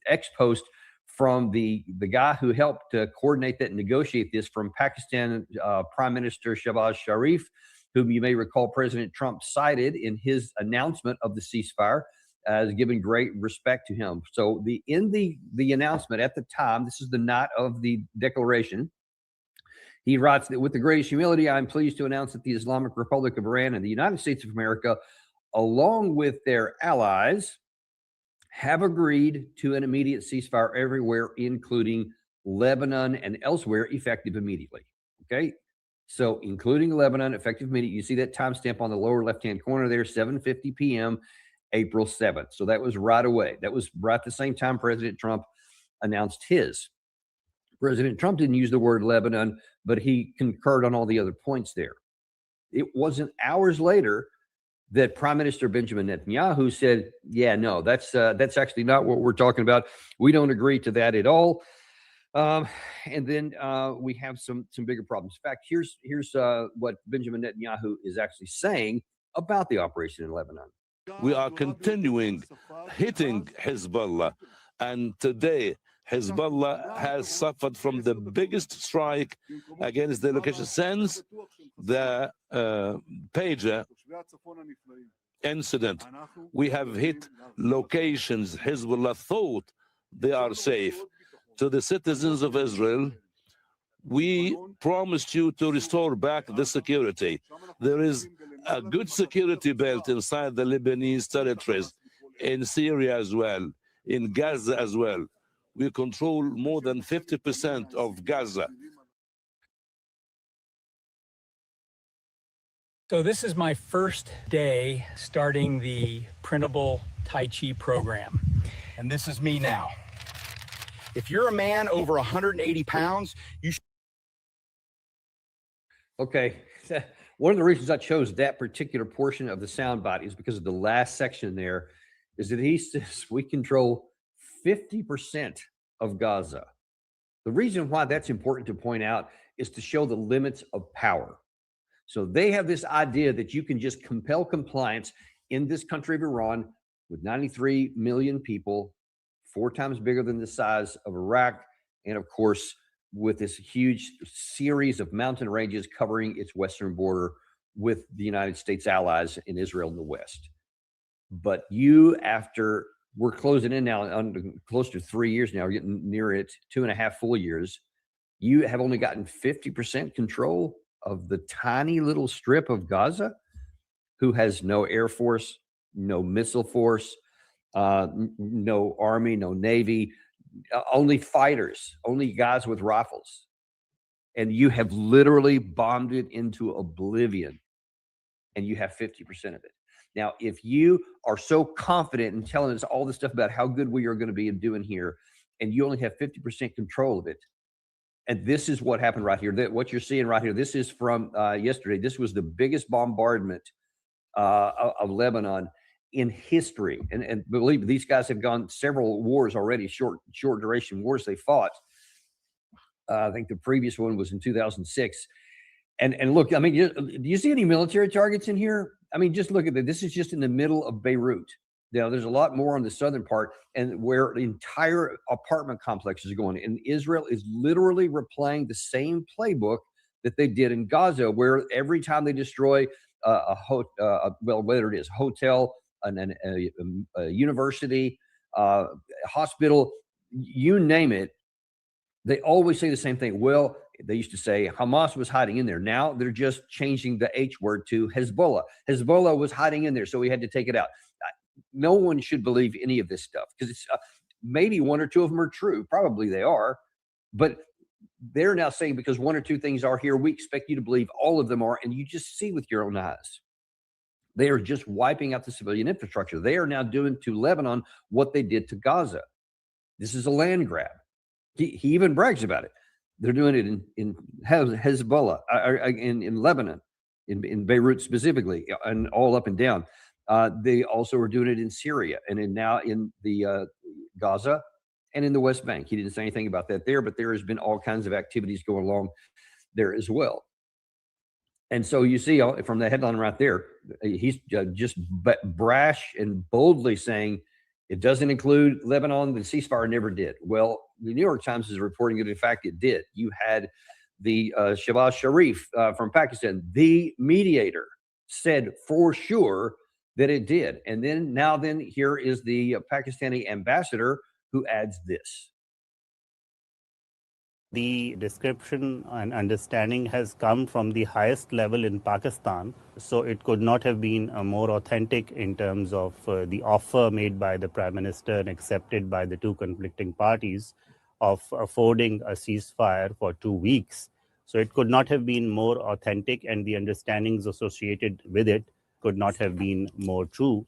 X post from the guy who helped coordinate that and negotiate this, from Pakistan Prime Minister Shehbaz Sharif, whom you may recall President Trump cited in his announcement of the ceasefire as giving great respect to him. So in the announcement at the time, this is the night of the declaration, he writes that with the greatest humility, I'm pleased to announce that the Islamic Republic of Iran and the United States of America, along with their allies, have agreed to an immediate ceasefire everywhere, including Lebanon and elsewhere, effective immediately. Okay, so including Lebanon, effective immediately. You see that timestamp on the lower left-hand corner there, 7:50 p.m., April 7th. So that was right away. That was right at the same time President Trump announced his. President Trump didn't use the word Lebanon, but he concurred on all the other points there. It wasn't hours later that Prime Minister Benjamin Netanyahu said, yeah, no, that's actually not what we're talking about. We don't agree to that at all. And then we have some bigger problems. In fact, here's what Benjamin Netanyahu is actually saying about the operation in Lebanon. We are continuing hitting Hezbollah, and today Hezbollah has suffered from the biggest strike against the location since the pager incident. We have hit locations Hezbollah thought they are safe. To the citizens of Israel, we promised you to restore back the security. There is a good security belt inside the Lebanese territories, in Syria as well, in Gaza as well. We control more than 50% of Gaza. So this is my first day starting the printable Tai Chi program. And this is me now. If you're a man over 180 pounds, you should. Okay. One of the reasons I chose that particular portion of the soundbite is because of the last section there, is that he says we control 50% of Gaza. The reason why that's important to point out is to show the limits of power. So they have this idea that you can just compel compliance in this country of Iran with 93 million people, 4 times bigger than the size of Iraq, and of course, with this huge series of mountain ranges covering its western border with the United States allies in Israel and the West. But you, after we're closing in now on close to 3 years now, we're getting near it, 2.5 full years, you have only gotten 50% control of the tiny little strip of Gaza, who has no air force, no missile force, no army, no navy, only fighters, only guys with rifles. And you have literally bombed it into oblivion, and you have 50% of it. Now, if you are so confident in telling us all this stuff about how good we are going to be in doing here, and you only have 50% control of it, and this is what happened right here, what you're seeing right here, this is from yesterday. This was the biggest bombardment of Lebanon in history. And believe me, these guys have gone several wars already, short duration wars they fought. I think the previous one was in 2006. And look, I mean, do you see any military targets in here? I mean, just look at that. This is just in the middle of Beirut. Now, there's a lot more on the southern part, and where the entire apartment complexes are going. And Israel is literally replaying the same playbook that they did in Gaza, where every time they destroy whether it is hotel, a university, hospital, you name it, they always say the same thing. Well, they used to say Hamas was hiding in there. Now they're just changing the H word to Hezbollah. Hezbollah was hiding in there, so we had to take it out. No one should believe any of this stuff, because it's maybe one or two of them are true. Probably they are, but they're now saying because one or two things are here, we expect you to believe all of them are, and you just see with your own eyes. They are just wiping out the civilian infrastructure. They are now doing to Lebanon what they did to Gaza. This is a land grab. He even brags about it. They're doing it in Hezbollah, in Lebanon, in Beirut specifically, and all up and down. They also are doing it in Syria and now in the Gaza and in the West Bank. He didn't say anything about that there, but there has been all kinds of activities going along there as well. And so you see from the headline right there, he's just brash and boldly saying it doesn't include Lebanon. The ceasefire never did. Well, the New York Times is reporting that, in fact, it did. You had the Shehbaz Sharif from Pakistan, the mediator, said for sure that it did. And then here is the Pakistani ambassador who adds this. The description and understanding has come from the highest level in Pakistan, so it could not have been more authentic in terms of the offer made by the Prime Minister and accepted by the two conflicting parties of affording a ceasefire for 2 weeks. So it could not have been more authentic, and the understandings associated with it could not have been more true.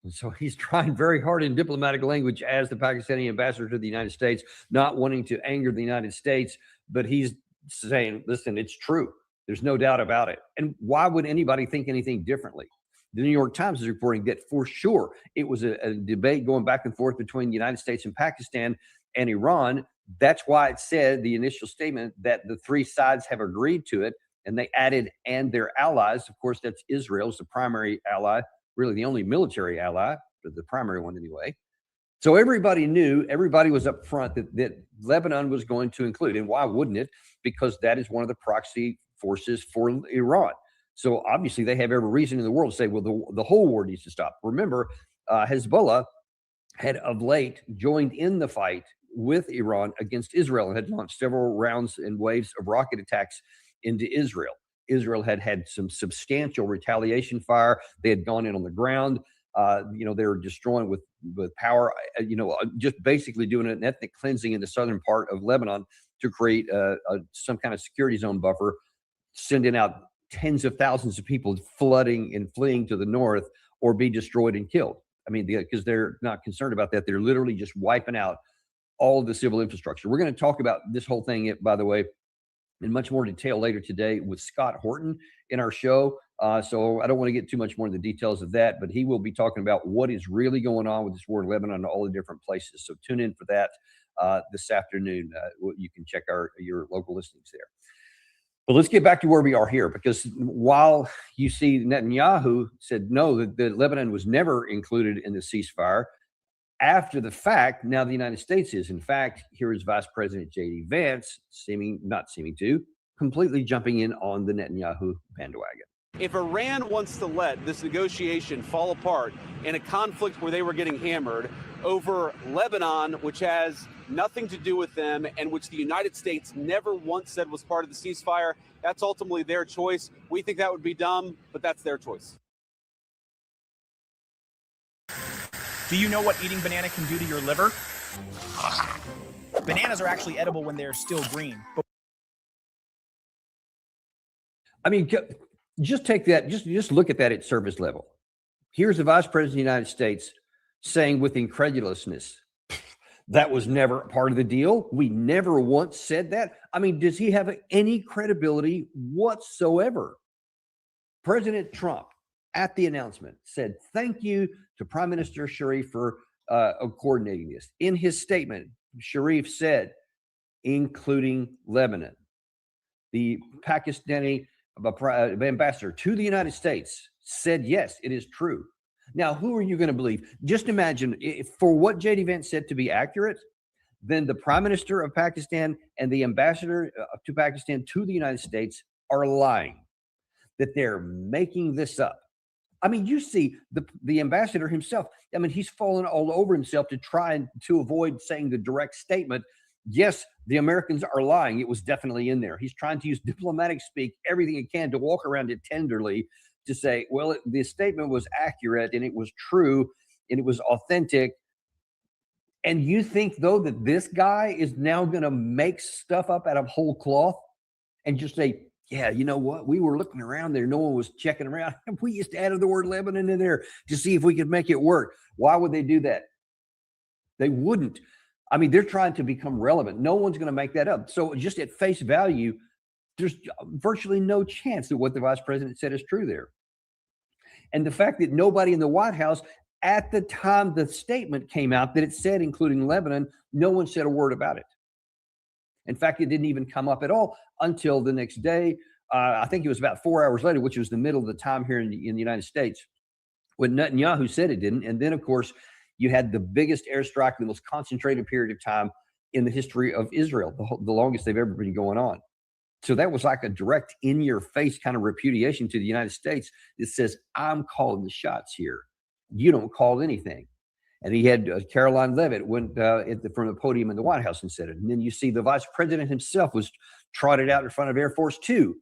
So he's trying very hard in diplomatic language as the Pakistani ambassador to the United States, not wanting to anger the United States, but he's saying, listen, it's true. There's no doubt about it. And why would anybody think anything differently? The New York Times is reporting that for sure it was a debate going back and forth between the United States and Pakistan and Iran. That's why it said the initial statement that the three sides have agreed to it, and they added and their allies. Of course, that's Israel's the primary ally, really the only military ally, but the primary one anyway. So everybody knew, everybody was up front that Lebanon was going to include. And why wouldn't it? Because that is one of the proxy forces for Iran. So obviously they have every reason in the world to say, well, the whole war needs to stop. Remember, Hezbollah had of late joined in the fight with Iran against Israel and had launched several rounds and waves of rocket attacks into Israel. Israel had had some substantial retaliation fire. They had gone in on the ground. They were destroying with power, just basically doing an ethnic cleansing in the southern part of Lebanon to create some kind of security zone buffer, sending out tens of thousands of people flooding and fleeing to the north or be destroyed and killed. I mean, because they're not concerned about that. They're literally just wiping out all of the civil infrastructure. We're going to talk about this whole thing, by the way, in much more detail later today with Scott Horton in our show. So I don't want to get too much more into the details of that, but he will be talking about what is really going on with this war in Lebanon and all the different places. So tune in for that this afternoon. You can check your local listings there. But let's get back to where we are here, because while you see Netanyahu said no, that Lebanon was never included in the ceasefire, after the fact, now the United States is. In fact, here is Vice President J.D. Vance, completely jumping in on the Netanyahu bandwagon. If Iran wants to let this negotiation fall apart in a conflict where they were getting hammered over Lebanon, which has nothing to do with them and which the United States never once said was part of the ceasefire, that's ultimately their choice. We think that would be dumb, but that's their choice. Do you know what eating banana can do to your liver? Bananas are actually edible when they're still green. I mean, just take that, just look at that at surface level. Here's the Vice President of the United States saying with incredulousness, that was never part of the deal. We never once said that. I mean, does he have any credibility whatsoever? President Trump, at the announcement, said thank you to Prime Minister Sharif for coordinating this. In his statement, Sharif said, including Lebanon. The Pakistani ambassador to the United States said, yes, it is true. Now, who are you going to believe? Just imagine, if for what J.D. Vance said to be accurate, then the Prime Minister of Pakistan and the ambassador to Pakistan to the United States are lying, that they're making this up. I mean, you see the ambassador himself. I mean, he's fallen all over himself to try and to avoid saying the direct statement. Yes, the Americans are lying. It was definitely in there. He's trying to use diplomatic speak, everything he can to walk around it tenderly to say, well, the statement was accurate and it was true and it was authentic. And you think, though, that this guy is now going to make stuff up out of whole cloth and just say, yeah, you know what? We were looking around there. No one was checking around. We just added the word Lebanon in there to see if we could make it work. Why would they do that? They wouldn't. I mean, they're trying to become relevant. No one's going to make that up. So just at face value, there's virtually no chance that what the vice president said is true there. And the fact that nobody in the White House at the time the statement came out that it said, including Lebanon, no one said a word about it. In fact, it didn't even come up at all until the next day. I think it was about 4 hours later, which was the middle of the time here in the United States, when Netanyahu said it didn't. And then, of course, you had the biggest airstrike, the most concentrated period of time in the history of Israel, the longest they've ever been going on. So that was like a direct in-your-face kind of repudiation to the United States that says, I'm calling the shots here. You don't call anything. And he had Caroline Leavitt went from the podium in the White House and said it. And then you see the vice president himself was trotted out in front of Air Force Two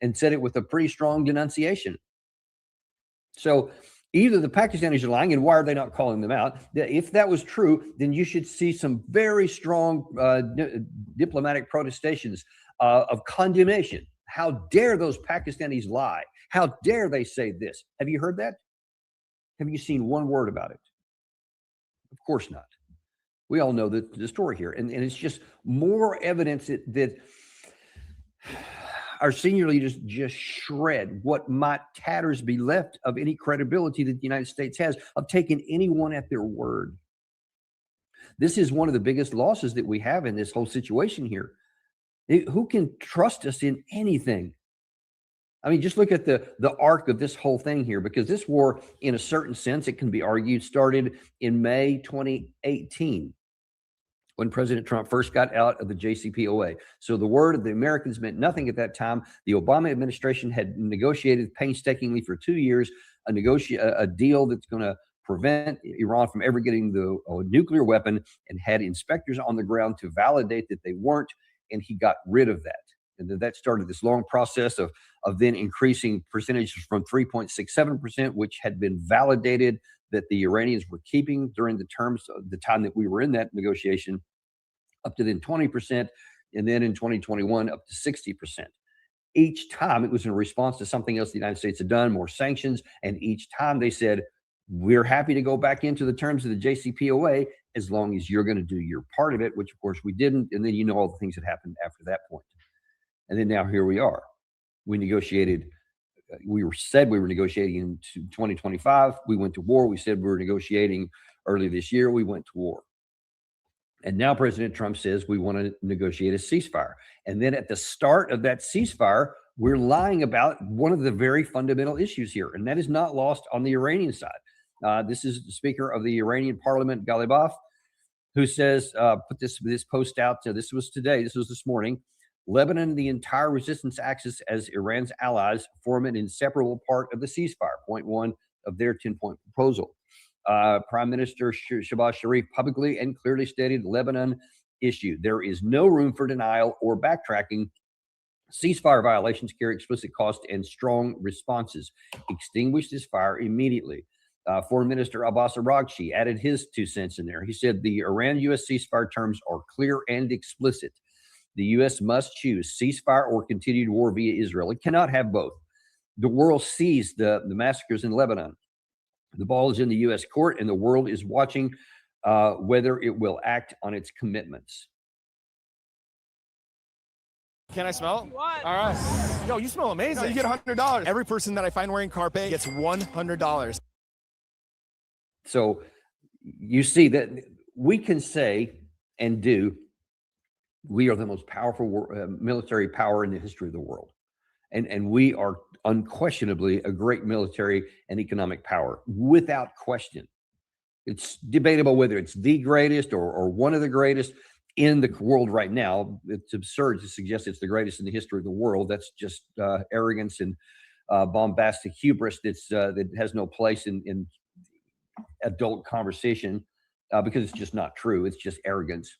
and said it with a pretty strong denunciation. So either the Pakistanis are lying, and why are they not calling them out? If that was true, then you should see some very strong diplomatic protestations of condemnation. How dare those Pakistanis lie? How dare they say this? Have you heard that? Have you seen one word about it? Of course not. We all know the story here. And it's just more evidence that our senior leaders just shred what might tatters be left of any credibility that the United States has of taking anyone at their word. This is one of the biggest losses that we have in this whole situation here. Who can trust us in anything? I mean, just look at the arc of this whole thing here, because this war, in a certain sense, it can be argued, started in May 2018, when President Trump first got out of the JCPOA. So the word of the Americans meant nothing at that time. The Obama administration had negotiated painstakingly for 2 years a deal that's going to prevent Iran from ever getting the nuclear weapon, and had inspectors on the ground to validate that they weren't, and he got rid of that. And that started this long process of then increasing percentages from 3.67%, which had been validated that the Iranians were keeping during the terms of the time that we were in that negotiation, up to then 20%, and then in 2021 up to 60%. Each time it was in response to something else the United States had done, more sanctions, and each time they said, we're happy to go back into the terms of the JCPOA as long as you're going to do your part of it, which of course we didn't. And then you know all the things that happened after that point. And then now here we are. We negotiated, said we were negotiating in 2025. We went to war. We said we were negotiating early this year. We went to war. And now President Trump says we want to negotiate a ceasefire. And then at the start of that ceasefire, we're lying about one of the very fundamental issues here. And that is not lost on the Iranian side. This is the Speaker of the Iranian Parliament, Ghalibaf, who says, put this post out. This was today. This was this morning. Lebanon and the entire resistance axis as Iran's allies form an inseparable part of the ceasefire, point one of their 10-point proposal. Prime Minister Shahbaz Sharif publicly and clearly stated Lebanon issue. There is no room for denial or backtracking. Ceasefire violations carry explicit cost and strong responses. Extinguish this fire immediately. Foreign Minister Abbas Araghchi added his 2 cents in there. He said the Iran-U.S. ceasefire terms are clear and explicit. The U.S. must choose ceasefire or continued war via Israel. It cannot have both. The world sees the massacres in Lebanon. The ball is in the U.S. court, and the world is watching whether it will act on its commitments. Can I smell it? What? All right. Yo, you smell amazing. No, you get $100. Every person that I find wearing Carpe gets $100. So you see that we can say and do, we are the most powerful military power in the history of the world. And we are unquestionably a great military and economic power, without question. It's debatable whether it's the greatest or one of the greatest in the world right now. It's absurd to suggest it's the greatest in the history of the world. That's just arrogance and bombastic hubris that has no place in adult conversation because it's just not true. It's just arrogance.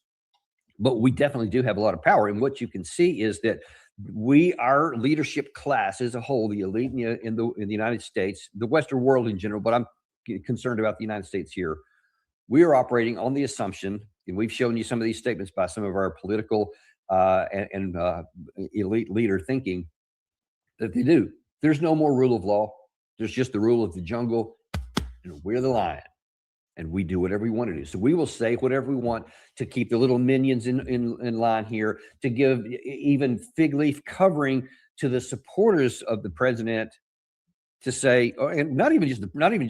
But we definitely do have a lot of power. And what you can see is that our leadership class as a whole, the elite in the United States, the Western world in general, but I'm concerned about the United States here. We are operating on the assumption, and we've shown you some of these statements by some of our political and elite leader thinking, that they do. There's no more rule of law. There's just the rule of the jungle, and we're the lion. And we do whatever we want to do. So we will say whatever we want to keep the little minions in line here, to give even fig leaf covering to the supporters of the president, to say, and not even just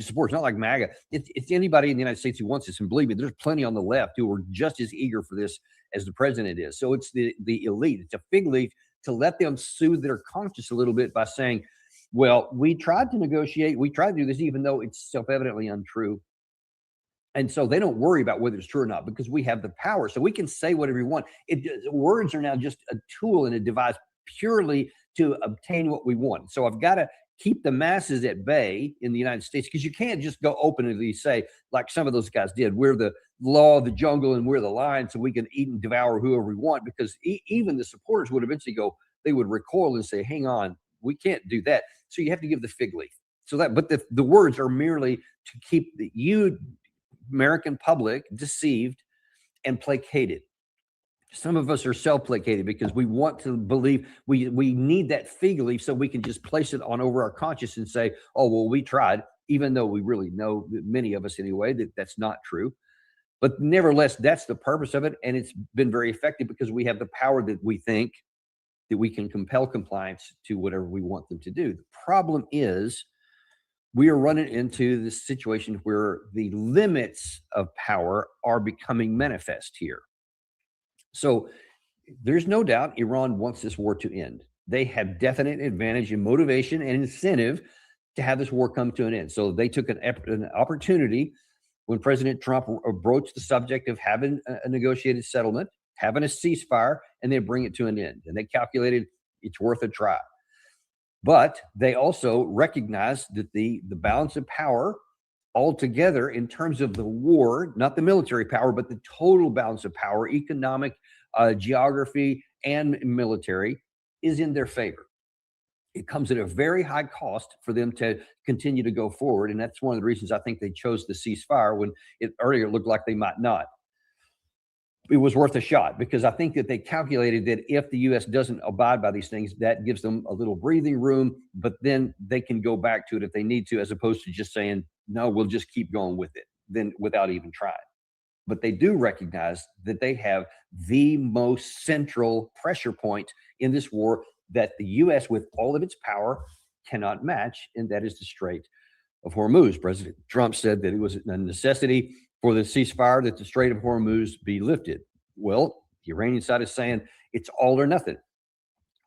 supporters, not like MAGA. It's anybody in the United States who wants this. And believe me, there's plenty on the left who are just as eager for this as the president is. So it's the elite. It's a fig leaf to let them soothe their conscience a little bit by saying, well, we tried to negotiate. We tried to do this, even though it's self-evidently untrue. And so they don't worry about whether it's true or not because we have the power. So we can say whatever we want. Words are now just a tool and a device purely to obtain what we want. So I've got to keep the masses at bay in the United States because you can't just go openly say, like some of those guys did, we're the law of the jungle and we're the lion, so we can eat and devour whoever we want, because even the supporters would eventually they would recoil and say, hang on, we can't do that. So you have to give the fig leaf. But the words are merely to keep you American public deceived and placated. Some of us are self-placated because we want to believe we need that fig leaf so we can just place it on over our conscience and say, oh, well, we tried, even though we really know, many of us anyway, that's not true. But nevertheless, that's the purpose of it. And it's been very effective because we have the power that we think that we can compel compliance to whatever we want them to do. The problem is we are running into this situation where the limits of power are becoming manifest here. So there's no doubt Iran wants this war to end. They have definite advantage in motivation and incentive to have this war come to an end. So they took an opportunity when President Trump broached the subject of having a negotiated settlement, having a ceasefire, and then bring it to an end. And they calculated it's worth a try. But they also recognize that the balance of power altogether in terms of the war, not the military power, but the total balance of power, economic, geography, and military is in their favor. It comes at a very high cost for them to continue to go forward. And that's one of the reasons I think they chose the ceasefire when it earlier looked like they might not. It was worth a shot because I think that they calculated that if the U.S. doesn't abide by these things, that gives them a little breathing room, but then they can go back to it if they need to, as opposed to just saying, no, we'll just keep going with it, then without even trying. But they do recognize that they have the most central pressure point in this war that the U.S., with all of its power, cannot match, and that is the Strait of Hormuz. President Trump said that it was a necessity for the ceasefire that the Strait of Hormuz be lifted. Well, the Iranian side is saying it's all or nothing.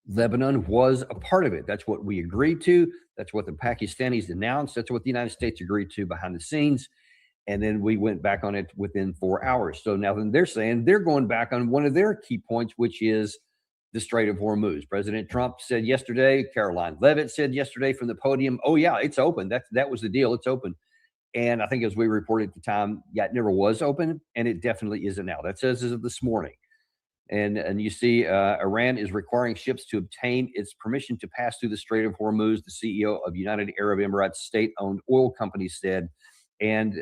Lebanon was a part of it. That's what we agreed to. That's what the Pakistanis announced. That's what the United States agreed to behind the scenes. And then we went back on it within 4 hours. So now then they're saying they're going back on one of their key points, which is the Strait of Hormuz. President Trump said yesterday, Caroline Leavitt said yesterday from the podium, oh yeah, it's open. That was the deal. It's open. And I think as we reported at the time, yeah, it never was open, and it definitely isn't now. That says as of this morning. And you see Iran is requiring ships to obtain its permission to pass through the Strait of Hormuz, the CEO of United Arab Emirates state-owned oil company said. And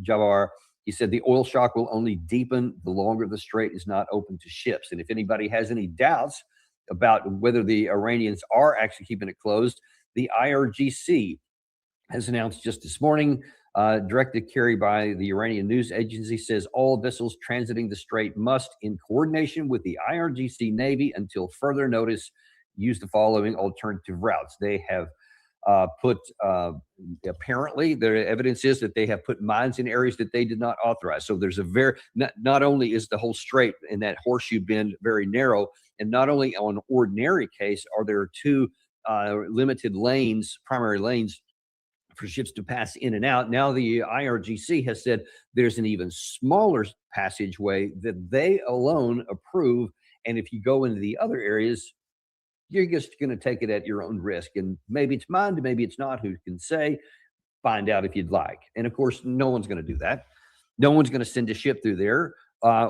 Jawar, he said the oil shock will only deepen the longer the strait is not open to ships. And if anybody has any doubts about whether the Iranians are actually keeping it closed, the IRGC has announced just this morning, directive carried by the Iranian news agency, says all vessels transiting the strait must, in coordination with the IRGC Navy until further notice, use the following alternative routes. They have apparently the evidence is that they have put mines in areas that they did not authorize. So there's a not only is the whole strait in that horseshoe bend very narrow, and not only on ordinary case are there two limited lanes, primary lanes for ships to pass in and out. Now the IRGC has said there's an even smaller passageway that they alone approve. And if you go into the other areas, you're just going to take it at your own risk. And maybe it's mined, maybe it's not, who can say? Find out if you'd like. And of course, no one's going to do that. No one's going to send a ship through there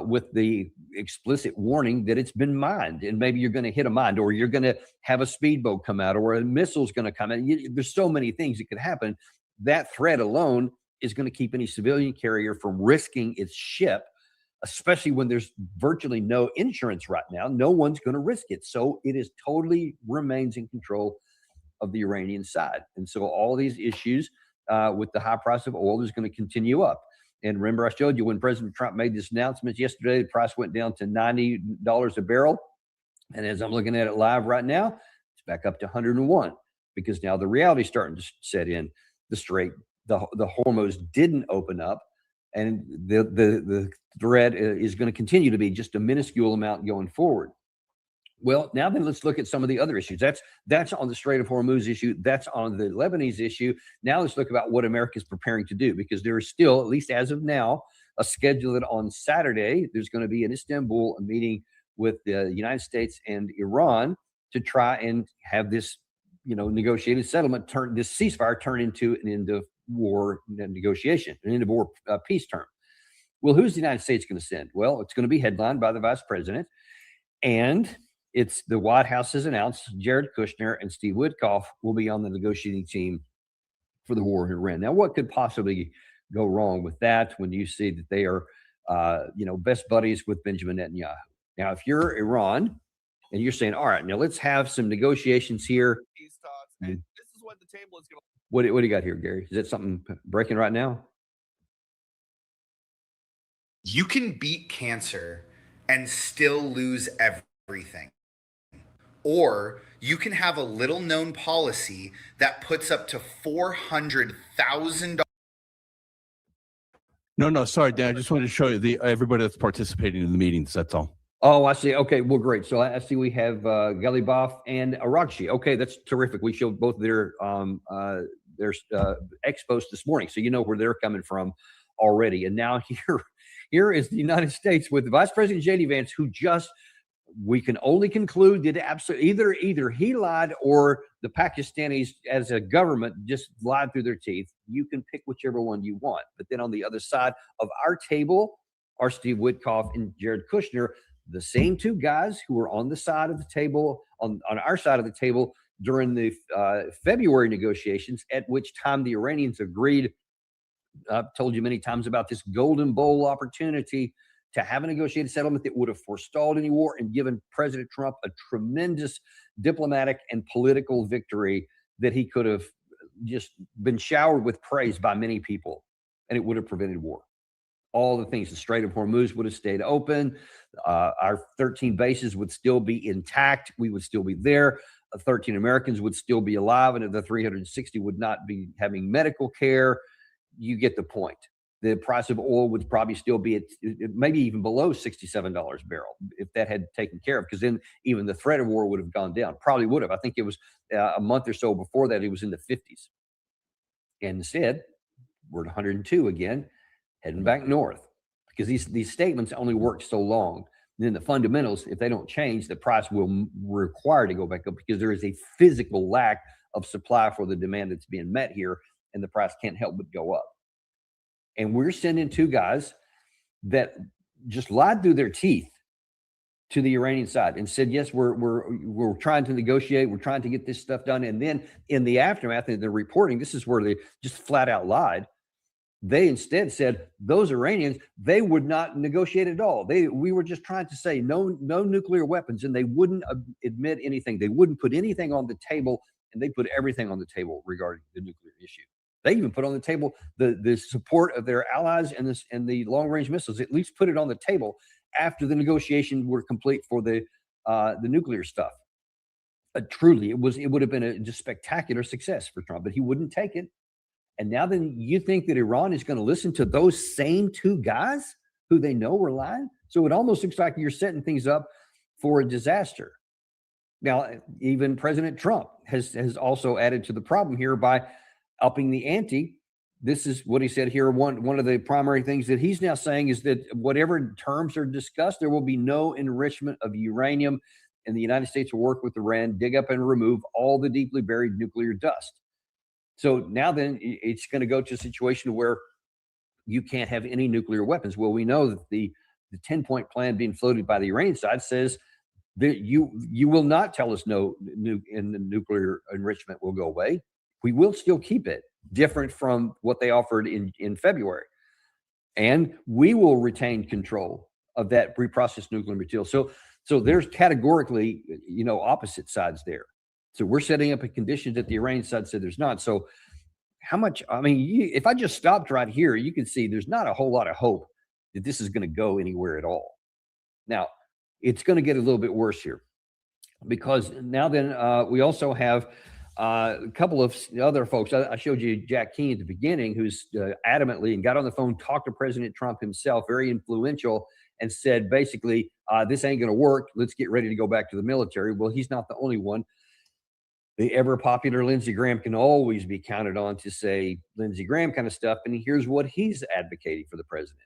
with the explicit warning that it's been mined, and maybe you're going to hit a mine, or you're going to have a speedboat come out, or a missile's going to come in. There's so many things that could happen. That threat alone is going to keep any civilian carrier from risking its ship, especially when there's virtually no insurance right now. No one's going to risk it. So it is totally remains in control of the Iranian side. And so all these issues with the high price of oil is going to continue up. And remember, I showed you when President Trump made this announcement yesterday, the price went down to $90 a barrel. And as I'm looking at it live right now, it's back up to 101, because now the reality is starting to set in. The strait, the Hormuz didn't open up, and the threat is going to continue to be just a minuscule amount going forward. Well, now then let's look at some of the other issues. That's on the Strait of Hormuz issue. That's on the Lebanese issue. Now let's look about what America is preparing to do, because there is still, at least as of now, a schedule that on Saturday, there's going to be in Istanbul a meeting with the United States and Iran to try and have this, negotiated settlement this ceasefire turn into an end of war negotiation, an end of war peace term. Well, who's the United States going to send? Well, it's going to be headlined by the vice president, and it's the White House has announced Jared Kushner and Steve Witkoff will be on the negotiating team for the war in Iran. Now, what could possibly go wrong with that when you see that they are, best buddies with Benjamin Netanyahu? Now, if you're Iran and you're saying, all right, now let's have some negotiations here. Peace talks, and this is what the table is going to. What do you got here, Gary? Is that something breaking right now? You can beat cancer and still lose everything. Or you can have a little known policy that puts up to $400,000. No, sorry, Dan. I just wanted to show you everybody that's participating in the meetings. That's all. Oh, I see. Okay, well, great. So I see we have Galibaf and Arakshi. Okay, that's terrific. We showed both their expos this morning, so you know where they're coming from already. And now here is the United States with Vice President J.D. Vance, who we can only conclude that absolutely either he lied or the Pakistanis as a government just lied through their teeth. You can pick whichever one you want. But then on the other side of our table are Steve Witkoff and Jared Kushner, the same two guys who were on the side of the table, on our side of the table during the February negotiations, at which time the Iranians agreed. I've told you many times about this golden bowl opportunity to have a negotiated settlement that would have forestalled any war and given President Trump a tremendous diplomatic and political victory that he could have just been showered with praise by many people, and it would have prevented war. All the things, the Strait of Hormuz would have stayed open. Our 13 bases would still be intact. We would still be there. 13 Americans would still be alive, and the 360 would not be having medical care. You get the point. The price of oil would probably still be at maybe even below $67 a barrel if that had taken care of, because then even the threat of war would have gone down. Probably would have. I think it was a month or so before that, it was in the 50s. And instead, we're at 102 again, heading back north, because these statements only work so long. then the fundamentals, if they don't change, the price will require to go back up because there is a physical lack of supply for the demand that's being met here, and the price can't help but go up. And we're sending two guys that just lied through their teeth to the Iranian side and said, yes, we're trying to negotiate, we're trying to get this stuff done. And then in the aftermath of the reporting, this is where they just flat out lied. They instead said those Iranians, they would not negotiate at all. We were just trying to say no nuclear weapons, and they wouldn't admit anything. They wouldn't put anything on the table, and they put everything on the table regarding the nuclear issue. They even put on the table the support of their allies and the long-range missiles. At least put it on the table after the negotiations were complete for the nuclear stuff. Truly, it would have been a just spectacular success for Trump, but he wouldn't take it. And now then you think that Iran is going to listen to those same two guys who they know were lying? So it almost looks like you're setting things up for a disaster. Now, even President Trump has also added to the problem here by upping the ante. This is what he said here. One of the primary things that he's now saying is that whatever terms are discussed, there will be no enrichment of uranium, and the United States will work with Iran, dig up and remove all the deeply buried nuclear dust. So now then it's going to go to a situation where you can't have any nuclear weapons. Well, we know that the 10-point plan being floated by the Iranian side says that you will not tell us no, and the nuclear enrichment will go away. We will still keep it, different from what they offered in February. And we will retain control of that reprocessed nuclear material. So there's categorically, opposite sides there. So we're setting up a condition that the Iranian side said there's not. So how much, if I just stopped right here, you can see there's not a whole lot of hope that this is going to go anywhere at all. Now, it's going to get a little bit worse here because now then we also have a couple of other folks. I showed you Jack Keane at the beginning, who's adamantly and got on the phone, talked to President Trump himself, very influential, and said basically, this ain't going to work. Let's get ready to go back to the military. Well, he's not the only one. The ever popular Lindsey Graham can always be counted on to say Lindsey Graham kind of stuff. And here's what he's advocating for the president.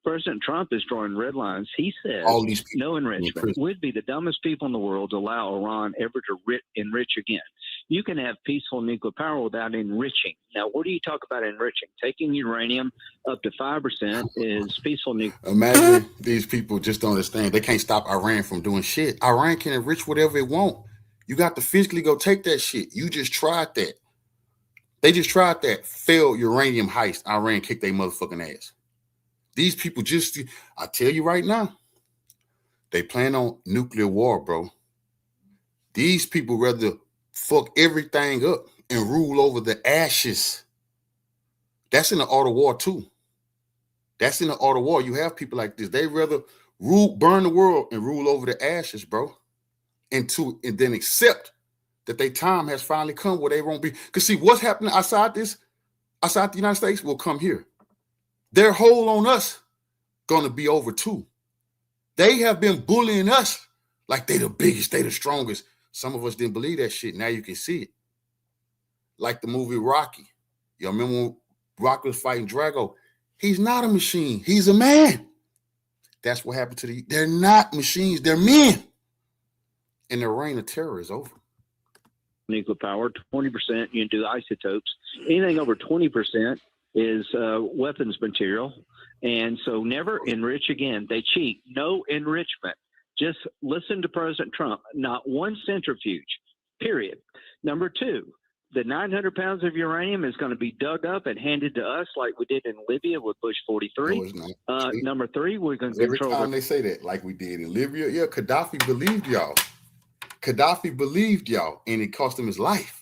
President Trump is drawing red lines. He says All these people no enrichment. We'd be the dumbest people in the world to allow Iran ever to enrich again. You can have peaceful nuclear power without enriching. Now, what do you talk about enriching? Taking uranium up to 5% is peaceful nuclear. Imagine these people just don't understand. They can't stop Iran from doing shit. Iran can enrich whatever it want. You got to physically go take that shit. You just tried that. They just tried that failed uranium heist. Iran kicked their motherfucking ass. These people I tell you right now, they plan on nuclear war, bro. These people rather fuck everything up and rule over the ashes. That's in the art of war too. That's in the art of war. You have people like this. They rather burn the world and rule over the ashes, bro. And then accept that their time has finally come where they won't be. Because see, what's happening outside the United States will come here. Their hold on us gonna be over too. They have been bullying us like they the biggest, they the strongest. Some of us didn't believe that shit. Now you can see it. Like the movie Rocky. Y'all remember when Rocky was fighting Drago? He's not a machine. He's a man. That's what happened to they're not machines. They're men. And the reign of terror is over. Nuclear power, 20%, you can do isotopes. Anything over 20% is weapons material. And so never enrich again. They cheat. No enrichment. Just listen to President Trump. Not one centrifuge, period. Number two, the 900 pounds of uranium is going to be dug up and handed to us like we did in Libya with Bush 43. No, it's not. Number three, we're going to Every control. time they say that, like we did in Libya, yeah, Gaddafi believed y'all. Gaddafi believed y'all, and it cost him his life.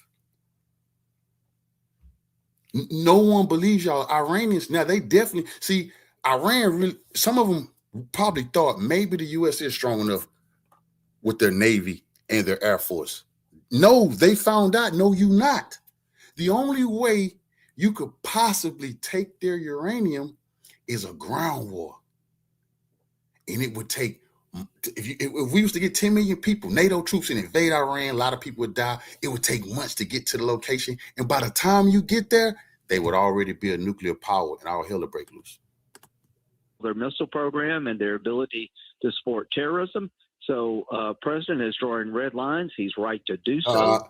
No one believes y'all. Iranians, now they definitely, see, Iran, really, some of them probably thought maybe the U.S. is strong enough with their Navy and their Air Force. No, they found out, no, you not. The only way you could possibly take their uranium is a ground war. And it would take, if we used to get 10 million people, NATO troops, and invade Iran, a lot of people would die. It would take months to get to the location. And by the time you get there, they would already be a nuclear power and all hell would break loose. Their missile program and their ability to support terrorism. So president is drawing red lines. He's right to do so.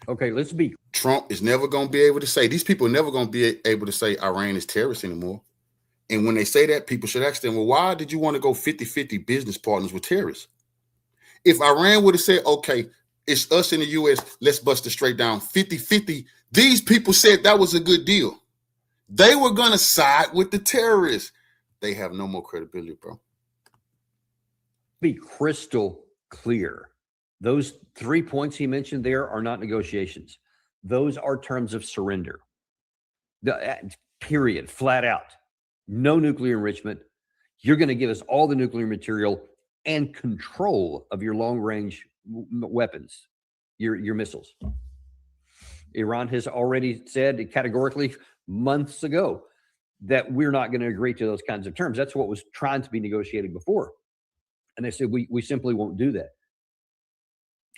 Okay, let's be. Trump is never going to be able to say, these people are never going to be able to say Iran is terrorist anymore. And when they say that, people should ask them, well, why did you want to go 50-50 business partners with terrorists? If Iran would have said, okay, it's us in the U.S., let's bust it straight down 50-50, these people said that was a good deal. They were going to side with the terrorists. They have no more credibility, bro. Be crystal clear. Those 3 points he mentioned there are not negotiations. Those are terms of surrender. Period. Flat out. No nuclear enrichment. You're going to give us all the nuclear material and control of your long-range weapons, your missiles. Iran has already said categorically months ago that we're not going to agree to those kinds of terms. That's what was trying to be negotiated before. And they said, we simply won't do that.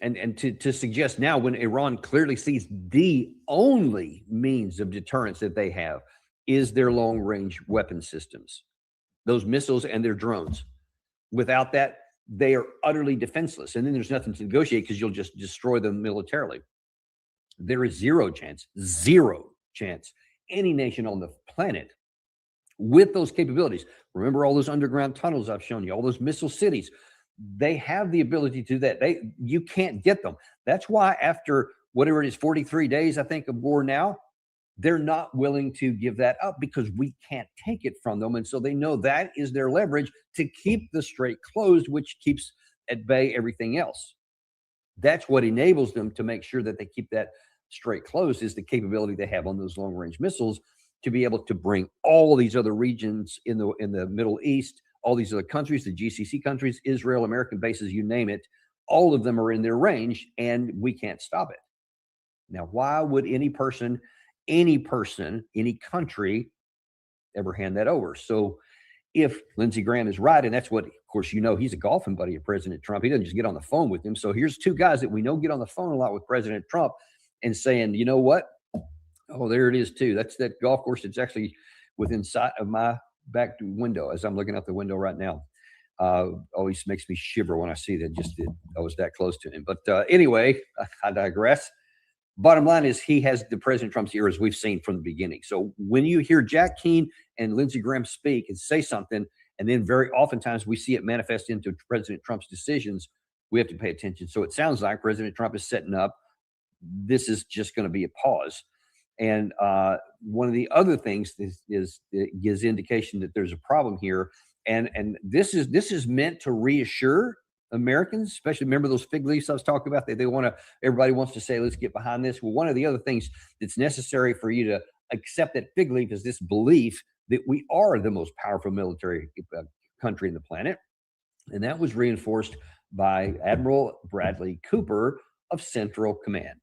And to suggest now, when Iran clearly sees the only means of deterrence that they have is their long-range weapon systems, those missiles and their drones. Without that, they are utterly defenseless. And then there's nothing to negotiate because you'll just destroy them militarily. There is zero chance any nation on the planet with those capabilities. Remember all those underground tunnels I've shown you, all those missile cities. They have the ability to do that. You can't get them. That's why after whatever it is, 43 days, I think, of war now, they're not willing to give that up because we can't take it from them. And so they know that is their leverage to keep the strait closed, which keeps at bay everything else. That's what enables them to make sure that they keep that strait closed, is the capability they have on those long-range missiles to be able to bring all these other regions in the Middle East, all these other countries, the GCC countries, Israel, American bases, you name it, all of them are in their range, and we can't stop it. Now, why would any person, any country ever hand that over? So if Lindsey Graham is right, and that's what, of course, he's a golfing buddy of President Trump. He doesn't just get on the phone with him. So here's two guys that we know get on the phone a lot with President Trump and saying, you know what? Oh, there it is too. That's that golf course that's actually within sight of my back window as I'm looking out the window right now. Always makes me shiver when I see that. I was that close to him. But anyway, I digress. Bottom line is he has the President Trump's ear, as we've seen from the beginning. So when you hear Jack Keane and Lindsey Graham speak and say something, and then very oftentimes we see it manifest into President Trump's decisions, we have to pay attention. So it sounds like President Trump is setting up. This is just going to be a pause. And one of the other things is it gives indication that there's a problem here. And this is meant to reassure Americans, especially remember those fig leaves I was talking about, that everybody wants to say, let's get behind this. Well, one of the other things that's necessary for you to accept that fig leaf is this belief that we are the most powerful military country in the planet. And that was reinforced by Admiral Bradley Cooper of Central Command.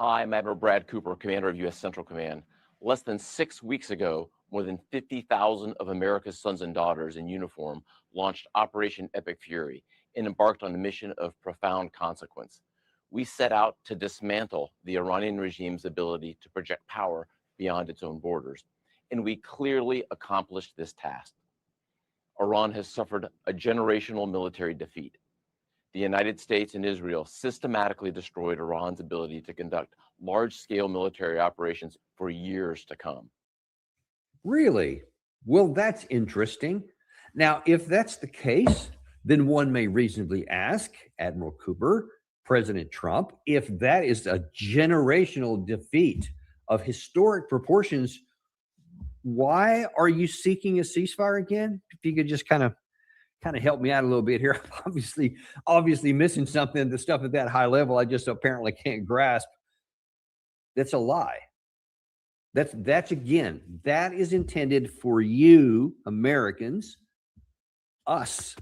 Hi, I'm Admiral Brad Cooper, Commander of U.S. Central Command. Less than 6 weeks ago, more than 50,000 of America's sons and daughters in uniform launched Operation Epic Fury and embarked on a mission of profound consequence. We set out to dismantle the Iranian regime's ability to project power beyond its own borders, and we clearly accomplished this task. Iran has suffered a generational military defeat. The United States and Israel systematically destroyed Iran's ability to conduct large-scale military operations for years to come. Really? Well, that's interesting. Now, if that's the case, then one may reasonably ask Admiral Cooper, President Trump, if that is a generational defeat of historic proportions, why are you seeking a ceasefire again? If you could just kind of help me out a little bit here. Obviously missing something, the stuff at that high level I just apparently can't grasp. That's a lie. That's again, that is intended for you Americans, us,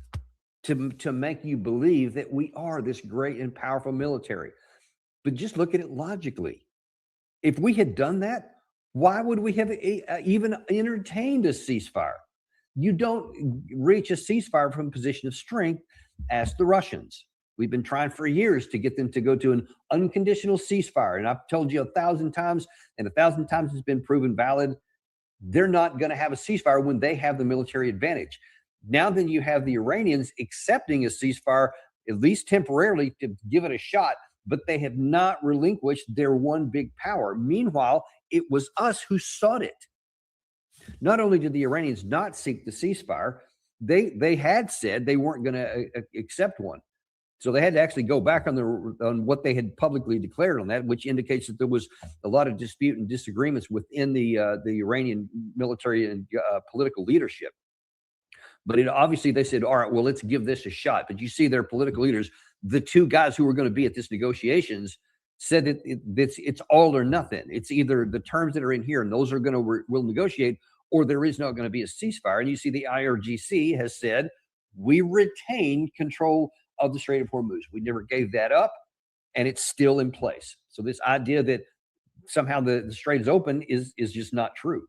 to make you believe that we are this great and powerful military. But just look at it logically. If we had done that, why would we have even entertained a ceasefire? You don't reach a ceasefire from a position of strength. Ask the Russians. We've been trying for years to get them to go to an unconditional ceasefire. And I've told you 1,000 times, and 1,000 times it's been proven valid. They're not going to have a ceasefire when they have the military advantage. Now then you have the Iranians accepting a ceasefire, at least temporarily, to give it a shot, but they have not relinquished their one big power. Meanwhile, it was us who sought it. Not only did the Iranians not seek the ceasefire, they had said they weren't going to accept one. So they had to actually go back on what they had publicly declared on that, which indicates that there was a lot of dispute and disagreements within the Iranian military and political leadership. But obviously they said, all right, well, let's give this a shot. But you see their political leaders, the two guys who were going to be at this negotiations, said that it's all or nothing. It's either the terms that are in here and those are going to will negotiate, or there is not going to be a ceasefire. And you see the IRGC has said, we retain control of the Strait of Hormuz. We never gave that up, and it's still in place. So this idea that somehow the strait is open is just not true.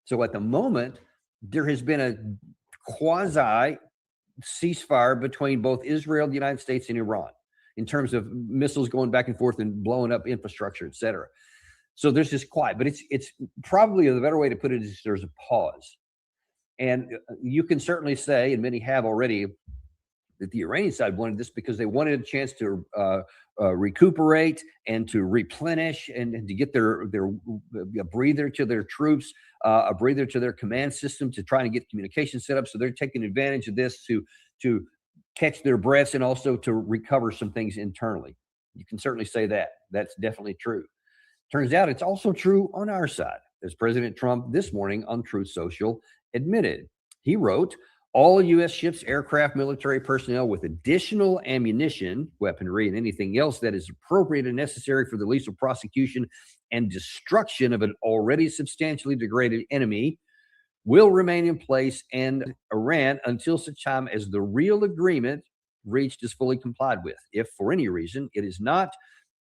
So at the moment, there has been a quasi ceasefire between both Israel, the United States, and Iran in terms of missiles going back and forth and blowing up infrastructure, et cetera. So there's just quiet, but it's probably the better way to put it is there's a pause. And you can certainly say, and many have already, that the Iranian side wanted this because they wanted a chance to recuperate and to replenish and to get their breather to their troops, a breather to their command system to try and get communication set up. So they're taking advantage of this to catch their breaths and also to recover some things internally. You can certainly say that. That's definitely true. Turns out it's also true on our side, as President Trump this morning on Truth Social admitted. He wrote, all U.S. ships, aircraft, military personnel with additional ammunition, weaponry, and anything else that is appropriate and necessary for the lethal prosecution and destruction of an already substantially degraded enemy will remain in place in Iran until such time as the real agreement reached is fully complied with. If for any reason it is not,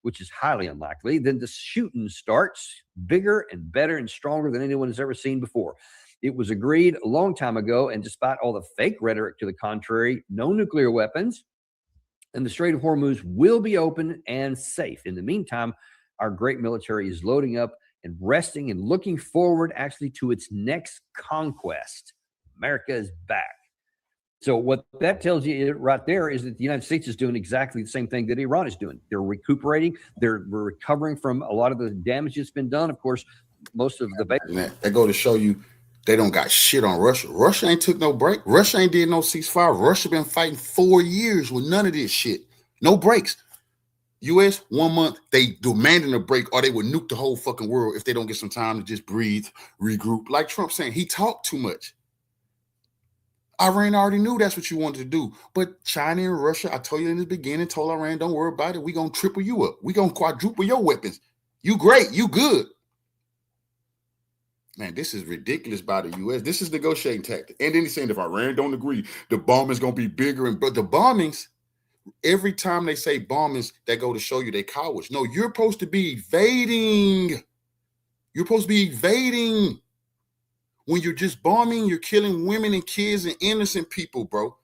which is highly unlikely, then the shooting starts bigger and better and stronger than anyone has ever seen before. It was agreed a long time ago, and despite all the fake rhetoric to the contrary, no nuclear weapons, and the Strait of Hormuz will be open and safe. In the meantime, our great military is loading up and resting and looking forward actually to its next conquest. America is back. So what that tells you right there is that the United States is doing exactly the same thing that Iran is doing. They're recuperating. They're recovering from a lot of the damage that's been done. Of course, most of the... They go to show you they don't got shit on Russia. Russia ain't took no break. Russia ain't did no ceasefire. Russia been fighting 4 years with none of this shit. No breaks. U.S., 1 month, they demanding a break or they would nuke the whole fucking world if they don't get some time to just breathe, regroup. Like Trump saying, he talked too much. Iran already knew that's what you wanted to do. But China and Russia, I told you in the beginning, told Iran, don't worry about it. We're going to triple you up. We're going to quadruple your weapons. You great. You good. Man, this is ridiculous by the U.S. This is negotiating tactic. And then he's saying if Iran don't agree, the bombing's going to be bigger. But the bombings, every time they say bombings, they go to show you they cowards. No, you're supposed to be evading. You're supposed to be evading. When you're just bombing, you're killing women and kids and innocent people, bro.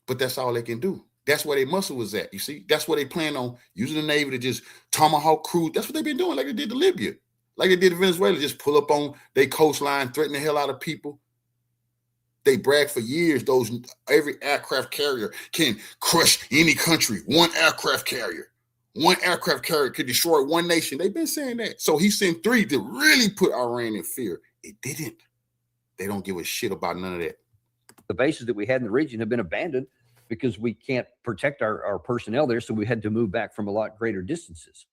But that's all they can do. That's where their muscle was at, you see? That's where they plan on using the Navy to just tomahawk cruise. That's what they've been doing like they did to Libya. Like they did to Venezuela, just pull up on their coastline, threaten the hell out of people. They brag for years, every aircraft carrier can crush any country. One aircraft carrier could destroy one nation. They've been saying that. So he sent 3 to really put Iran in fear. It didn't. They don't give a shit about none of that. The bases that we had in the region have been abandoned because we can't protect our personnel there. So we had to move back from a lot greater distances.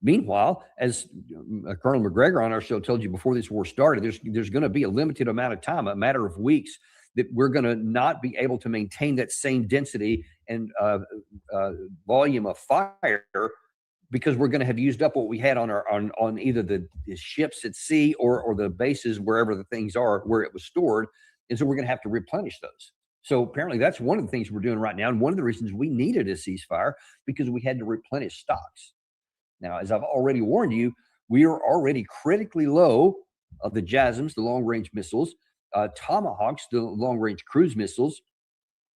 Meanwhile, as Colonel McGregor on our show told you before this war started, there's going to be a limited amount of time, a matter of weeks, that we're going to not be able to maintain that same density and volume of fire because we're going to have used up what we had on either the ships at sea or the bases wherever the things are where it was stored, and so we're going to have to replenish those. So apparently that's one of the things we're doing right now, and one of the reasons we needed a ceasefire because we had to replenish stocks. Now, as I've already warned you, we are already critically low of the JASSMs, the long-range missiles, Tomahawks, the long-range cruise missiles,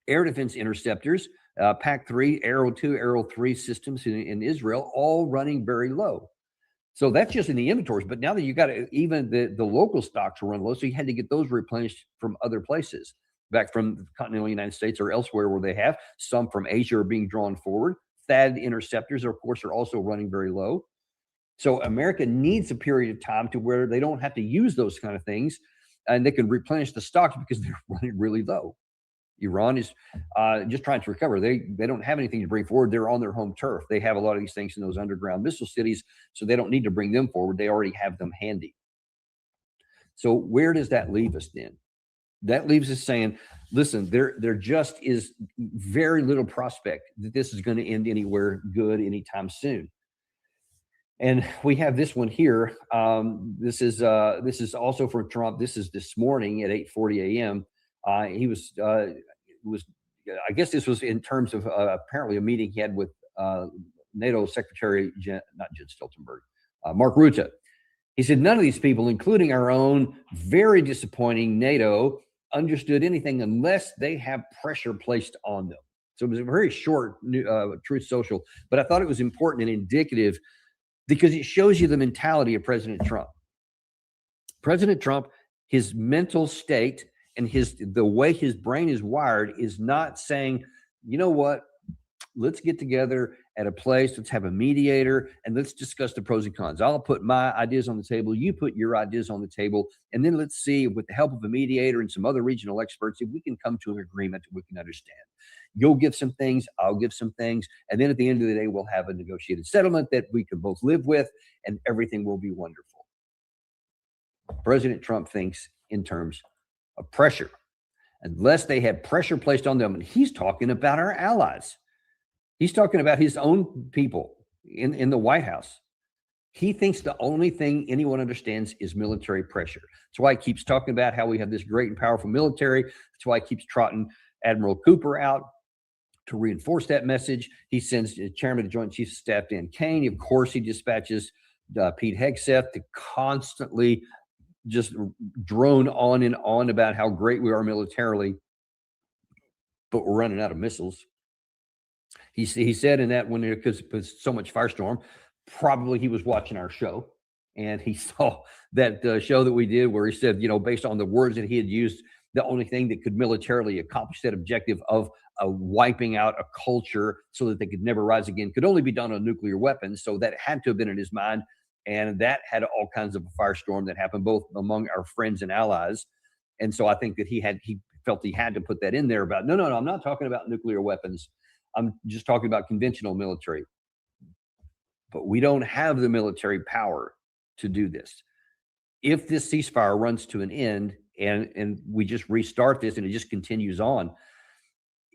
air defense interceptors, PAC-3, Arrow 2, Arrow 3 systems in Israel, all running very low. So that's just in the inventories. But now that you got even the local stocks run low, so you had to get those replenished from other places, back from the continental United States or elsewhere where they have. Some from Asia are being drawn forward. THAAD interceptors, of course, are also running very low. So America needs a period of time to where they don't have to use those kind of things, and they can replenish the stocks because they're running really low. Iran is just trying to recover. They don't have anything to bring forward. They're on their home turf. They have a lot of these things in those underground missile cities, so they don't need to bring them forward. They already have them handy. So where does that leave us then? That leaves us saying, listen, there just is very little prospect that this is going to end anywhere good anytime soon. And we have this one here. This is also from Trump. This is this morning at 8:40 a.m. He was I guess this was in terms of apparently a meeting he had with NATO Secretary not Jens Stoltenberg, Mark Rutte. He said none of these people, including our own very disappointing NATO, understood anything unless they have pressure placed on them. So it was a very short Truth Social, but I thought it was important and indicative because it shows you the mentality of President Trump. President Trump, his mental state and the way his brain is wired is not saying, you know what, let's get together at a place, let's have a mediator, and let's discuss the pros and cons. I'll put my ideas on the table, you put your ideas on the table, and then let's see, with the help of a mediator and some other regional experts, if we can come to an agreement we can understand. You'll give some things, I'll give some things, and then at the end of the day, we'll have a negotiated settlement that we can both live with, and everything will be wonderful. President Trump thinks in terms of pressure. Unless they have pressure placed on them, and he's talking about our allies. He's talking about his own people in the White House. He thinks the only thing anyone understands is military pressure. That's why he keeps talking about how we have this great and powerful military. That's why he keeps trotting Admiral Cooper out to reinforce that message. He sends Chairman of the Joint Chiefs of Staff Dan Kane. Of course, he dispatches Pete Hegseth to constantly just drone on and on about how great we are militarily, but we're running out of missiles. He said in that, when because it was so much firestorm, probably he was watching our show and he saw that show that we did where he said, you know, based on the words that he had used, the only thing that could militarily accomplish that objective of wiping out a culture so that they could never rise again could only be done on nuclear weapons. So that had to have been in his mind. And that had all kinds of a firestorm that happened both among our friends and allies. And so I think that he felt he had to put that in there about, no, I'm not talking about nuclear weapons. I'm just talking about conventional military. But we don't have the military power to do this. If this ceasefire runs to an end and we just restart this and it just continues on,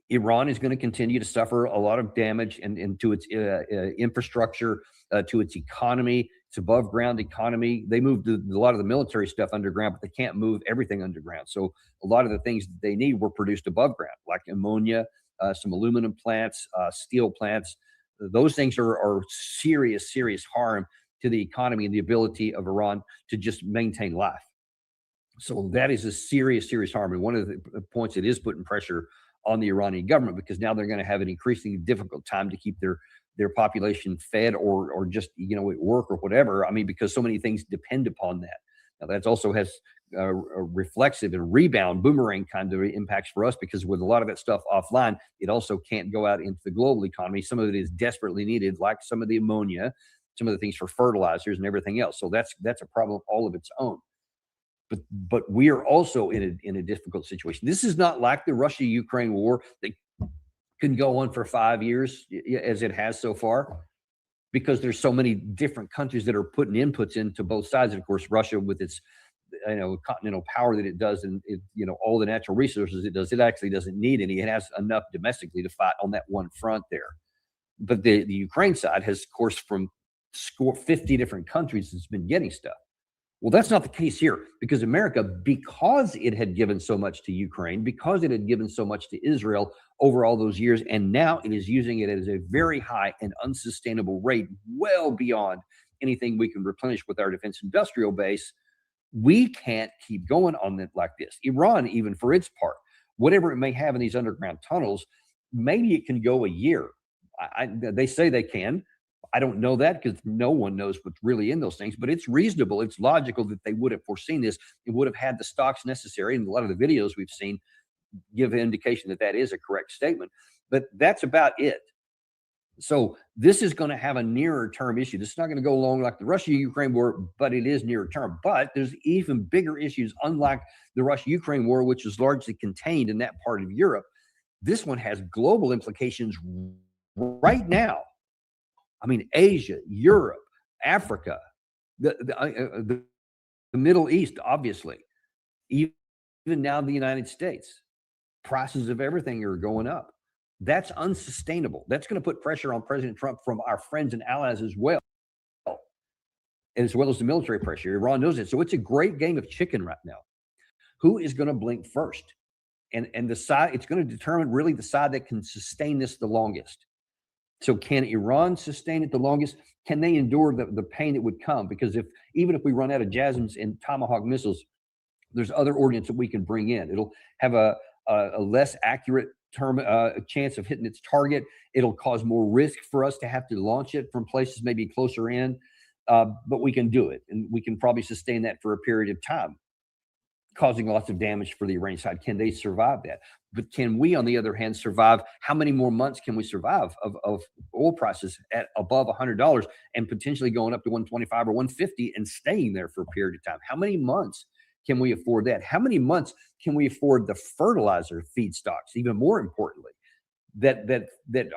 Iran is going to continue to suffer a lot of damage and to its infrastructure, to its economy, its above ground economy. They moved a lot of the military stuff underground, but they can't move everything underground. So a lot of the things that they need were produced above ground, like ammonia, some aluminum plants, steel plants. Those things are serious harm to the economy and the ability of Iran to just maintain life. So that is a serious harm. And one of the points that is putting pressure on the Iranian government, because now they're going to have an increasingly difficult time to keep their population fed or just, you know, at work or whatever. I mean, because so many things depend upon that. Now that also has a reflexive and rebound boomerang kind of impacts for us, because with a lot of that stuff offline, it also can't go out into the global economy. Some of it is desperately needed, like some of the ammonia, some of the things for fertilizers and everything else. So that's a problem all of its own. But we are also in a difficult situation. This is not like the Russia-Ukraine war that can go on for 5 years as it has so far, because there's so many different countries that are putting inputs into both sides. And of course, Russia with its continental power that it does, and all the natural resources it does, it actually doesn't need any. It has enough domestically to fight on that one front there. But the Ukraine side has, of course, from 50 different countries that's been getting stuff. Well, that's not the case here, because America, because it had given so much to Ukraine, because it had given so much to Israel over all those years, and now it is using it at a very high and unsustainable rate, well beyond anything we can replenish with our defense industrial base. We can't keep going on it like this. Iran, even for its part, whatever it may have in these underground tunnels, maybe it can go a year. They say they can. I don't know that because no one knows what's really in those things, but it's reasonable. It's logical that they would have foreseen this and would have had the stocks necessary. And a lot of the videos we've seen give an indication that that is a correct statement, but that's about it. So this is going to have a nearer term issue. This is not going to go along like the Russia-Ukraine war, but it is nearer term. But there's even bigger issues, unlike the Russia-Ukraine war, which is largely contained in that part of Europe. This one has global implications right now. I mean, Asia, Europe, Africa, the Middle East, obviously, even now the United States. Prices of everything are going up. That's unsustainable. That's going to put pressure on President Trump from our friends and allies as well as the military pressure. Iran knows it. So it's a great game of chicken right now. Who is going to blink first? And the side, it's going to determine really the side that can sustain this the longest. So can Iran sustain it the longest? Can they endure the pain that would come? Because even if we run out of JASSMs and Tomahawk missiles, there's other ordnance that we can bring in. It'll have a less accurate chance of hitting its target. It'll cause more risk for us to have to launch it from places maybe closer in, but we can do it. And we can probably sustain that for a period of time, causing lots of damage for the Iranian side. Can they survive that? But can we, on the other hand, survive? How many more months can we survive of oil prices at above $100 and potentially going up to 125 or 150 and staying there for a period of time? How many months can we afford that? How many months can we afford the fertilizer feedstocks, even more importantly, that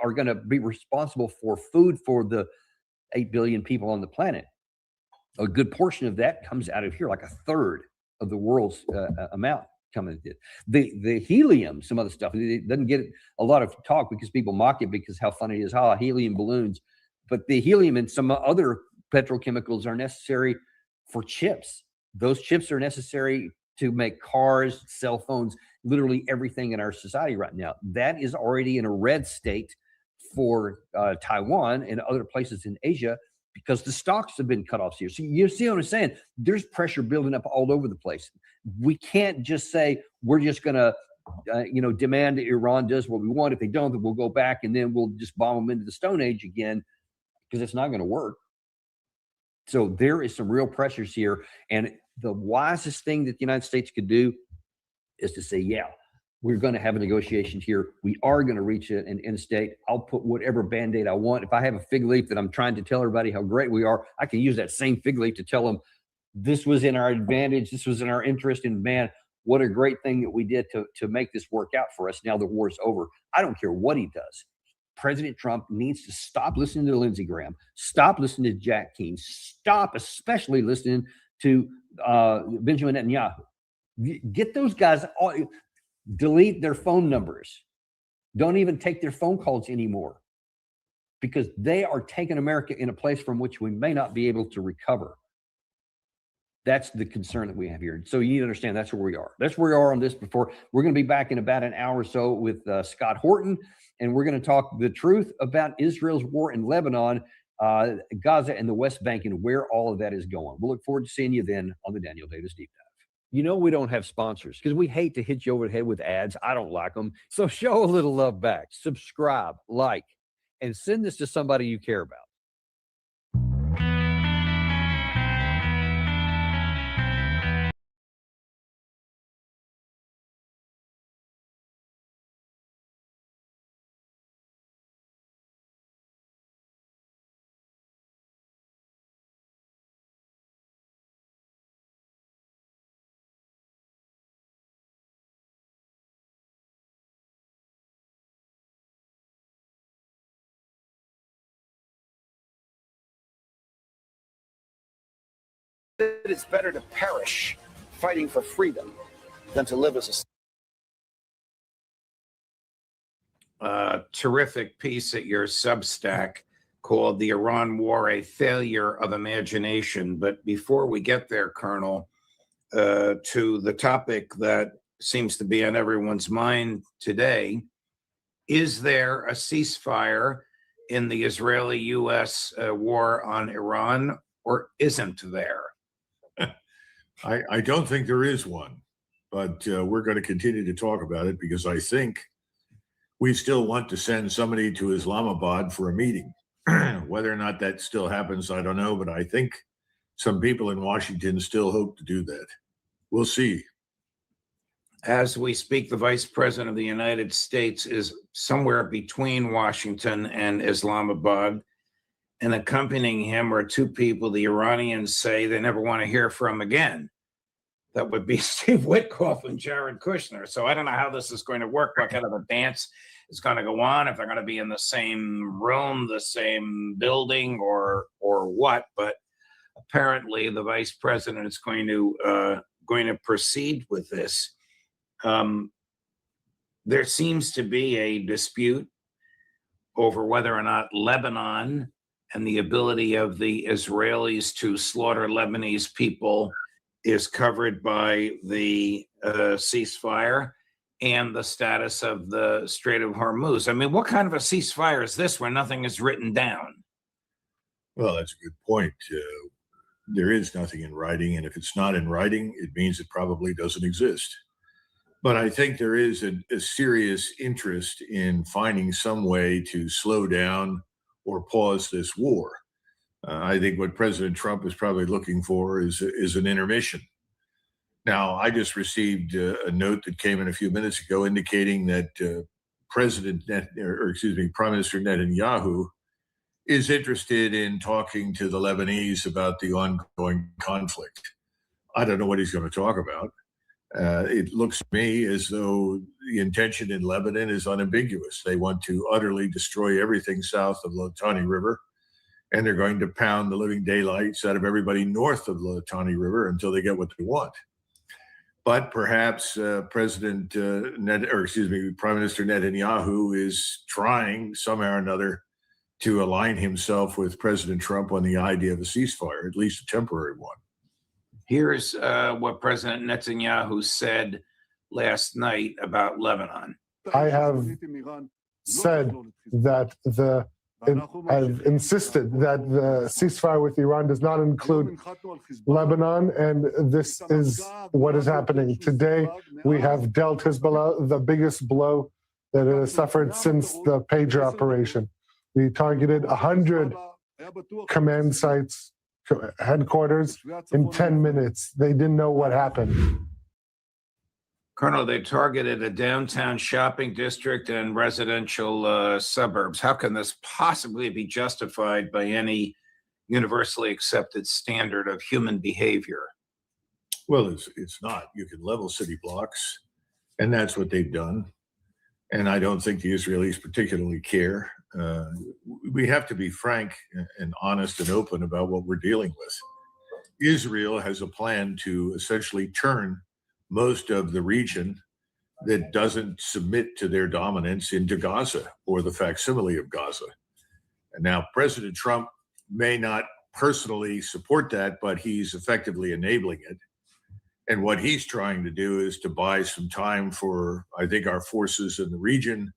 are going to be responsible for food for the 8 billion people on the planet? A good portion of that comes out of here, like a third of the world's amount coming in. The helium, some other stuff, it doesn't get a lot of talk because people mock it because how funny it is, helium balloons. But the helium and some other petrochemicals are necessary for chips. Those chips are necessary to make cars, cell phones, literally everything in our society right now. That is already in a red state for Taiwan and other places in Asia because the stocks have been cut off here. So you see what I'm saying? There's pressure building up all over the place. We can't just say we're just going to, demand that Iran does what we want. If they don't, then we'll go back and then we'll just bomb them into the Stone Age again because it's not going to work. So there is some real pressures here. And the wisest thing that the United States could do is to say, yeah, we're going to have a negotiation here. We are going to reach an end state. I'll put whatever Band-Aid I want. If I have a fig leaf that I'm trying to tell everybody how great we are, I can use that same fig leaf to tell them this was in our advantage. This was in our interest. And man, what a great thing that we did to make this work out for us. Now the war is over. I don't care what he does. President Trump needs to stop listening to Lindsey Graham, stop listening to Jack Keane, stop especially listening to Benjamin Netanyahu. Get those guys, delete their phone numbers. Don't even take their phone calls anymore because they are taking America in a place from which we may not be able to recover. That's the concern that we have here. So you need to understand that's where we are. That's where we are on this before. We're going to be back in about an hour or so with Scott Horton, and we're going to talk the truth about Israel's war in Lebanon, Gaza, and the West Bank, and where all of that is going. We'll look forward to seeing you then on the Daniel Davis Deep Dive. You know, we don't have sponsors because we hate to hit you over the head with ads. I don't like them. So show a little love back. Subscribe, like, and send this to somebody you care about. It's better to perish fighting for freedom than to live as a terrific piece at your Substack called The Iran War, a Failure of Imagination. But before we get there, Colonel, to the topic that seems to be on everyone's mind today, is there a ceasefire in the Israeli-U.S. war on Iran, or isn't there? I don't think there is one, but we're going to continue to talk about it because I think we still want to send somebody to Islamabad for a meeting. Whether or not that still happens, I don't know, but I think some people in Washington still hope to do that. We'll see. As we speak, the Vice President of the United States is somewhere between Washington and Islamabad. And accompanying him are two people the Iranians say they never want to hear from again. That would be Steve Witkoff and Jared Kushner. So I don't know how this is going to work, what kind of a dance is going to go on, if they're going to be in the same room, the same building, or what. But apparently the vice president is going to proceed with this. There seems to be a dispute over whether or not Lebanon and the ability of the Israelis to slaughter Lebanese people is covered by the ceasefire and the status of the Strait of Hormuz. I mean, what kind of a ceasefire is this where nothing is written down? Well, that's a good point. There is nothing in writing, and if it's not in writing, it means it probably doesn't exist. But I think there is a serious interest in finding some way to slow down or pause this war. I think what President Trump is probably looking for is an intermission. Now, I just received a note that came in a few minutes ago indicating that Prime Minister Netanyahu is interested in talking to the Lebanese about the ongoing conflict. I don't know what he's going to talk about. It looks to me as though the intention in Lebanon is unambiguous. They want to utterly destroy everything south of the Litani River, and they're going to pound the living daylights out of everybody north of the Litani River until they get what they want. But perhaps Prime Minister Netanyahu is trying somehow or another to align himself with President Trump on the idea of a ceasefire, at least a temporary one. Here's what President Netanyahu said last night about Lebanon. I have said that I've insisted that the ceasefire with Iran does not include Lebanon, and this is what is happening. Today, we have dealt Hezbollah the biggest blow that it has suffered since the pager operation. We targeted 100 command sites, headquarters, in 10 minutes. They didn't know what happened. Colonel, they targeted a downtown shopping district and residential suburbs. How can this possibly be justified by any universally accepted standard of human behavior? Well, it's not. You can level city blocks, and that's what they've done. And I don't think the Israelis particularly care. We have to be frank and honest and open about what we're dealing with. Israel has a plan to essentially turn most of the region that doesn't submit to their dominance into Gaza or the facsimile of Gaza. And now President Trump may not personally support that, but he's effectively enabling it. And what he's trying to do is to buy some time for, I think, our forces in the region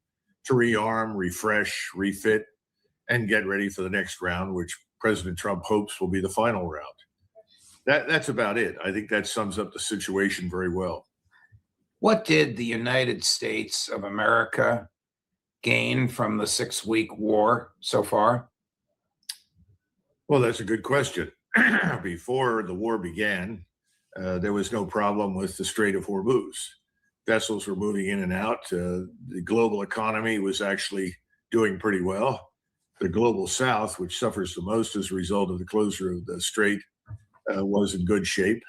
to rearm, refresh, refit, and get ready for the next round, which President Trump hopes will be the final round. That's about it. I think that sums up the situation very well. What did the United States of America gain from the 6-week war so far? Well, that's a good question. Before the war began, there was no problem with the Strait of Hormuz. Vessels were moving in and out. The global economy was actually doing pretty well. The global south, which suffers the most as a result of the closure of the strait, was in good shape.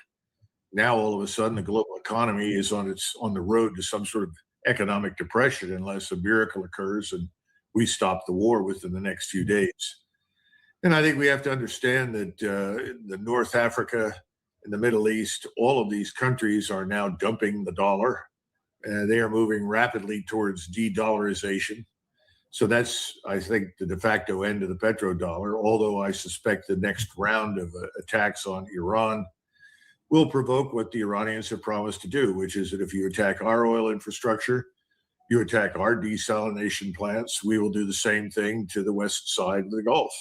Now, all of a sudden, the global economy is on the road to some sort of economic depression unless a miracle occurs and we stop the war within the next few days. And I think we have to understand that the North Africa and the Middle East, all of these countries are now dumping the dollar. They are moving rapidly towards de-dollarization. So that's, I think, the de facto end of the petrodollar, although I suspect the next round of attacks on Iran will provoke what the Iranians have promised to do, which is that if you attack our oil infrastructure, you attack our desalination plants, we will do the same thing to the west side of the Gulf,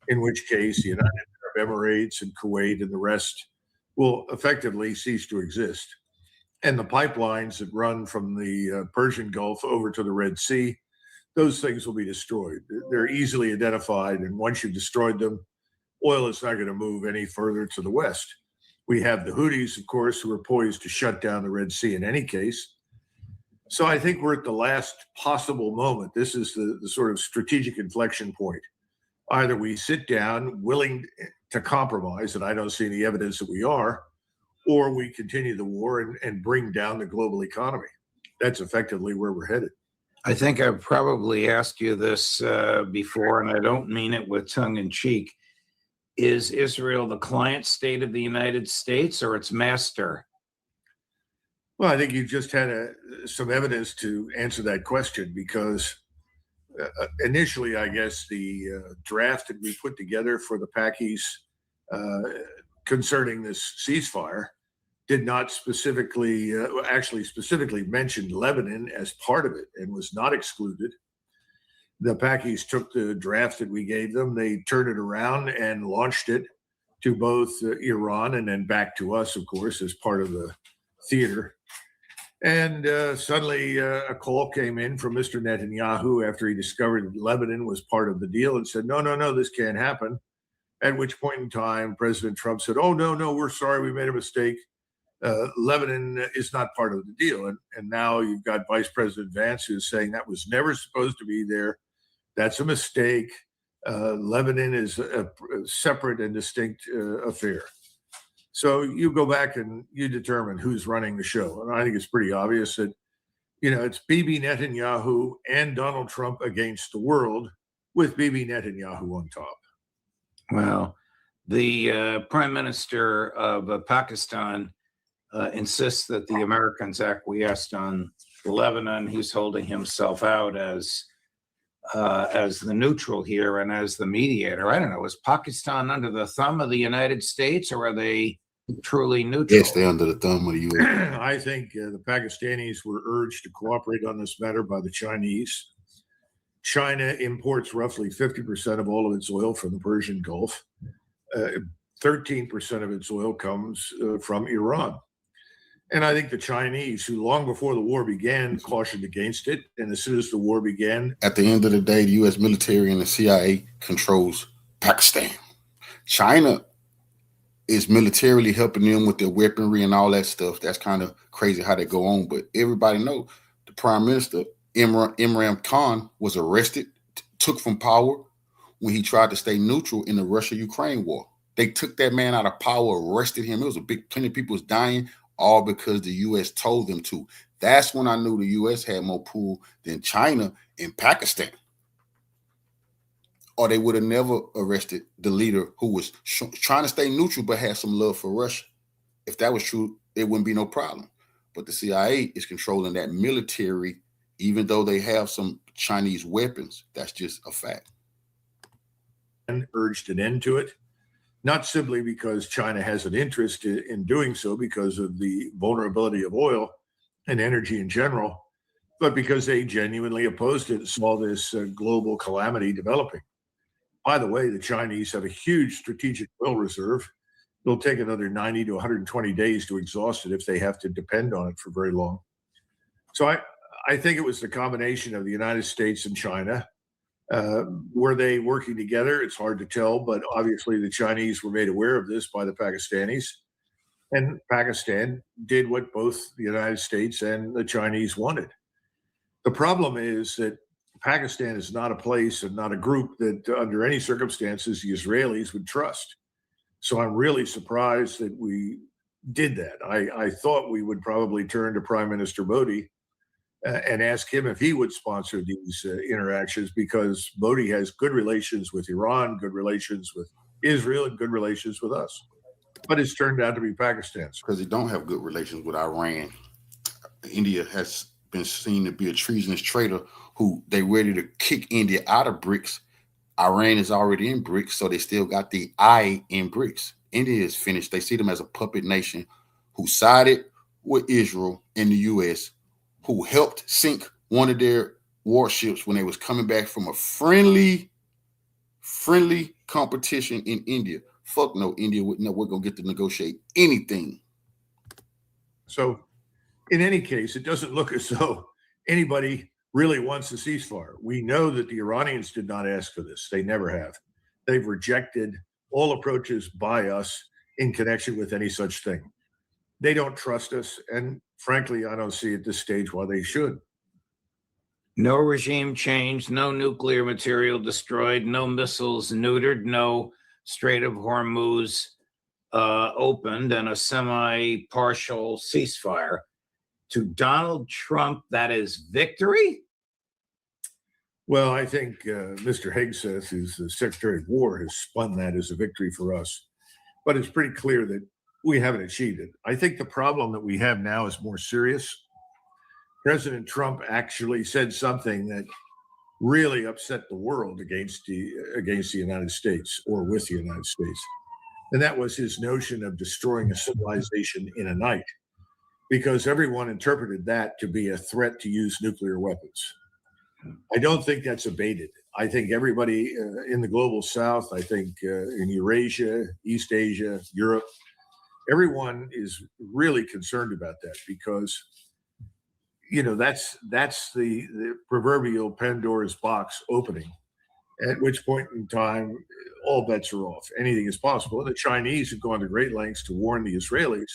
in which case the United Arab Emirates and Kuwait and the rest will effectively cease to exist. and the pipelines that run from the Persian Gulf over to the Red Sea, those things will be destroyed. They're easily identified, and once you've destroyed them, oil is not going to move any further to the west. We have the Houthis, of course, who are poised to shut down the Red Sea in any case. So I think we're at the last possible moment. This is the sort of strategic inflection point. Either we sit down willing to compromise, and I don't see any evidence that we are, or we continue the war and bring down the global economy. That's effectively where we're headed. I think I've probably asked you this before, and I don't mean it with tongue in cheek. Is Israel the client state of the United States or its master? Well, I think you've just had some evidence to answer that question, because initially, I guess, the draft that we put together for the Pakis concerning this ceasefire did not specifically mention Lebanon as part of it and was not excluded. The Pakis took the draft that we gave them, they turned it around and launched it to both Iran and then back to us, of course, as part of the theater. And suddenly a call came in from Mr. Netanyahu after he discovered that Lebanon was part of the deal and said, no, this can't happen. At which point in time, President Trump said, oh, no, we're sorry, we made a mistake. Lebanon is not part of the deal. And now you've got Vice President Vance who's saying that was never supposed to be there. That's a mistake. Lebanon is a separate and distinct affair. So you go back and you determine who's running the show. And I think it's pretty obvious that, it's Bibi Netanyahu and Donald Trump against the world, with Bibi Netanyahu on top. Well, the Prime Minister of Pakistan insists that the Americans acquiesced on Lebanon. He's holding himself out as the neutral here and as the mediator. I don't know, is Pakistan under the thumb of the United States, or are they truly neutral? Yes, they're under the thumb of the U.S. I think the Pakistanis were urged to cooperate on this matter by the Chinese. China imports roughly 50% of all of its oil from the Persian Gulf. 13% of its oil comes from Iran. And I think the Chinese, who long before the war began, cautioned against it. And as soon as the war began, at the end of the day, the U.S. military and the CIA controls Pakistan. China is militarily helping them with their weaponry and all that stuff. That's kind of crazy how they go on. But everybody know the Prime Minister, Imran Khan, was arrested, took from power when he tried to stay neutral in the Russia-Ukraine war. They took that man out of power, arrested him. It was plenty of people was dying, all because the U.S. told them to. That's when I knew the U.S. had more pull than China and Pakistan. Or they would have never arrested the leader who was trying to stay neutral but had some love for Russia. If that was true, it wouldn't be no problem. But the CIA is controlling that military, even though they have some Chinese weapons. That's just a fact. And urged an end to it, not simply because China has an interest in doing so because of the vulnerability of oil and energy in general, but because they genuinely opposed it and saw this global calamity developing. By the way, the Chinese have a huge strategic oil reserve. It'll take another 90 to 120 days to exhaust it if they have to depend on it for very long. So I think it was the combination of the United States and China. Were they working together? It's hard to tell, but obviously the Chinese were made aware of this by the Pakistanis. And Pakistan did what both the United States and the Chinese wanted. The problem is that Pakistan is not a place and not a group that under any circumstances the Israelis would trust. So I'm really surprised that we did that. I thought we would probably turn to Prime Minister Modi and ask him if he would sponsor these interactions, because Modi has good relations with Iran, good relations with Israel, and good relations with us. But it's turned out to be Pakistan's. Because they don't have good relations with Iran. India has been seen to be a treasonous traitor who they ready to kick India out of BRICS. Iran is already in BRICS, so they still got the I in BRICS. India is finished. They see them as a puppet nation who sided with Israel and the U.S., who helped sink one of their warships when they was coming back from a friendly competition in India. Fuck no, India we're gonna get to negotiate anything. So in any case, it doesn't look as though anybody really wants a ceasefire. We know that the Iranians did not ask for this. They never have. They've rejected all approaches by us in connection with any such thing. They don't trust us. And frankly, I don't see at this stage why they should. No regime change, no nuclear material destroyed, no missiles neutered, no Strait of Hormuz opened, and a semi-partial ceasefire. To Donald Trump, that is victory? Well, I think Mr. Hegseth, who's the Secretary of War, has spun that as a victory for us. But it's pretty clear that we haven't achieved it. I think the problem that we have now is more serious. President Trump actually said something that really upset the world against the United States, or with the United States. And that was his notion of destroying a civilization in a night, because everyone interpreted that to be a threat to use nuclear weapons. I don't think that's abated. I think everybody in the global south, I think in Eurasia, East Asia, Europe, everyone is really concerned about that, because that's the proverbial Pandora's box opening, at which point in time, all bets are off. Anything is possible. And the Chinese have gone to great lengths to warn the Israelis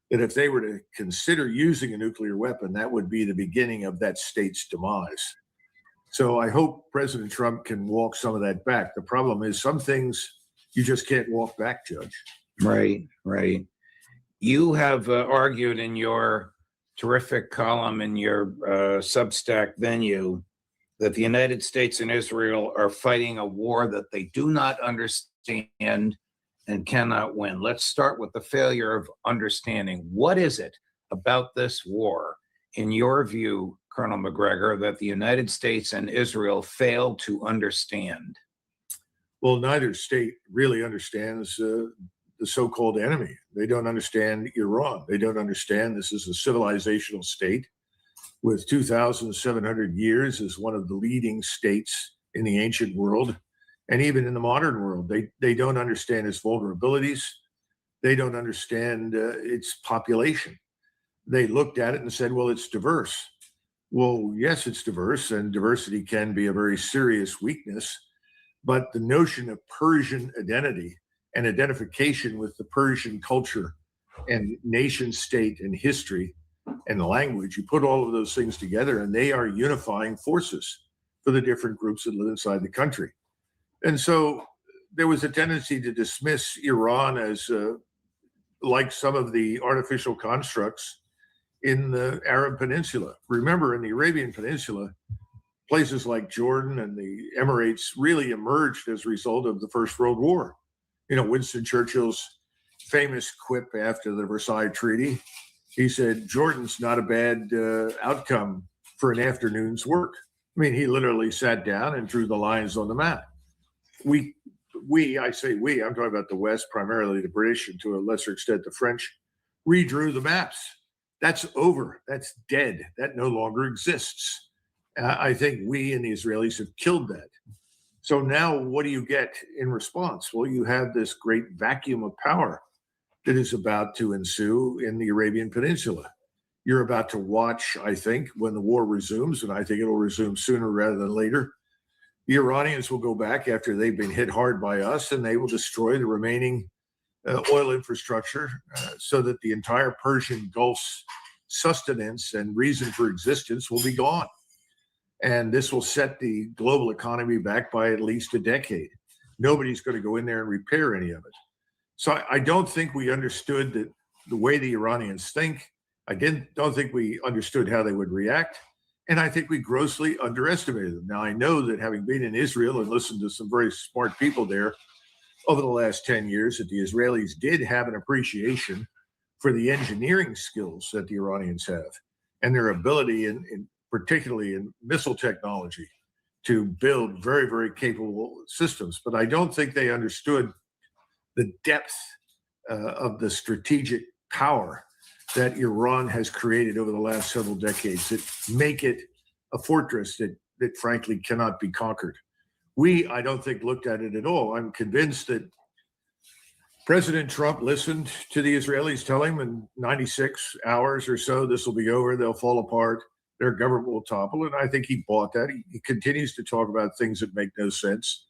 that if they were to consider using a nuclear weapon, that would be the beginning of that state's demise. So I hope President Trump can walk some of that back. The problem is some things you just can't walk back, Judge. Right. You have argued in your terrific column in your Substack venue that the United States and Israel are fighting a war that they do not understand and cannot win. Let's start with the failure of understanding. What is it about this war, in your view, Colonel McGregor, that the United States and Israel failed to understand? Well, neither state really understands the so-called enemy. They don't understand Iran. They don't understand this is a civilizational state with 2,700 years as one of the leading states in the ancient world, and even in the modern world. They don't understand its vulnerabilities. They don't understand its population. They looked at it and said, well, it's diverse. Well, yes, it's diverse, and diversity can be a very serious weakness, but the notion of Persian identity and identification with the Persian culture and nation state and history and the language, you put all of those things together and they are unifying forces for the different groups that live inside the country. And so there was a tendency to dismiss Iran as like some of the artificial constructs in the Arab Peninsula. Remember, in the Arabian Peninsula, places like Jordan and the Emirates really emerged as a result of the First World War. Winston Churchill's famous quip after the Versailles Treaty, he said, Jordan's not a bad outcome for an afternoon's work. I mean, he literally sat down and drew the lines on the map. I say we, I'm talking about the West, primarily the British, and to a lesser extent the French, redrew the maps. That's over. That's dead. That no longer exists. I think we and the Israelis have killed that. So now what do you get in response? Well, you have this great vacuum of power that is about to ensue in the Arabian Peninsula. You're about to watch, I think, when the war resumes, and I think it'll resume sooner rather than later, the Iranians will go back after they've been hit hard by us, and they will destroy the remaining oil infrastructure so that the entire Persian Gulf's sustenance and reason for existence will be gone. And this will set the global economy back by at least a decade. Nobody's going to go in there and repair any of it. So I don't think we understood that the way the Iranians think. Don't think we understood how they would react. And I think we grossly underestimated them. Now, I know that having been in Israel and listened to some very smart people there over the last 10 years, that the Israelis did have an appreciation for the engineering skills that the Iranians have and their ability, particularly in missile technology, to build very, very capable systems. But I don't think they understood the depth of the strategic power that Iran has created over the last several decades that make it a fortress that frankly cannot be conquered. I don't think, looked at it at all. I'm convinced that President Trump listened to the Israelis tell him in 96 hours or so, this will be over, they'll fall apart, their government will topple. And I think he bought that. He continues to talk about things that make no sense.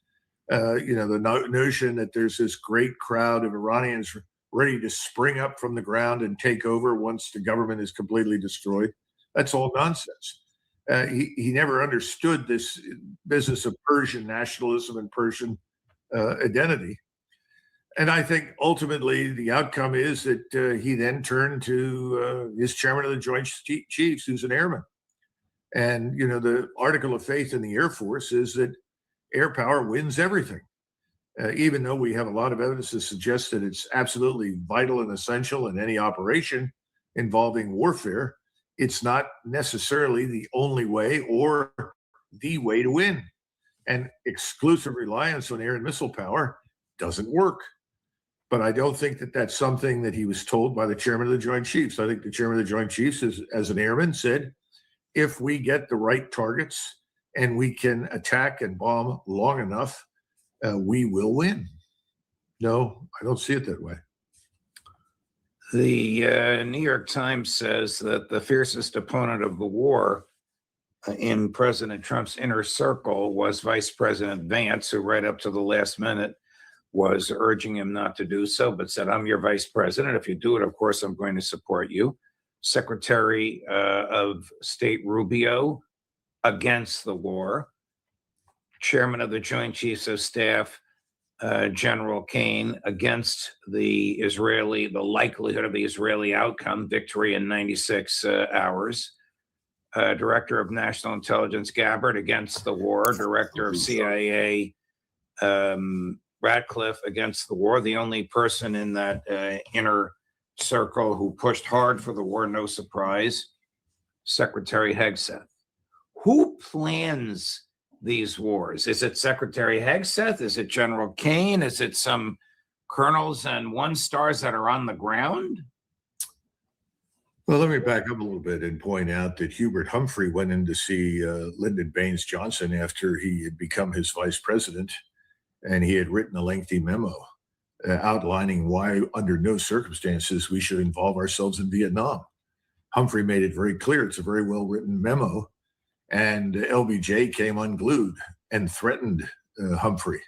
The notion that there's this great crowd of Iranians ready to spring up from the ground and take over once the government is completely destroyed. That's all nonsense. He never understood this business of Persian nationalism and Persian identity. And I think ultimately the outcome is that he then turned to his chairman of the Joint Chiefs, who's an airman. And, the article of faith in the Air Force is that air power wins everything. Even though we have a lot of evidence to suggest that it's absolutely vital and essential in any operation involving warfare, it's not necessarily the only way or the way to win. And exclusive reliance on air and missile power doesn't work. But I don't think that that's something that he was told by the chairman of the Joint Chiefs. I think the chairman of the Joint Chiefs, as an airman, said, if we get the right targets and we can attack and bomb long enough, we will win. No, I don't see it that way. The New York Times says that the fiercest opponent of the war in President Trump's inner circle was Vice President Vance, who right up to the last minute was urging him not to do so, but said, I'm your vice president. If you do it, of course, I'm going to support you. Secretary of State Rubio against the war. Chairman of the Joint Chiefs of Staff, General Kane, against the likelihood of the Israeli outcome, victory in 96 hours. Director of National Intelligence Gabbard against the war. Director of CIA Ratcliffe against the war. The only person in that inner circle who pushed hard for the war, no surprise, Secretary Hegseth. Who plans these wars? Is it Secretary Hegseth? Is it General Kane? Is it some colonels and one-stars that are on the ground? Well, let me back up a little bit and point out that Hubert Humphrey went in to see Lyndon Baines Johnson after he had become his vice president, and he had written a lengthy memo outlining why, under no circumstances, we should involve ourselves in Vietnam. Humphrey made it very clear. It's a very well-written memo. And LBJ came unglued and threatened Humphrey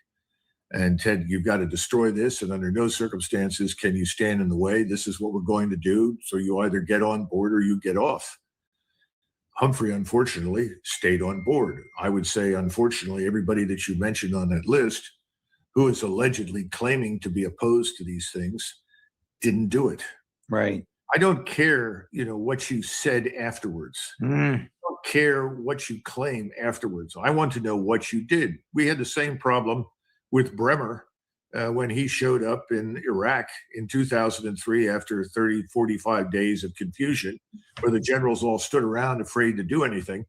and said, you've got to destroy this, and under no circumstances can you stand in the way. This is what we're going to do. So you either get on board or you get off. Humphrey, unfortunately, stayed on board. I would say, unfortunately, everybody that you mentioned on that list who is allegedly claiming to be opposed to these things didn't do it. Right. I don't care, what you said afterwards. I don't care what you claim afterwards. I want to know what you did. We had the same problem with Bremer when he showed up in Iraq in 2003 after 45 days of confusion, where the generals all stood around afraid to do anything.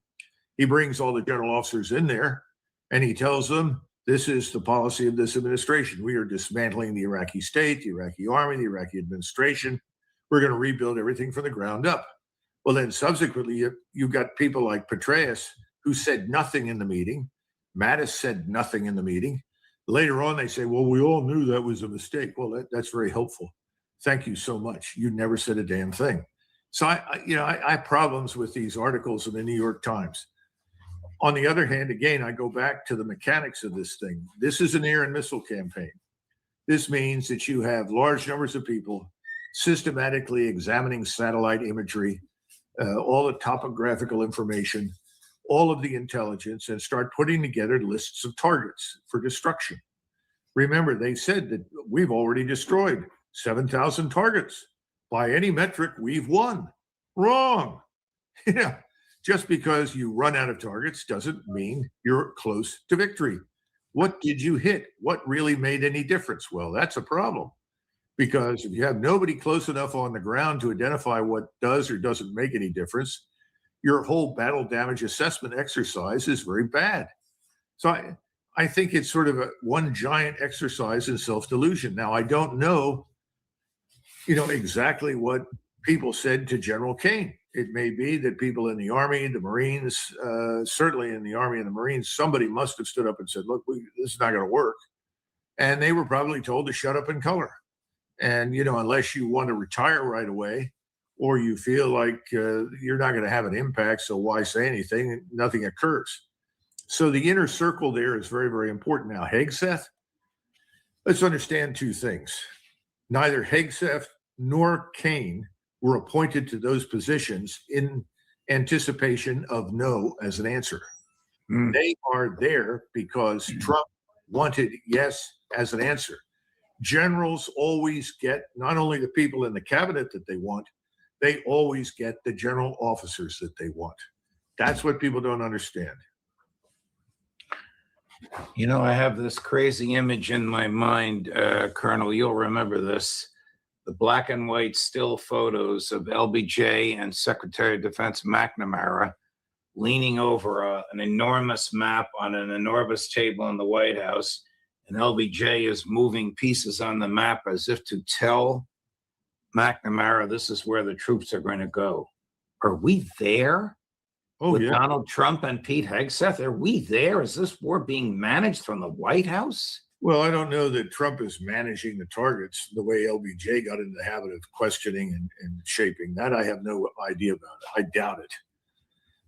He brings all the general officers in there and he tells them, this is the policy of this administration. We are dismantling the Iraqi state, the Iraqi army, the Iraqi administration. We're going to rebuild everything from the ground up. Well, then subsequently, you've got people like Petraeus who said nothing in the meeting. Mattis said nothing in the meeting. Later on, they say, well, we all knew that was a mistake. Well, that's very helpful. Thank you so much. You never said a damn thing. So I have problems with these articles in the New York Times. On the other hand, again, I go back to the mechanics of this thing. This is an air and missile campaign. This means that you have large numbers of people systematically examining satellite imagery, all the topographical information, all of the intelligence, and start putting together lists of targets for destruction. Remember, they said that we've already destroyed 7,000 targets. By any metric, we've won. Wrong. Just because you run out of targets doesn't mean you're close to victory. What did you hit? What really made any difference? Well, that's a problem. Because if you have nobody close enough on the ground to identify what does or doesn't make any difference, your whole battle damage assessment exercise is very bad. So I think it's sort of one giant exercise in self-delusion. Now, I don't know, exactly what people said to General Kane. It may be that people in the Army, the Marines, certainly in the Army and the Marines, somebody must have stood up and said, look, this is not going to work. And they were probably told to shut up and color. And, unless you want to retire right away, or you feel like you're not going to have an impact, so why say anything? Nothing occurs. So the inner circle there is very, very important. Now, Hegseth, let's understand two things. Neither Hegseth nor Kane were appointed to those positions in anticipation of no as an answer. They are there because Trump wanted yes as an answer. Generals always get not only the people in the cabinet that they want, they always get the general officers that they want. That's what people don't understand. I have this crazy image in my mind, Colonel. You'll remember this. The black and white still photos of LBJ and Secretary of Defense McNamara leaning over an enormous map on an enormous table in the White House. And LBJ is moving pieces on the map as if to tell McNamara, this is where the troops are going to go. Are we there? With Donald Trump and Pete Hegseth? Are we there? Is this war being managed from the White House? Well, I don't know that Trump is managing the targets the way LBJ got into the habit of questioning and shaping. That I have no idea about. I doubt it.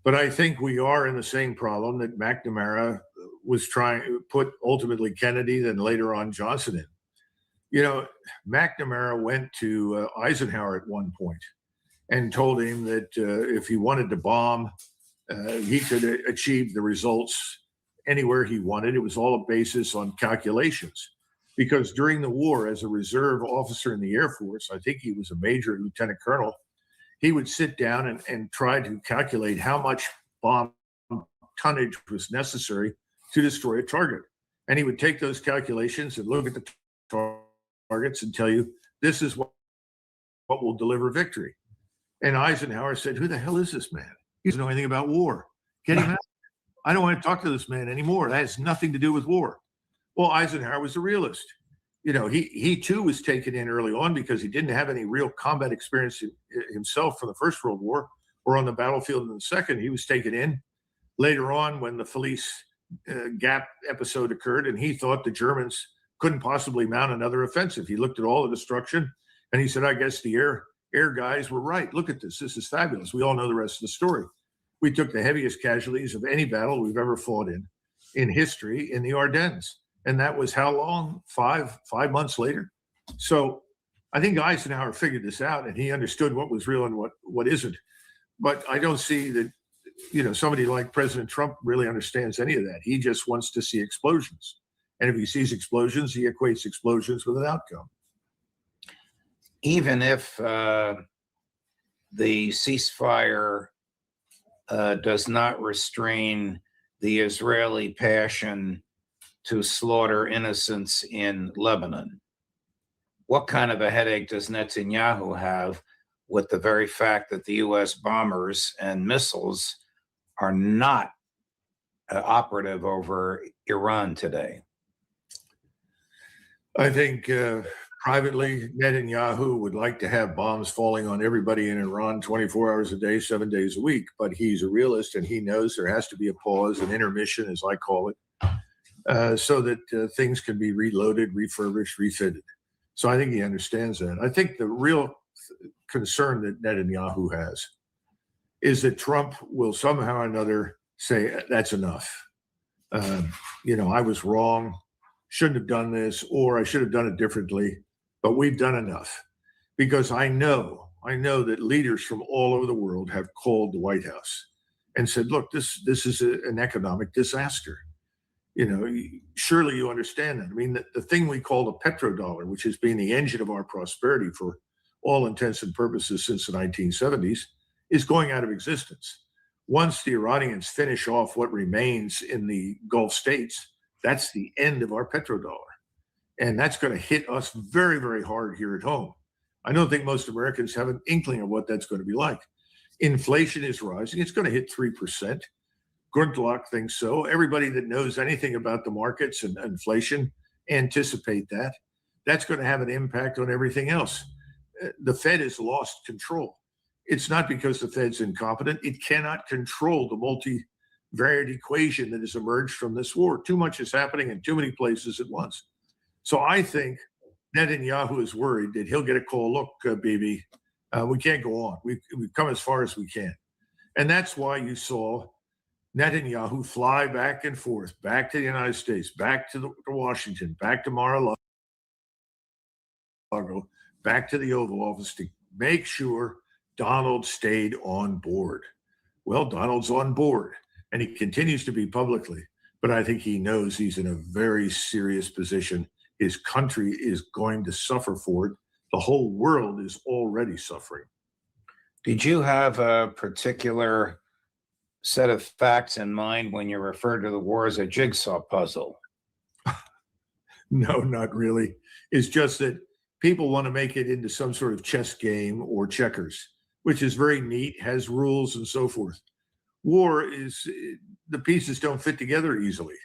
But I think we are in the same problem that McNamara was trying to put ultimately Kennedy, then later on Johnson in. McNamara went to Eisenhower at one point and told him that if he wanted to bomb, he could achieve the results anywhere he wanted. It was all a basis on calculations. Because during the war, as a reserve officer in the Air Force, I think he was a major lieutenant colonel, he would sit down and try to calculate how much bomb tonnage was necessary to destroy a target. And he would take those calculations and look at the targets and tell you, this is what will deliver victory. And Eisenhower said, who the hell is this man? He doesn't know anything about war. Get him out. I don't want to talk to this man anymore. That has nothing to do with war. Well, Eisenhower was a realist. He too was taken in early on because he didn't have any real combat experience himself from the First World War or on the battlefield in the Second. He was taken in later on when the Felice Gap episode occurred, and he thought the Germans couldn't possibly mount another offensive. He looked at all the destruction, and he said, I guess the air guys were right. Look at this. This is fabulous. We all know the rest of the story. We took the heaviest casualties of any battle we've ever fought in history in the Ardennes. And that was how long? Five months later. So I think Eisenhower figured this out, and he understood what was real and what isn't. But I don't see that, somebody like President Trump really understands any of that. He just wants to see explosions. And if he sees explosions, he equates explosions with an outcome. Even if the ceasefire does not restrain the Israeli passion to slaughter innocents in Lebanon, what kind of a headache does Netanyahu have with the very fact that the U.S. bombers and missiles are not operative over Iran today? I think privately, Netanyahu would like to have bombs falling on everybody in Iran 24 hours a day, 7 days a week. But he's a realist, and he knows there has to be a pause, an intermission, as I call it, so that things can be reloaded, refurbished, refitted. So I think he understands that. I think the real concern that Netanyahu has is that Trump will somehow or another say, that's enough. I was wrong, shouldn't have done this, or I should have done it differently, but we've done enough. Because I know that leaders from all over the world have called the White House and said, look, this is an economic disaster. Surely you understand that. I mean, the thing we call the petrodollar, which has been the engine of our prosperity for all intents and purposes since the 1970s, is going out of existence. Once the Iranians finish off what remains in the Gulf states, that's the end of our petrodollar. And that's going to hit us very, very hard here at home. I don't think most Americans have an inkling of what that's going to be like. Inflation is rising. It's going to hit 3%. Grundlock thinks so. Everybody that knows anything about the markets and inflation anticipate that. That's going to have an impact on everything else. The Fed has lost control. It's not because the Fed's incompetent. It cannot control the multivariate equation that has emerged from this war. Too much is happening in too many places at once. So I think Netanyahu is worried that he'll get a call. Look, Bibi, we can't go on. We've come as far as we can. And that's why you saw Netanyahu fly back and forth, back to the United States, back to Washington, back to Mar-a-Lago, back to the Oval Office to make sure Donald stayed on board. Well, Donald's on board, and he continues to be publicly, but I think he knows he's in a very serious position. His country is going to suffer for it. The whole world is already suffering. Did you have a particular set of facts in mind when you referred to the war as a jigsaw puzzle? No, not really. It's just that people want to make it into some sort of chess game or checkers, which is very neat, has rules and so forth. War is, the pieces don't fit together easily.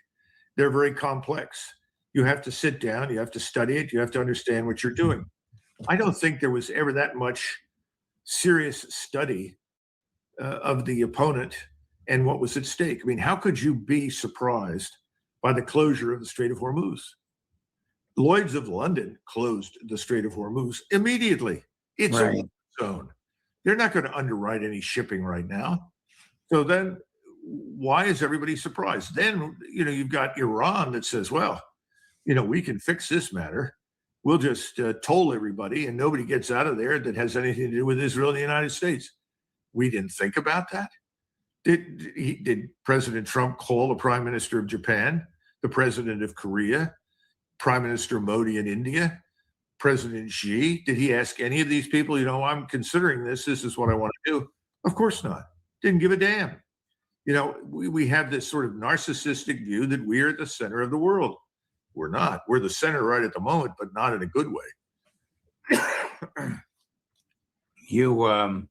They're very complex. You have to sit down, you have to study it, you have to understand what you're doing. I don't think there was ever that much serious study of the opponent and what was at stake. I mean, how could you be surprised by the closure of the Strait of Hormuz? Lloyd's of London closed the Strait of Hormuz immediately. It's a war zone. They're not going to underwrite any shipping right now. So then why is everybody surprised? Then, you've got Iran that says, well, we can fix this matter. We'll just toll everybody and nobody gets out of there that has anything to do with Israel and the United States. We didn't think about that. Did President Trump call the Prime Minister of Japan, the President of Korea, Prime Minister Modi in India, President Xi? Did he ask any of these people, I'm considering this is what I want to do? Of course not. Didn't give a damn. We have this sort of narcissistic view that we are at the center of the world. We're not. We're the center right at the moment, but not in a good way. You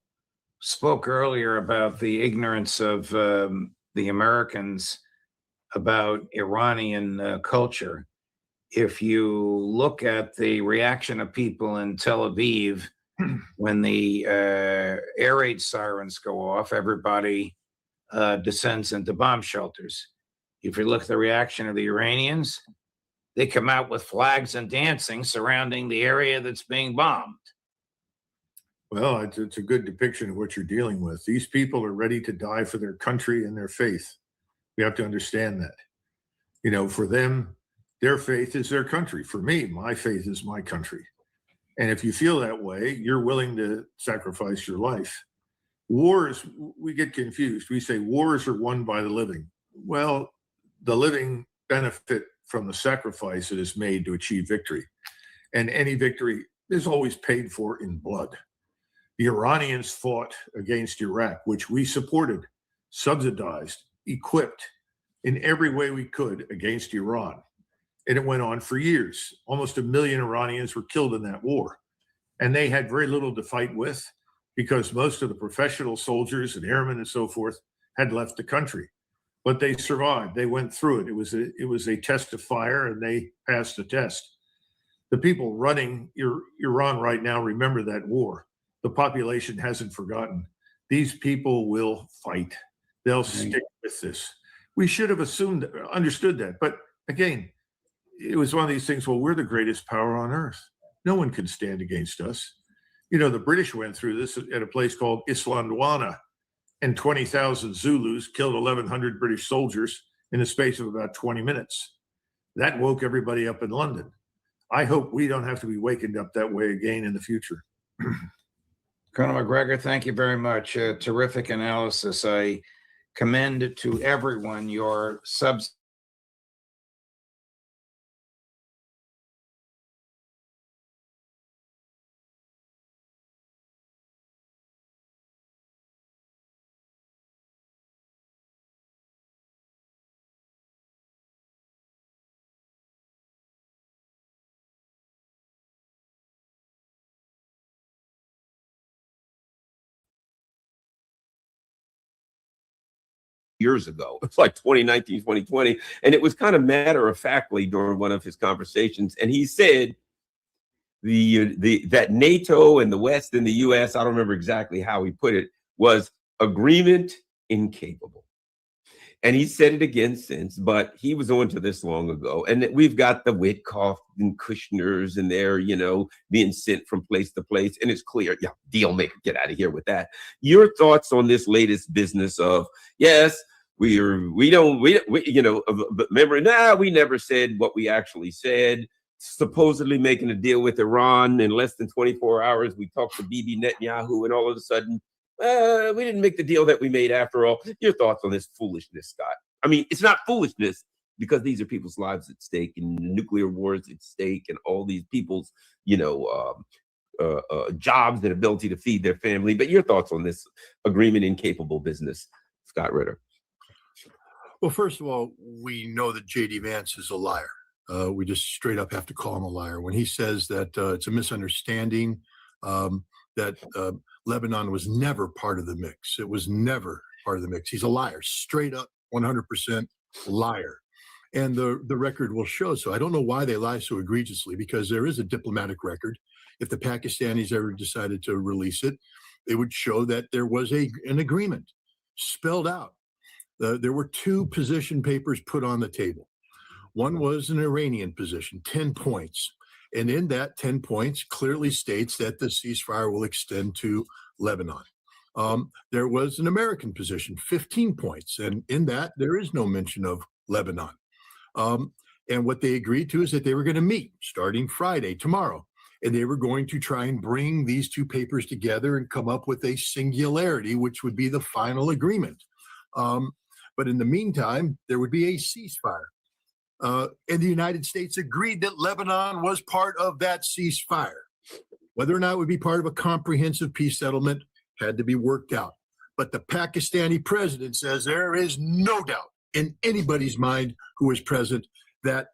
spoke earlier about the ignorance of the Americans about Iranian culture. If you look at the reaction of people in Tel Aviv, when the air raid sirens go off, everybody descends into bomb shelters. If you look at the reaction of the Iranians, they come out with flags and dancing surrounding the area that's being bombed. Well, it's a good depiction of what you're dealing with. These people are ready to die for their country and their faith. We have to understand that. For them, their faith is their country. For me, my faith is my country. And if you feel that way, you're willing to sacrifice your life. Wars, we get confused. We say wars are won by the living. Well, the living benefit from the sacrifice that is made to achieve victory. And any victory is always paid for in blood. The Iranians fought against Iraq, which we supported, subsidized, equipped in every way we could against Iran. And it went on for years. Almost 1 million Iranians were killed in that war. And they had very little to fight with because most of the professional soldiers and airmen and so forth had left the country. But they survived. They went through it. It was a test of fire, and they passed the test. The people running Iran right now remember that war. The population hasn't forgotten. These people will fight. They'll stick with this. We should have understood that. But again, it was one of these things, well, we're the greatest power on earth. No one can stand against us. The British went through this at a place called Islandwana, and 20,000 Zulus killed 1,100 British soldiers in the space of about 20 minutes. That woke everybody up in London. I hope we don't have to be wakened up that way again in the future. Colonel McGregor, thank you very much. Terrific analysis. I commend to everyone your years ago. It's like 2019, 2020. And it was kind of matter-of-factly during one of his conversations. And he said that NATO and the West and the US, I don't remember exactly how he put it, was agreement incapable. And he said it again since, but he was on to this long ago. And we've got the Witkoff and Kushners, and they're, being sent from place to place. And it's clear, yeah, deal maker, get out of here with that. Your thoughts on this latest business of, yes, we remember, we never said what we actually said. Supposedly making a deal with Iran in less than 24 hours. We talked to Bibi Netanyahu, and all of a sudden, we didn't make the deal that we made after all. Your thoughts on this foolishness, Scott? I mean, it's not foolishness because these are people's lives at stake, and nuclear wars at stake, and all these people's, jobs and ability to feed their family. But your thoughts on this agreement incapable business, Scott Ritter? Well, first of all, we know that J.D. Vance is a liar. We just straight up have to call him a liar. When he says that it's a misunderstanding, that Lebanon was never part of the mix. It was never part of the mix. He's a liar, straight up 100% liar. And the record will show. So I don't know why they lie so egregiously, because there is a diplomatic record. If the Pakistanis ever decided to release it, it would show that there was an agreement spelled out. There were two position papers put on the table. One was an Iranian position, 10 points. And in that 10 points clearly states that the ceasefire will extend to Lebanon. There was an American position, 15 points. And in that, there is no mention of Lebanon. And what they agreed to is that they were going to meet starting Friday, tomorrow. And they were going to try and bring these two papers together and come up with a singularity, which would be the final agreement. But in the meantime, there would be a ceasefire. And the United States agreed that Lebanon was part of that ceasefire. Whether or not it would be part of a comprehensive peace settlement had to be worked out. But the Pakistani president says there is no doubt in anybody's mind who is present that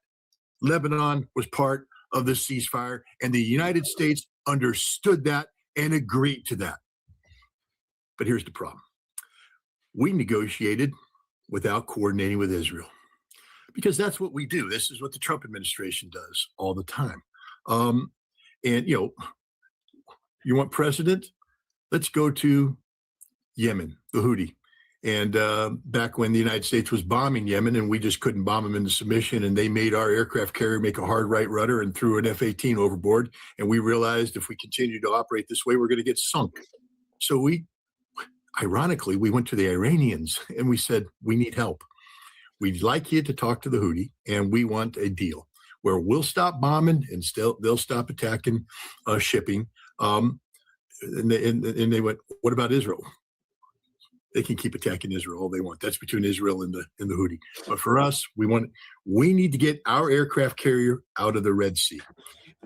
Lebanon was part of the ceasefire, and the United States understood that and agreed to that. But here's the problem. We negotiated without coordinating with Israel, because that's what we do. This is what the Trump administration does all the time. And, you want precedent? Let's go to Yemen, the Houthi. And back when the United States was bombing Yemen and we just couldn't bomb them into submission, and they made our aircraft carrier make a hard right rudder and threw an F-18 overboard. And we realized if we continue to operate this way, we're going to get sunk. So ironically, we went to the Iranians and we said, we need help. We'd like you to talk to the Houthi, and we want a deal where we'll stop bombing and they'll stop attacking shipping. And they went, what about Israel? They can keep attacking Israel all they want. That's between Israel and the Houthi. But for us, we need to get our aircraft carrier out of the Red Sea.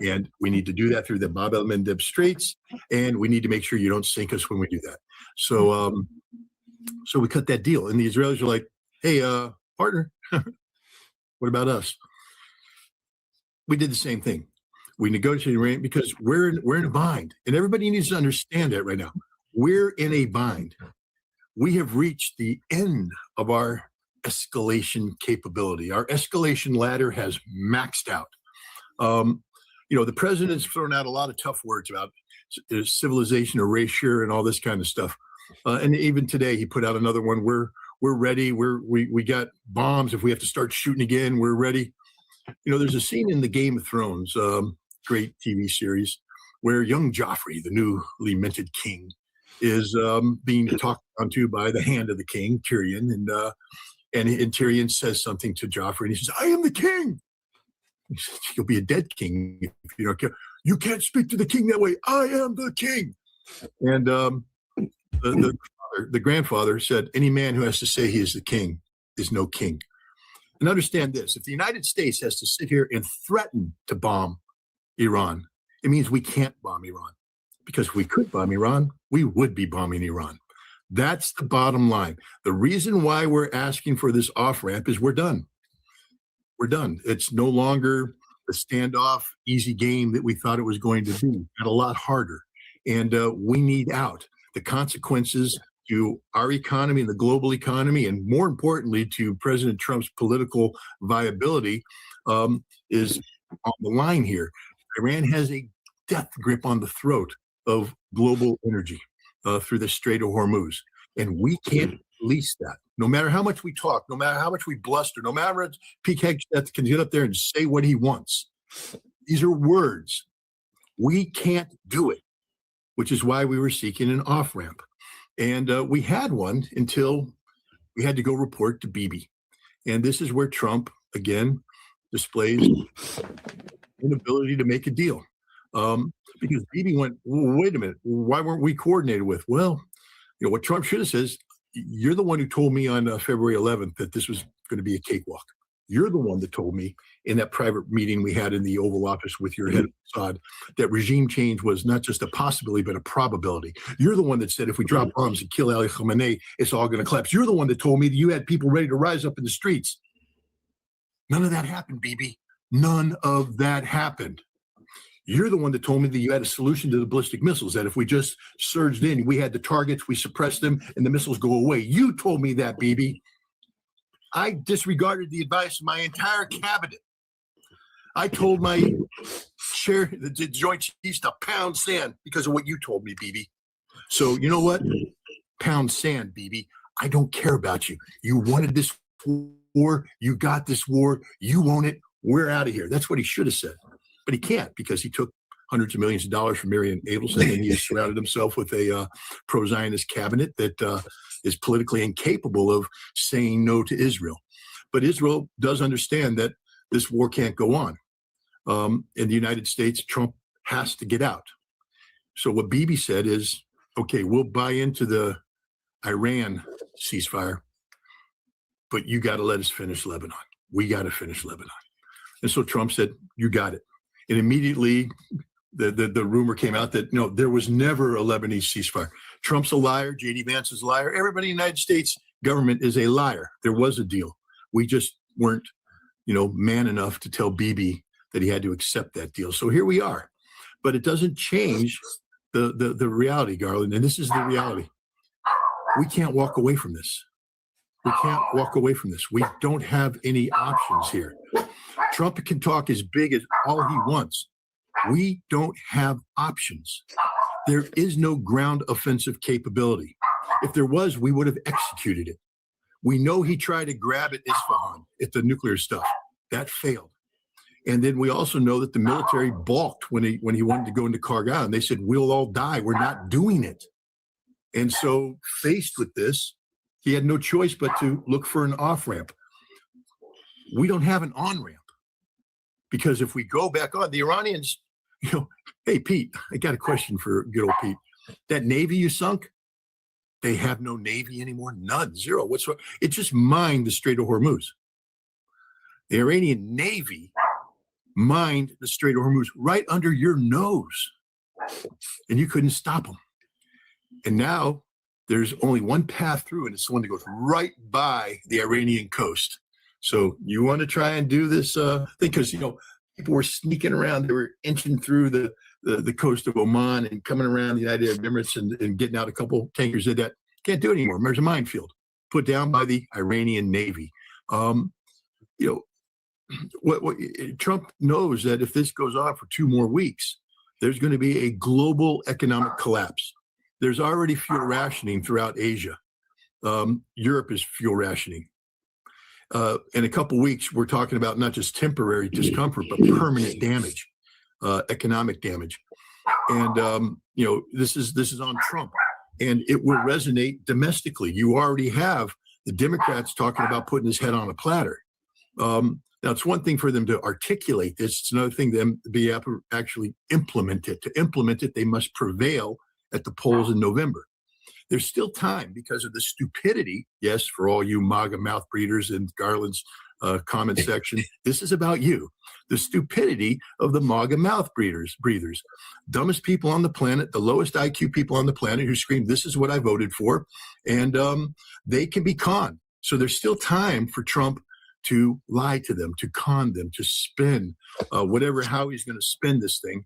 And we need to do that through the Bab el-Mandeb Straits. And we need to make sure you don't sink us when we do that. So we cut that deal. And the Israelis are like, hey, partner, what about us? We did the same thing. We negotiated because we're in a bind. And everybody needs to understand that right now. We're in a bind. We have reached the end of our escalation capability. Our escalation ladder has maxed out. The president's thrown out a lot of tough words about civilization erasure and all this kind of stuff. And even today, he put out another one. We're ready. We got bombs. If we have to start shooting again, we're ready. There's a scene in the Game of Thrones, great TV series, where young Joffrey, the newly minted king, is being talked onto by the hand of the king, Tyrion, and Tyrion says something to Joffrey, and he says, "I am the king." He says, "You'll be a dead king if you don't care. You can't speak to the king that way. I am the king." And the grandfather said, "Any man who has to say he is the king is no king." And understand this: if the United States has to sit here and threaten to bomb Iran, it means we can't bomb Iran. Because if we could bomb Iran, we would be bombing Iran. That's the bottom line. The reason why we're asking for this off-ramp is we're done. We're done. It's no longer the standoff, easy game that we thought it was going to be. It's a lot harder. And we need out. The consequences to our economy and the global economy, and more importantly, to President Trump's political viability, is on the line here. Iran has a death grip on the throat of global energy through the Strait of Hormuz. And we can't release that. No matter how much we talk, no matter how much we bluster, no matter how much Pete Hegseth can get up there and say what he wants. These are words. We can't do it, which is why we were seeking an off-ramp. And we had one until we had to go report to Bibi. And this is where Trump, again, displays inability to make a deal. Because Bibi went, well, wait a minute, why weren't we coordinated with? Well, you know, what Trump should have said is, you're the one who told me on February 11th that this was going to be a cakewalk. You're the one that told me in that private meeting we had in the Oval Office with your head of Mossad that regime change was not just a possibility, but a probability. You're the one that said if we drop bombs and kill Ali Khamenei, it's all going to collapse. You're the one that told me that you had people ready to rise up in the streets. None of that happened, Bibi. None of that happened. You're the one that told me that you had a solution to the ballistic missiles, that if we just surged in, we had the targets, we suppressed them, and the missiles go away. You told me that, Bibi. I disregarded the advice of my entire cabinet. I told my chair, the Joint Chiefs, to pound sand because of what you told me, Bibi. So you know what? Pound sand, Bibi. I don't care about you. You wanted this war. You got this war. You own it. We're out of here. That's what he should have said. But he can't, because he took hundreds of millions of dollars from Marion Abelson, and he has surrounded himself with a pro-Zionist cabinet that is politically incapable of saying no to Israel. But Israel does understand that this war can't go on. In the United States, Trump has to get out. So what Bibi said is, okay, we'll buy into the Iran ceasefire, but you got to let us finish Lebanon. We got to finish Lebanon. And so Trump said, you got it. And immediately the rumor came out that, no, there was never a Lebanese ceasefire. Trump's a liar. J.D. Vance is a liar. Everybody in the United States government is a liar. There was a deal. We just weren't, man enough to tell Bibi that he had to accept that deal. So here we are. But it doesn't change the reality, Garland. And this is the reality. We can't walk away from this. We can't walk away from this. We don't have any options here. Trump can talk as big as all he wants. We don't have options. There is no ground offensive capability. If there was, we would have executed it. We know he tried to grab at Isfahan, at the nuclear stuff. That failed. And then we also know that the military balked when he wanted to go into Kargil, and they said, we'll all die. We're not doing it. And so faced with this, he had no choice but to look for an off-ramp. We don't have an on-ramp. Because if we go back on, the Iranians, hey, Pete, I got a question for good old Pete. That Navy you sunk, they have no Navy anymore? None, zero. What's wrong? It just mined the Strait of Hormuz. The Iranian Navy mined the Strait of Hormuz right under your nose, and you couldn't stop them. And now there's only one path through, and it's the one that goes right by the Iranian coast. So you want to try and do this thing, because, people were sneaking around. They were inching through the coast of Oman and coming around the United Arab Emirates and getting out a couple tankers did that. Can't do it anymore. There's a minefield put down by the Iranian Navy. What Trump knows that if this goes on for 2 more weeks, there's going to be a global economic collapse. There's already fuel rationing throughout Asia. Europe is fuel rationing. In a couple of weeks, we're talking about not just temporary discomfort, but permanent damage, economic damage. And, this is on Trump, and it will resonate domestically. You already have the Democrats talking about putting his head on a platter. Now, it's one thing for them to articulate this. It's another thing them to be able to actually implement it. To implement it, they must prevail at the polls in November. There's still time because of the stupidity. Yes, for all you MAGA mouth breeders in Garland's comment section, this is about you. The stupidity of the MAGA mouth breathers. Dumbest people on the planet, the lowest IQ people on the planet who scream, this is what I voted for. And they can be conned. So there's still time for Trump to lie to them, to con them, to spin how he's going to spin this thing.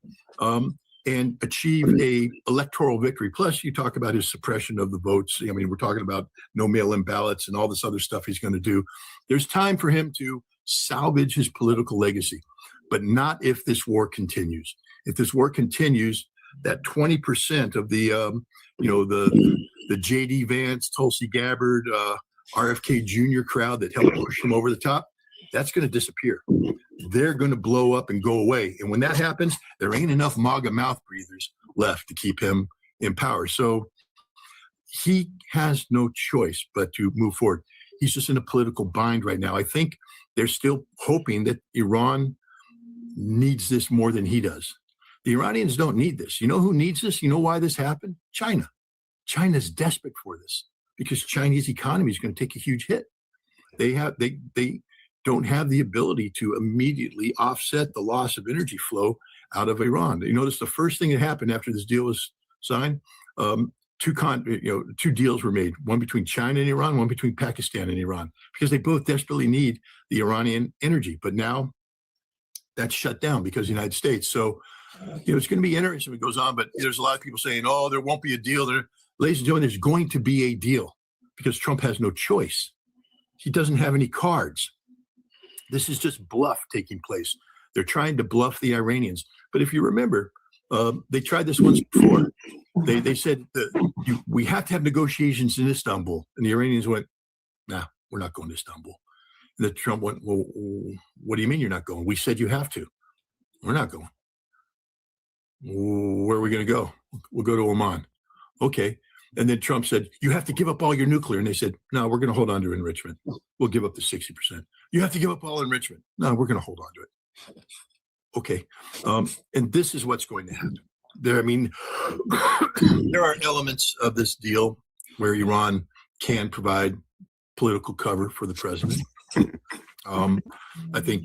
And achieve a electoral victory. Plus, you talk about his suppression of the votes. I mean, we're talking about no mail-in ballots and all this other stuff he's going to do. There's time for him to salvage his political legacy, but not if this war continues. If this war continues, that 20% of the the J.D. Vance, Tulsi Gabbard, RFK Jr. crowd that helped push him over the top, that's going to disappear. They're going to blow up and go away. And when that happens, there ain't enough MAGA mouth breathers left to keep him in power. So he has no choice but to move forward. He's just in a political bind right now. I think they're still hoping that Iran needs this more than he does. The Iranians don't need this. You know who needs this? You know why this happened? China. China's desperate for this because Chinese economy is going to take a huge hit. They don't have the ability to immediately offset the loss of energy flow out of Iran. You notice the first thing that happened after this deal was signed, two deals were made, one between China and Iran, one between Pakistan and Iran, because they both desperately need the Iranian energy. But now that's shut down because of the United States. So, it's going to be interesting if it goes on, but there's a lot of people saying, oh, there won't be a deal there. Ladies and gentlemen, there's going to be a deal because Trump has no choice. He doesn't have any cards. This is just bluff taking place. They're trying to bluff the Iranians. But if you remember, they tried this once before. They said that we have to have negotiations in Istanbul. And the Iranians went, nah, we're not going to Istanbul. And the Trump went, well, what do you mean you're not going? We said you have to. We're not going. Where are we going to go? We'll go to Oman. Okay. And then Trump said, you have to give up all your nuclear. And they said, no, we're going to hold on to enrichment. We'll give up the 60%. You have to give up all enrichment. No, we're going to hold on to it. Okay. And this is what's going to happen. There are elements of this deal where Iran can provide political cover for the president. I think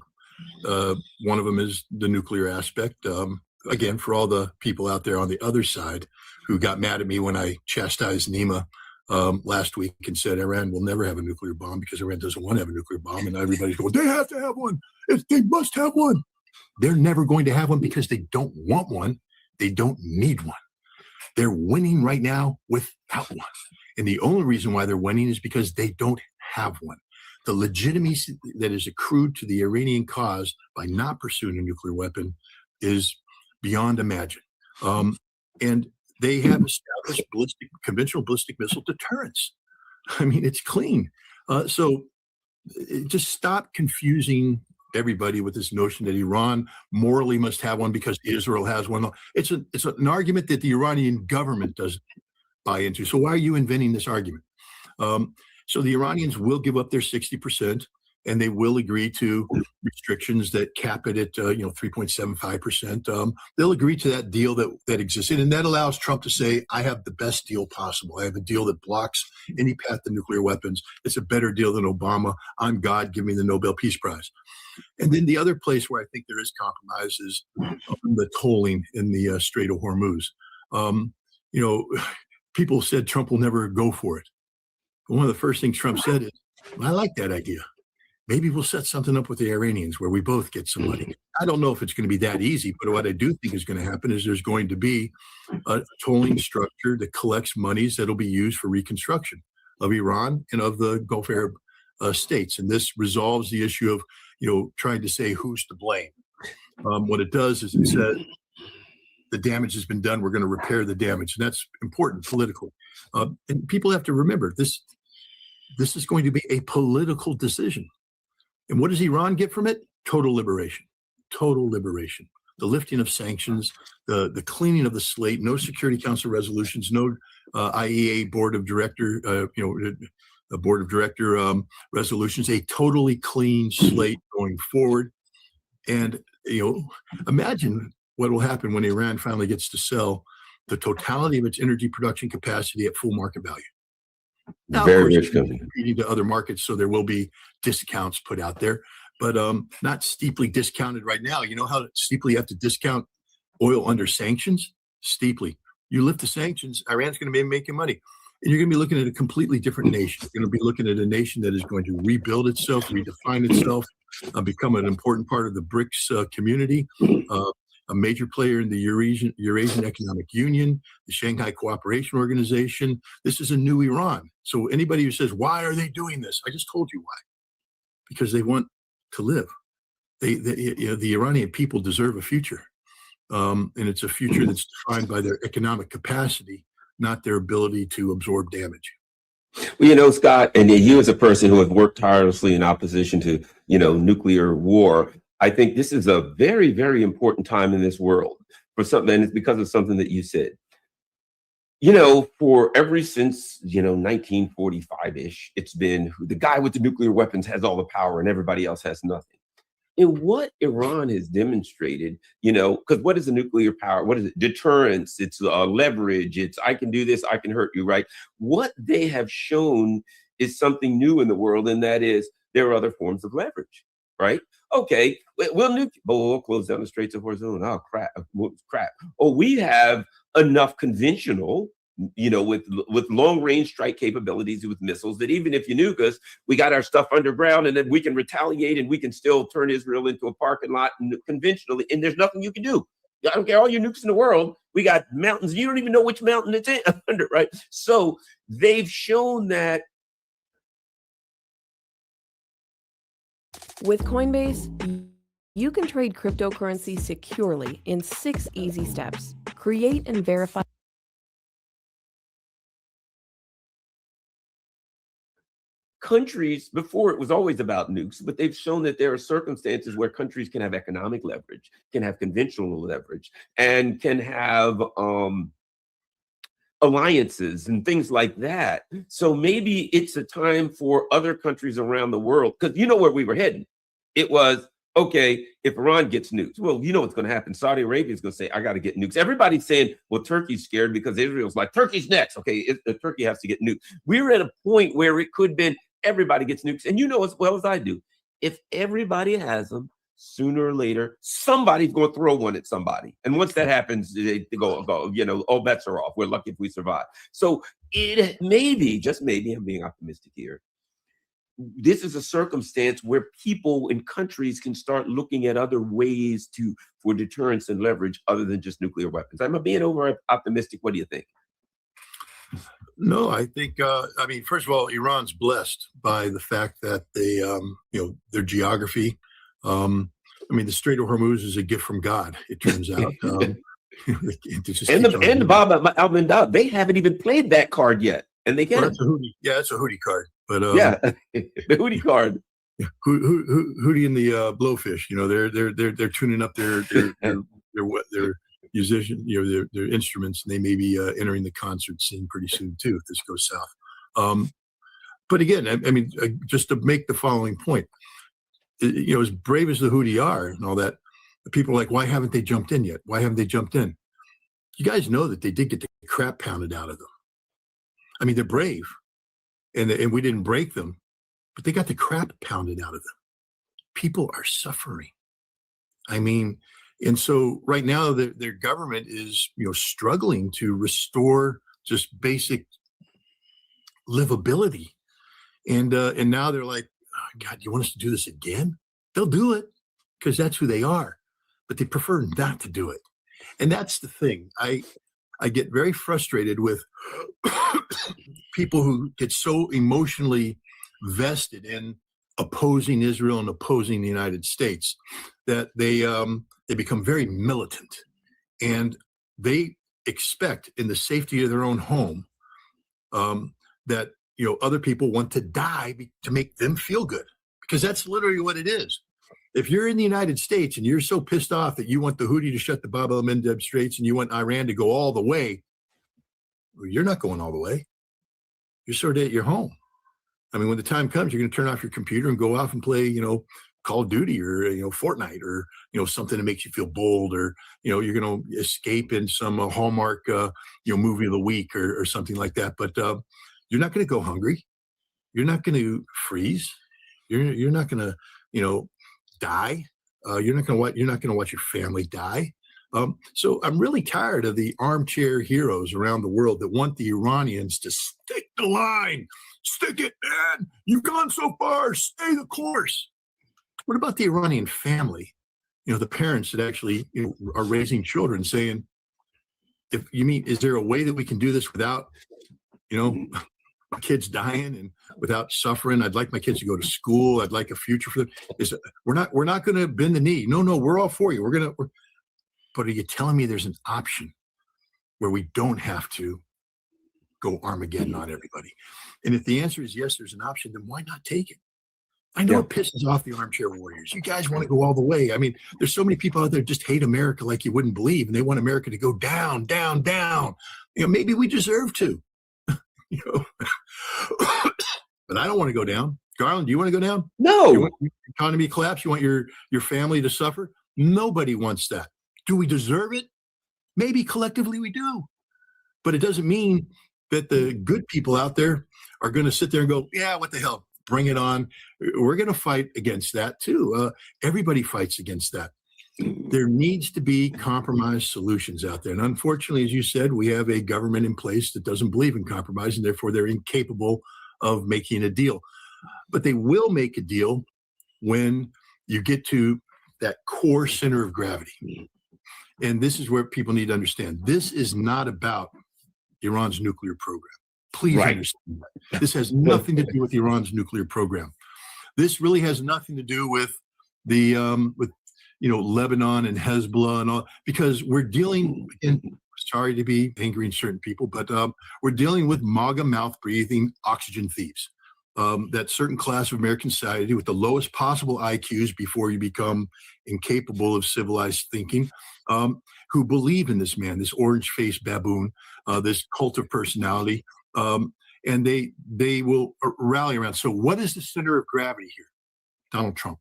one of them is the nuclear aspect. Again, for all the people out there on the other side who got mad at me when I chastised Nima last week and said Iran will never have a nuclear bomb because Iran doesn't want to have a nuclear bomb, and everybody's going, they have to have one. They must have one. They're never going to have one because they don't want one. They don't need one. They're winning right now without one. And the only reason why they're winning is because they don't have one. The legitimacy that is accrued to the Iranian cause by not pursuing a nuclear weapon is beyond imagine. And they have established conventional ballistic missile deterrence. I mean, it's clean. So just stop confusing everybody with this notion that Iran morally must have one because Israel has one. It's an argument that the Iranian government doesn't buy into. So why are you inventing this argument? So the Iranians will give up their 60%, and they will agree to restrictions that cap it at 3.75%. They'll agree to that deal that existed, and that allows Trump to say, I have the best deal possible. I have a deal that blocks any path to nuclear weapons. It's a better deal than Obama. I'm God, give me the Nobel Peace Prize. And then the other place where I think there is compromise is the tolling in the Strait of Hormuz. People said Trump will never go for it. But one of the first things Trump said is, I like that idea. Maybe we'll set something up with the Iranians where we both get some money. I don't know if it's going to be that easy, but what I do think is going to happen is there's going to be a tolling structure that collects monies that'll be used for reconstruction of Iran and of the Gulf Arab states. And this resolves the issue of, trying to say who's to blame. What it does is it says the damage has been done. We're going to repair the damage. And that's important politically. And people have to remember this is going to be a political decision. And what does Iran get from it? Total liberation. Total liberation. The lifting of sanctions, the cleaning of the slate, no Security Council resolutions, no IEA board of director, resolutions, a totally clean slate going forward. And imagine what will happen when Iran finally gets to sell the totality of its energy production capacity at full market value. Now, Very of rich course, company. competing to other markets, so there will be discounts put out there, but not steeply discounted right now. You know how steeply you have to discount oil under sanctions? Steeply. You lift the sanctions, Iran's going to be making money. And you're going to be looking at a completely different nation. You're going to be looking at a nation that is going to rebuild itself, redefine itself, become an important part of the BRICS community, a major player in the Eurasian Economic Union, the Shanghai Cooperation Organization. This is a new Iran. So anybody who says, why are they doing this? I just told you why. Because they want to live. The Iranian people deserve a future. And it's a future that's defined by their economic capacity, not their ability to absorb damage. Well, you know, Scott, and you as a person who has worked tirelessly in opposition to, nuclear war, I think this is a very, very important time in this world for something, and it's because of something that you said. For ever since, 1945-ish, it's been the guy with the nuclear weapons has all the power and everybody else has nothing. And what Iran has demonstrated, because what is a nuclear power? What is it? Deterrence, it's leverage, it's I can do this, I can hurt you, right? What they have shown is something new in the world, and that is there are other forms of leverage, right? Okay, we'll close down the Straits of Hormuz. Oh, crap. Oh, we have enough conventional, with long range strike capabilities with missiles that even if you nuke us, we got our stuff underground and then we can retaliate and we can still turn Israel into a parking lot conventionally. And there's nothing you can do. I don't care all your nukes in the world. We got mountains. You don't even know which mountain it's under, right? So they've shown that. With Coinbase, you can trade cryptocurrency securely in 6 easy steps. Create and verify. Countries, before it was always about nukes, but they've shown that there are circumstances where countries can have economic leverage, can have conventional leverage, and can have alliances and things like that. So maybe it's a time for other countries around the world, because you know where we were heading. It was, okay, if Iran gets nukes, well, you know what's going to happen. Saudi Arabia is going to say, I got to get nukes. Everybody's saying, well, Turkey's scared because Israel's like, Turkey's next. Okay, Turkey has to get nukes. We're at a point where it could have been everybody gets nukes. And you know as well as I do, if everybody has them, sooner or later, somebody's going to throw one at somebody. And once that happens, they go, all bets are off. We're lucky if we survive. So it maybe, just maybe, I'm being optimistic here, this is a circumstance where people in countries can start looking at other ways for deterrence and leverage other than just nuclear weapons. I'm being over optimistic. What do you think? No, I think, first of all, Iran's blessed by the fact that they, their geography. The Strait of Hormuz is a gift from God, it turns out. And the Bab al-Mandab, they haven't even played that card yet, and they can. It's a Houthi card. But the Houthi card. Houthi and the Blowfish, they're tuning up their musician, their instruments, and they may be entering the concert scene pretty soon too if this goes south. But again, just to make the following point, as brave as the Houthi are and all that, the people are like, why haven't they jumped in yet? Why haven't they jumped in? You guys know that they did get the crap pounded out of them. They're brave, and we didn't break them, but they got the crap pounded out of them. People are suffering. And so right now their government is, struggling to restore just basic livability. And now they're like, oh, God, you want us to do this again? They'll do it because that's who they are, but they prefer not to do it. And that's the thing. I get very frustrated with people who get so emotionally vested in opposing Israel and opposing the United States that they become very militant, and they expect in the safety of their own home that other people want to die to make them feel good, because that's literally what it is. If you're in the United States and you're so pissed off that you want the Houthi to shut the Bab al-Mandab Straits and you want Iran to go all the way, well, you're not going all the way. You're sort of at your home. When the time comes, you're going to turn off your computer and go off and play, Call of Duty or, Fortnite or, something that makes you feel bold, or, you're going to escape in some Hallmark, movie of the week or something like that. But you're not going to go hungry. You're not going to freeze. You're not going to, die. You're not going to watch your family die. So I'm really tired of the armchair heroes around the world that want the Iranians to stick the line. Stick it, man. You've gone so far. Stay the course. What about the Iranian family? The parents that actually are raising children, saying, is there a way that we can do this without, my kids dying and without suffering? I'd like my kids to go to school. I'd like a future for them. We're not going to bend the knee. No, we're all for you. But are you telling me there's an option where we don't have to go Armageddon on everybody? And if the answer is yes, there's an option, then why not take it? I know it pisses off the armchair warriors. You guys want to go all the way. I mean, there's so many people out there just hate America like you wouldn't believe, and they want America to go down, down, down. Maybe we deserve to. But I don't want to go down. Garland, do you want to go down? No. You want your economy to collapse? You want your family to suffer? Nobody wants that. Do we deserve it? Maybe collectively we do. But it doesn't mean that the good people out there are going to sit there and go, yeah, what the hell? Bring it on. We're going to fight against that too. Everybody fights against that. There needs to be compromise solutions out there. And unfortunately, as you said, we have a government in place that doesn't believe in compromise, and therefore they're incapable of making a deal. But they will make a deal when you get to that core center of gravity. And this is where people need to understand. This is not about Iran's nuclear program. Please understand that. This has nothing to do with Iran's nuclear program. This really has nothing to do with the Lebanon and Hezbollah and all, because we're dealing, and sorry to be angering certain people, but we're dealing with MAGA mouth-breathing oxygen thieves. That certain class of American society with the lowest possible IQs before you become incapable of civilized thinking, who believe in this man, this orange-faced baboon, this cult of personality, and they will rally around. So what is the center of gravity here? Donald Trump.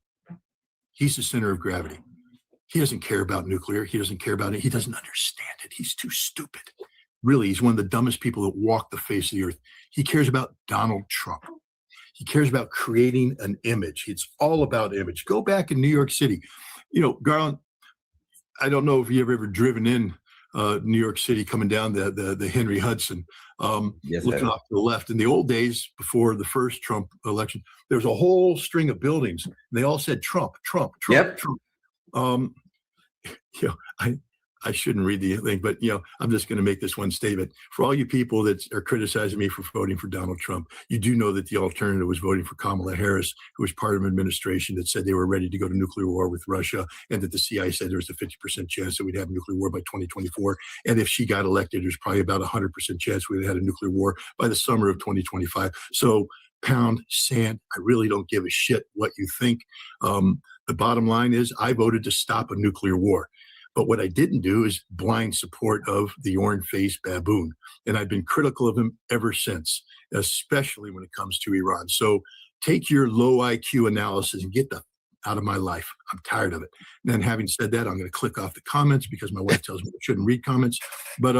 He's the center of gravity. He doesn't care about nuclear. He doesn't care about it. He doesn't understand it. He's too stupid. Really, he's one of the dumbest people that walk the face of the earth. He cares about Donald Trump. He cares about creating an image. It's all about image. Go back in New York City. Garland, I don't know if you've ever driven in New York City coming down the Henry Hudson, looking off to the left. In the old days, before the first Trump election, there was a whole string of buildings. And they all said Trump, Trump, Trump, Trump. I shouldn't read the thing, but I'm just going to make this one statement. For all you people that are criticizing me for voting for Donald Trump, you do know that the alternative was voting for Kamala Harris, who was part of an administration that said they were ready to go to nuclear war with Russia, and that the CIA said there was a 50% chance that we'd have nuclear war by 2024. And if she got elected, there's probably about 100% chance we'd have had a nuclear war by the summer of 2025. So pound sand, I really don't give a shit what you think. The bottom line is I voted to stop a nuclear war. But what I didn't do is blind support of the orange-faced baboon. And I've been critical of him ever since, especially when it comes to Iran. So take your low IQ analysis and get the out of my life. I'm tired of it. And then having said that, I'm going to click off the comments because my wife tells me I shouldn't read comments. But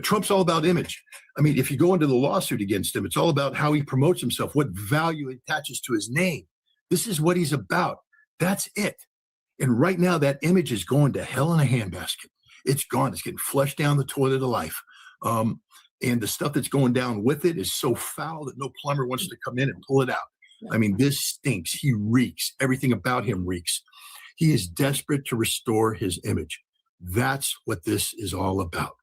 Trump's all about image. I mean, if you go into the lawsuit against him, it's all about how he promotes himself, what value he attaches to his name. This is what he's about. That's it. And right now, that image is going to hell in a handbasket. It's gone. It's getting flushed down the toilet of life. And the stuff that's going down with it is so foul that no plumber wants to come in and pull it out. I mean, this stinks. He reeks. Everything about him reeks. He is desperate to restore his image. That's what this is all about.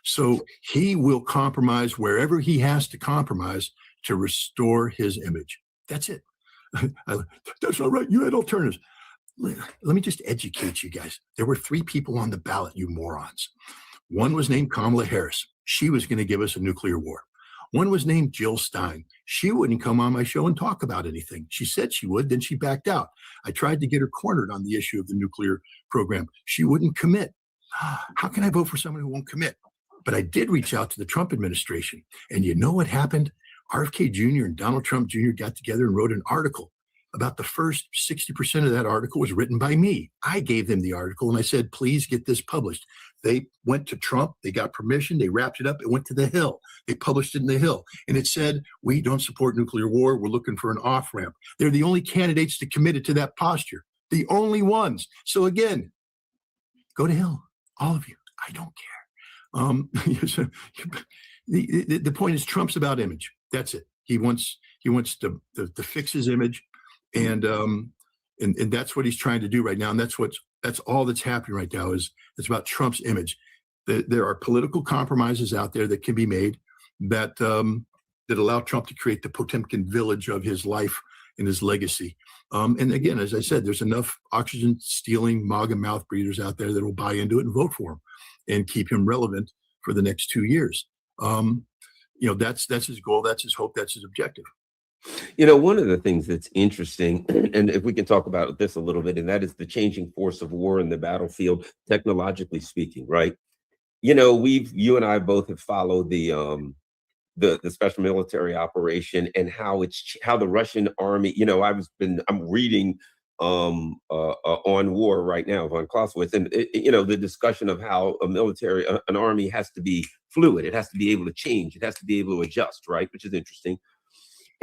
So he will compromise wherever he has to compromise to restore his image. That's it. That's not right. You had alternatives. Let me just educate you guys. There were 3 people on the ballot, you morons. One was named Kamala Harris. She was going to give us a nuclear war. One was named Jill Stein. She wouldn't come on my show and talk about anything. She said she would, then she backed out. I tried to get her cornered on the issue of the nuclear program. She wouldn't commit. How can I vote for someone who won't commit? But I did reach out to the Trump administration. And you know what happened? RFK Jr. and Donald Trump Jr. got together and wrote an article. About the first 60% of that article was written by me. I gave them the article and I said, please get this published. They went to Trump, they got permission, they wrapped it up, it went to the Hill. They published it in the Hill. And it said, we don't support nuclear war, we're looking for an off-ramp. They're the only candidates that committed to that posture. The only ones. So again, go to Hill, all of you. I don't care. The point is Trump's about image. That's it. He wants to fix his image. And that's what he's trying to do right now. And that's all that's happening right now is it's about Trump's image. There are political compromises out there that can be made that allow Trump to create the Potemkin village of his life and his legacy. And again, as I said, there's enough oxygen stealing MAGA mouth breathers out there that will buy into it and vote for him and keep him relevant for the next 2 years. that's his goal, that's his hope, that's his objective. One of the things that's interesting, and if we can talk about this a little bit, and that is the changing force of war in the battlefield, technologically speaking, right? You and I both have followed the special military operation and how the Russian army, I'm reading on war right now, von Clausewitz, and the discussion of how an army has to be fluid, it has to be able to change, it has to be able to adjust, right? Which is interesting.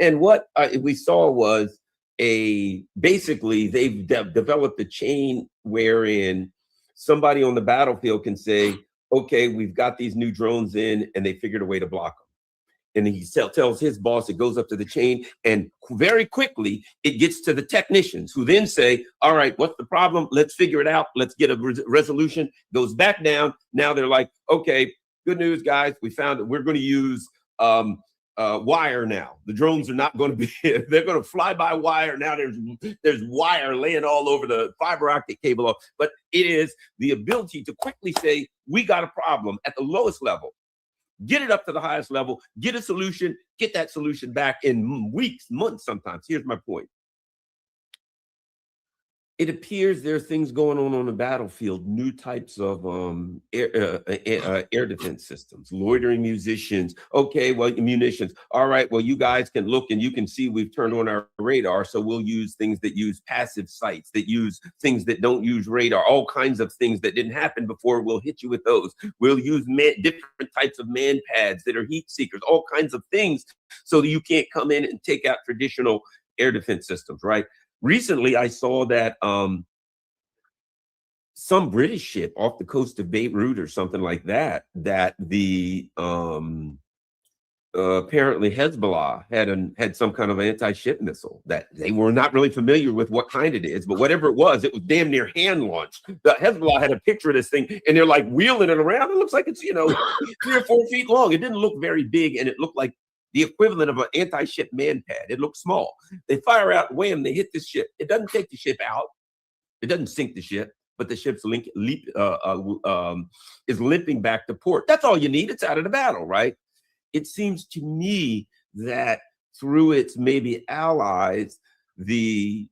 And what we saw was basically they've developed a chain wherein somebody on the battlefield can say, okay, we've got these new drones in, and they figured a way to block them. And he tells his boss, it goes up to the chain, and very quickly it gets to the technicians, who then say, all right, what's the problem? Let's figure it out. Let's get a resolution. Goes back down. Now they're like, okay, good news, guys. We found that we're going to use wire now. The drones are not going to be, they're going to fly by wire. Now there's wire laying all over the fiber optic cable. But it is the ability to quickly say, we got a problem at the lowest level. Get it up to the highest level, get a solution, get that solution back in weeks, months sometimes. Here's my point. It appears there are things going on the battlefield, new types of air defense systems, loitering munitions. Okay, well, munitions. All right, well, you guys can look and you can see we've turned on our radar, so we'll use things that use passive sights, that use things that don't use radar, all kinds of things that didn't happen before. We'll hit you with those. We'll use different types of man pads that are heat seekers, all kinds of things, so that you can't come in and take out traditional air defense systems, right? Recently, I saw that some British ship off the coast of Beirut or something like that, that the apparently Hezbollah had some kind of anti-ship missile that they were not really familiar with what kind it is, but whatever it was damn near hand launched. The Hezbollah had a picture of this thing, and they're like wheeling it around. It looks like it's 3 or 4 feet long. It didn't look very big, and it looked like the equivalent of an anti-ship man pad. It looks small. They fire out, wham, they hit this ship. It doesn't take the ship out. It doesn't sink the ship, but the ship's is limping back to port. That's all you need. It's out of the battle, right? It seems to me that through its maybe allies,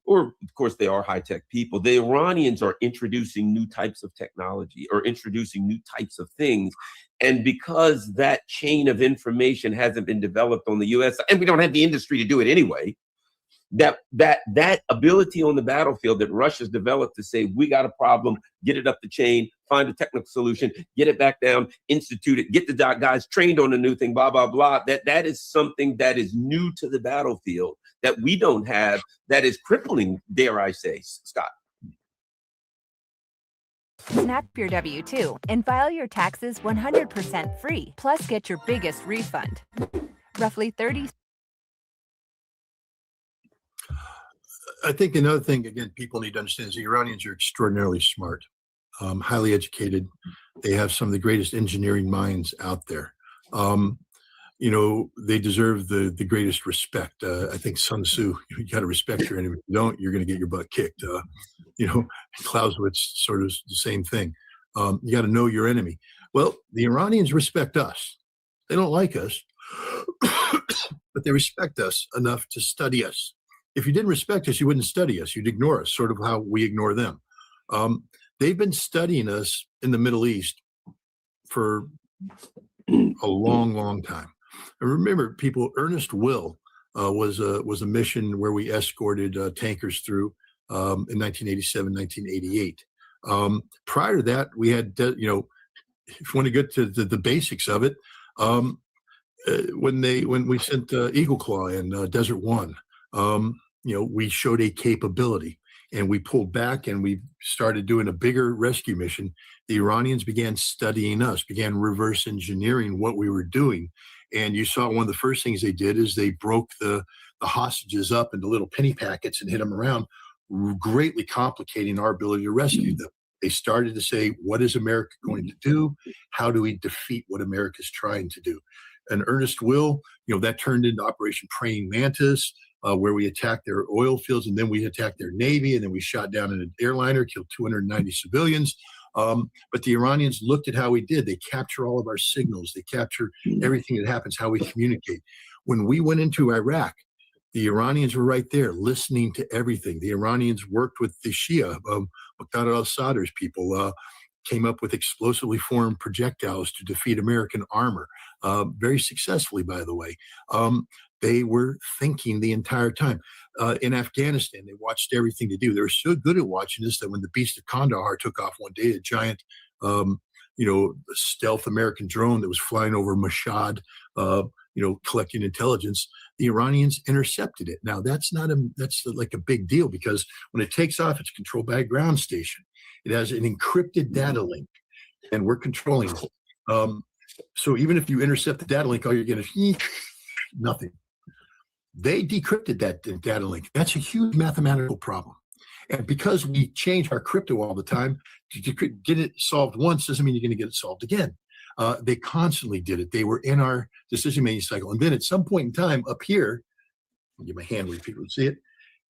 or of course they are high-tech people, the Iranians are introducing new types of technology or introducing new types of things. And because that chain of information hasn't been developed on the US, and we don't have the industry to do it anyway, that ability on the battlefield that Russia's developed to say, we got a problem, get it up the chain, find a technical solution, get it back down, institute it, get the guys trained on the new thing, blah, blah, blah. That is something that is new to the battlefield that we don't have, that is crippling, dare I say, Scott. Snap your W-2 and file your taxes 100% free. Plus, get your biggest refund. Roughly 30. I think another thing, again, people need to understand is the Iranians are extraordinarily smart, highly educated. They have some of the greatest engineering minds out there. They deserve the greatest respect. I think Sun Tzu, you got to respect your enemy. If you don't, you're going to get your butt kicked. Clausewitz, sort of the same thing. You got to know your enemy. Well, the Iranians respect us. They don't like us, but they respect us enough to study us. If you didn't respect us, you wouldn't study us. You'd ignore us, sort of how we ignore them. They've been studying us in the Middle East for a long, long time. And remember, people, Ernest Will was a mission where we escorted tankers through in 1987, 1988. Prior to that, we had, if you want to get to the basics of it, when we sent Eagle Claw and Desert One, we showed a capability, and we pulled back and we started doing a bigger rescue mission. The Iranians began studying us, began reverse engineering what we were doing. And you saw one of the first things they did is they broke the hostages up into little penny packets and hit them around, greatly complicating our ability to rescue them. They started to say, what is America going to do? How do we defeat what America's trying to do? And Ernest Will, that turned into Operation Praying Mantis, where we attacked their oil fields, and then we attacked their Navy, and then we shot down an airliner, killed 290 civilians. But the Iranians looked at how we did. They capture all of our signals. They capture everything that happens, how we communicate. When we went into Iraq, the Iranians were right there listening to everything. The Iranians worked with the Shia, Muqtada al-Sadr's people, came up with explosively formed projectiles to defeat American armor, very successfully, by the way. They were thinking the entire time. In Afghanistan, they watched everything they do. They were so good at watching this that when the Beast of Kandahar took off one day, a giant, stealth American drone that was flying over Mashhad, collecting intelligence, the Iranians intercepted it. Now that's like a big deal, because when it takes off, it's controlled by a ground station. It has an encrypted data link, and we're controlling it. So even if you intercept the data link, all you're getting is nothing. They decrypted that data link. That's a huge mathematical problem. And because we change our crypto all the time, to get it solved once doesn't mean you're going to get it solved again. They constantly did it. They were in our decision-making cycle. And then at some point in time up here, I'll give my hand where people can see it,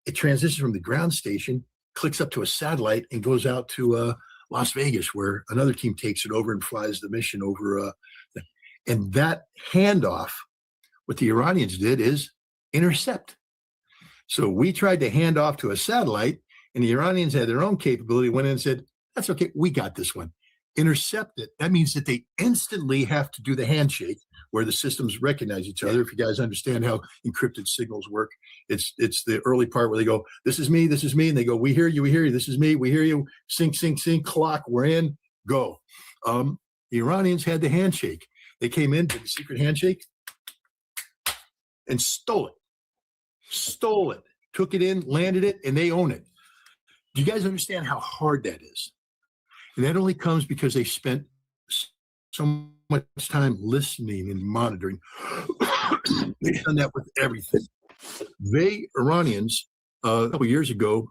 it transitions from the ground station, clicks up to a satellite, and goes out to Las Vegas, where another team takes it over and flies the mission over. And that handoff, what the Iranians did is intercept. So we tried to hand off to a satellite, and the Iranians had their own capability, went in and said, that's okay, we got this one. Intercept it. That means that they instantly have to do the handshake where the systems recognize each other. If you guys understand how encrypted signals work, it's the early part where they go, this is me, and they go, we hear you, this is me, we hear you, sync, clock, we're in, go. The Iranians had the handshake. They came in, did the secret handshake, and stole it, took it in, landed it, and they own it. Do you guys understand how hard that is? And that only comes because they spent so much time listening and monitoring. They've done that with everything. Iranians, a couple of years ago,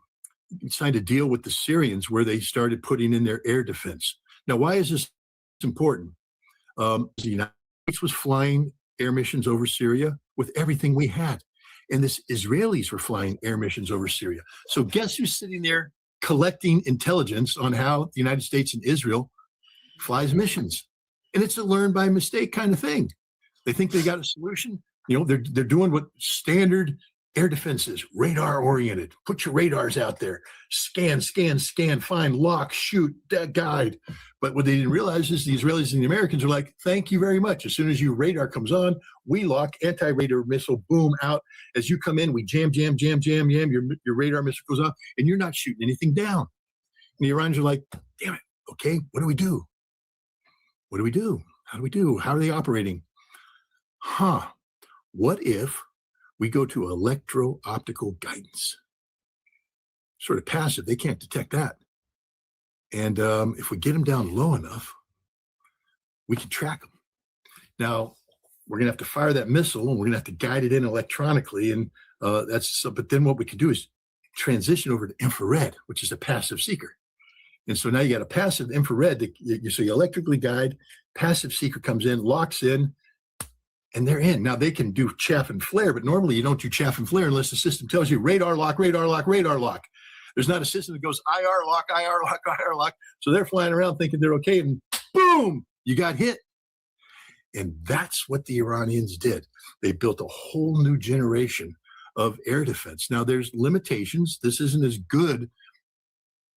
signed a deal with the Syrians where they started putting in their air defense. Now, why is this important? The United States was flying air missions over Syria with everything we had. And the Israelis were flying air missions over Syria. So guess who's sitting there collecting intelligence on how the United States and Israel flies missions? And it's a learn by mistake kind of thing. They think they got a solution. They're doing what standard air defense is, radar oriented. Put your radars out there, scan, find, lock, shoot, guide. But what they didn't realize is the Israelis and the Americans are like, thank you very much. As soon as your radar comes on, we lock, anti-radar missile, boom, out. As you come in, we jam, your radar missile goes off, and you're not shooting anything down. And the Iranians are like, damn it, okay, what do we do? How do we do? How are they operating? What if we go to electro-optical guidance? Sort of passive, they can't detect that. And if we get them down low enough, we can track them. Now, we're going to have to fire that missile, and we're going to have to guide it in electronically. And but then what we can do is transition over to infrared, which is a passive seeker. And so now you got a passive infrared, so you electrically guide, passive seeker comes in, locks in, and they're in. Now they can do chaff and flare, but normally you don't do chaff and flare unless the system tells you radar lock, radar lock, radar lock. There's not a system that goes IR lock, IR lock, IR lock. So they're flying around thinking they're okay, and boom, you got hit. And that's what the Iranians did. They built a whole new generation of air defense. Now there's limitations. This isn't as good.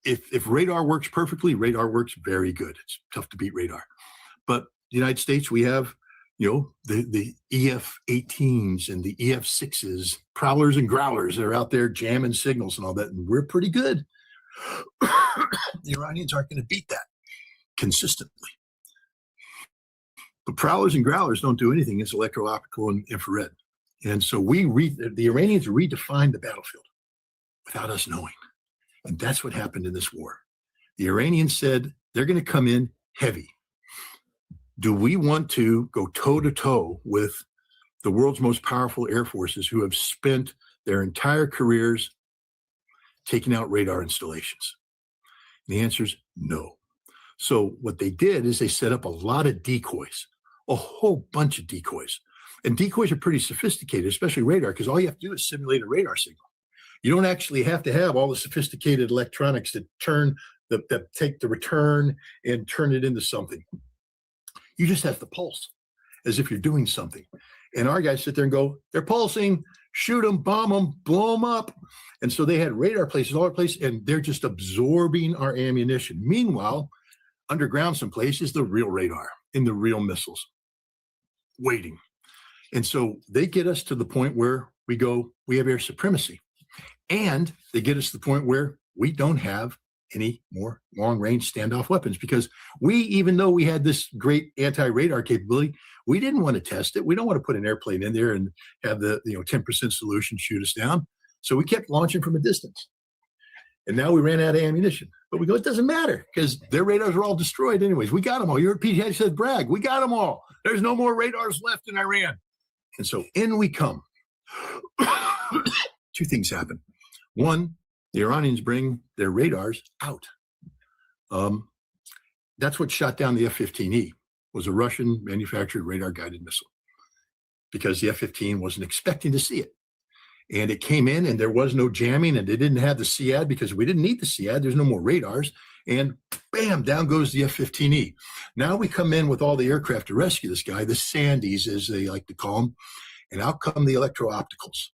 If radar works perfectly, radar works very good. It's tough to beat radar. But the United States, we have, the EF-18s and the EF-6s, prowlers and growlers that are out there jamming signals and all that, and we're pretty good. The Iranians aren't going to beat that consistently. But prowlers and growlers don't do anything. It's electro-optical and infrared. And so the Iranians redefined the battlefield without us knowing. And that's what happened in this war. The Iranians said they're going to come in heavy. Do we want to go toe-to-toe with the world's most powerful air forces who have spent their entire careers taking out radar installations? And the answer is no. So what they did is they set up a lot of decoys, a whole bunch of decoys. And decoys are pretty sophisticated, especially radar, because all you have to do is simulate a radar signal. You don't actually have to have all the sophisticated electronics that turn that take the return and turn it into something. You just have to pulse as if you're doing something. And our guys sit there and go, they're pulsing, shoot them, bomb them, blow them up. And so they had radar places all over the place, and they're just absorbing our ammunition. Meanwhile, underground someplace is the real radar and the real missiles waiting. And so they get us to the point where we go, we have air supremacy. And they get us to the point where we don't have any more long-range standoff weapons, because we, even though we had this great anti-radar capability, we didn't want to test it. We don't want to put an airplane in there and have the 10% solution shoot us down. So we kept launching from a distance. And now we ran out of ammunition. But we go, it doesn't matter, because their radars are all destroyed anyways. We got them all. You heard Pete Hedge said, brag, we got them all. There's no more radars left in Iran. And so in we come. Two things happen. One, the Iranians bring their radars out. That's what shot down the F-15E, was a Russian manufactured radar guided missile, because the F-15 wasn't expecting to see it. And it came in and there was no jamming, and they didn't have the SEAD because we didn't need the SEAD. There's no more radars. And bam, down goes the F-15E. Now we come in with all the aircraft to rescue this guy, the Sandies, as they like to call them. And out come the electro-opticals,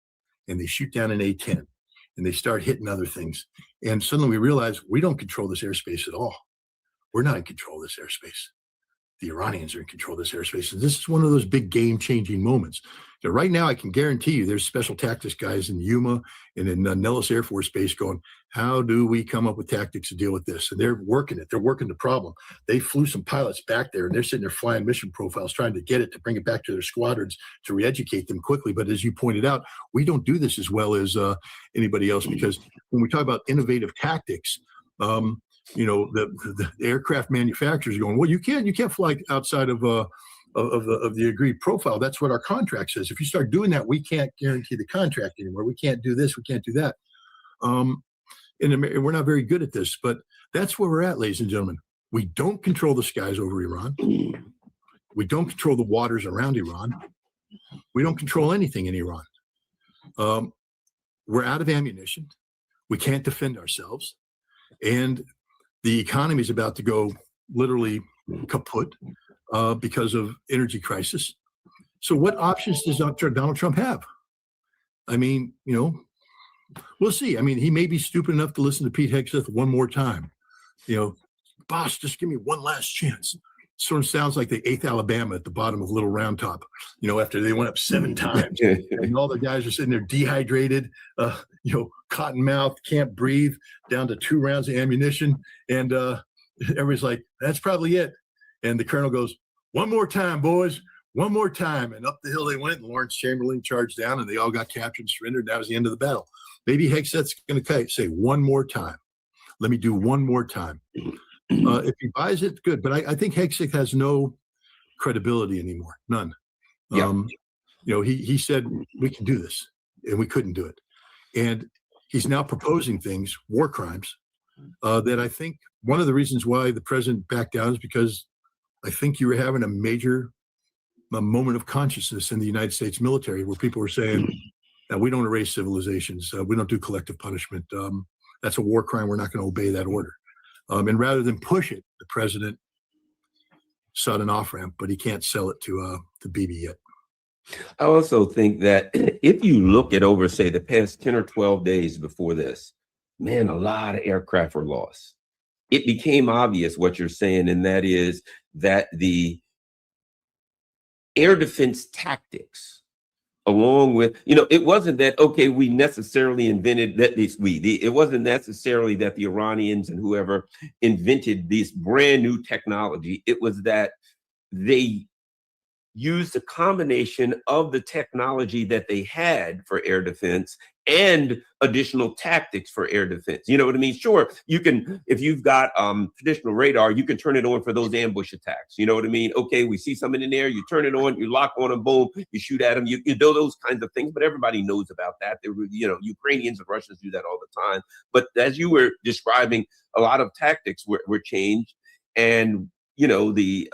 and they shoot down an A-10. And they start hitting other things. And suddenly we realize we don't control this airspace at all. We're not in control of this airspace. The Iranians are in control of this airspace. And this is one of those big game-changing moments. So right now, I can guarantee you there's special tactics guys in Yuma and in Nellis Air Force Base going, how do we come up with tactics to deal with this? And they're working it. They're working the problem. They flew some pilots back there, and they're sitting there flying mission profiles, trying to get it, to bring it back to their squadrons, to re-educate them quickly. But as you pointed out, we don't do this as well as anybody else, because when we talk about innovative tactics, the aircraft manufacturers are going, well, you can't fly outside of the agreed profile. That's what our contract says. If you start doing that, we can't guarantee the contract anymore. We can't do this. We can't do that. And we're not very good at this, but that's where we're at, ladies and gentlemen. We don't control the skies over Iran. We don't control the waters around Iran. We don't control anything in Iran. We're out of ammunition. We can't defend ourselves. And the economy is about to go literally kaput because of energy crisis. So what options does Donald Trump have? I mean, we'll see. I mean, he may be stupid enough to listen to Pete Hegseth one more time. Boss, just give me one last chance. Sort of sounds like the 8th Alabama at the bottom of Little Round Top, after they went up 7 times. And all the guys are sitting there dehydrated, cotton mouth, can't breathe, down to 2 rounds of ammunition. And everybody's like, that's probably it. And the colonel goes, one more time, boys, one more time. And up the hill they went, and Lawrence Chamberlain charged down, and they all got captured and surrendered. That was the end of the battle. Maybe Hegseth's going to say one more time. Let me do one more time. If he buys it, good. But I think Hegseth has no credibility anymore. None. He said we can do this, and we couldn't do it. And he's now proposing things, war crimes, that I think one of the reasons why the president backed down is because I think you were having a major moment of consciousness in the United States military, where people were saying, we don't erase civilizations. We don't do collective punishment. That's a war crime. We're not going to obey that order. And rather than push it, the president sought an off-ramp, but he can't sell it to Bibi yet. I also think that if you look at over, say, the past 10 or 12 days before this, man, a lot of aircraft were lost. It became obvious what you're saying, and that is that the air defense tactics, along with, it wasn't that, okay, we necessarily invented that, it wasn't necessarily that the Iranians and whoever invented this brand new technology. It was that they used a combination of the technology that they had for air defense and additional tactics for air defense. You know what I mean? Sure, you can, if you've got traditional radar, you can turn it on for those ambush attacks. You know what I mean? Okay, we see something in there, you turn it on, you lock on them, boom, you shoot at them, you do those kinds of things, but everybody knows about that. There were, Ukrainians and Russians do that all the time. But as you were describing, a lot of tactics were changed, and the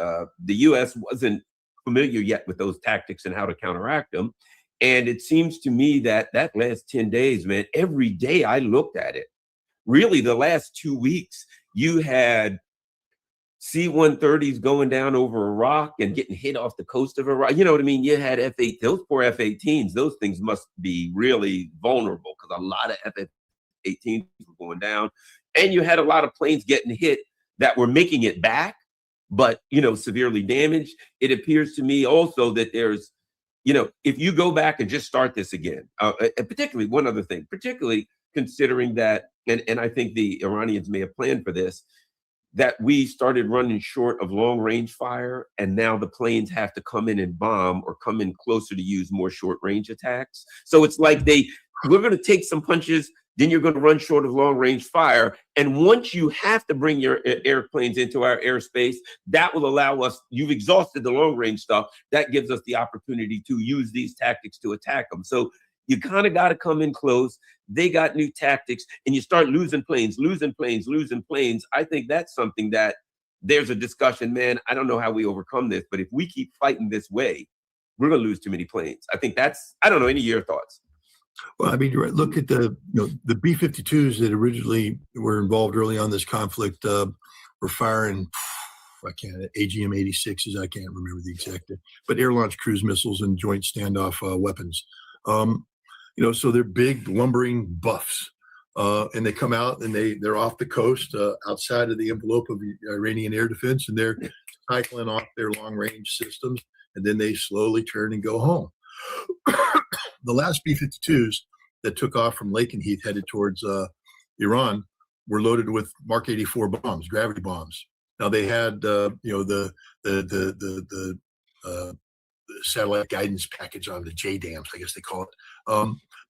U.S. wasn't familiar yet with those tactics and how to counteract them. And it seems to me that last 10 days, man, every day I looked at it. Really, the last 2 weeks, You had C-130s going down over Iraq and getting hit off the coast of Iraq. You know what I mean? You had F-8, those poor F-18s, those things must be really vulnerable because a lot of F-18s were going down. And you had a lot of planes getting hit that were making it back, but, you know, severely damaged. It appears to me also that there's, you know, if you go back and just start this again, and particularly one other thing, particularly considering that, and I think the Iranians may have planned for this, that we started running short of long range fire, and now the planes have to come in and bomb or come in closer to use more short range attacks. So it's like we're going to take some punches, then you're going to run short of long range fire. And once you have to bring your airplanes into our airspace, that will allow us, you've exhausted the long range stuff, that gives us the opportunity to use these tactics to attack them. So you kind of got to come in close. They got new tactics, and you start losing planes. I think that's something that there's a discussion, man. I don't know how we overcome this, but if we keep fighting this way, we're going to lose too many planes. I think that's, I don't know, any of your thoughts? Well, I mean, look at the B-52s that originally were involved early on this conflict were firing, AGM-86s, I can't remember the exact, but air-launched cruise missiles and joint standoff weapons. So they're big, lumbering buffs, and they come out and they're off the coast, outside of the envelope of Iranian air defense, and they're cycling off their long-range systems, and then they slowly turn and go home. The last B-52s that took off from Lakenheath headed towards Iran were loaded with Mark 84 bombs, gravity bombs. Now they had the satellite guidance package on the JDAMs, I guess they call it.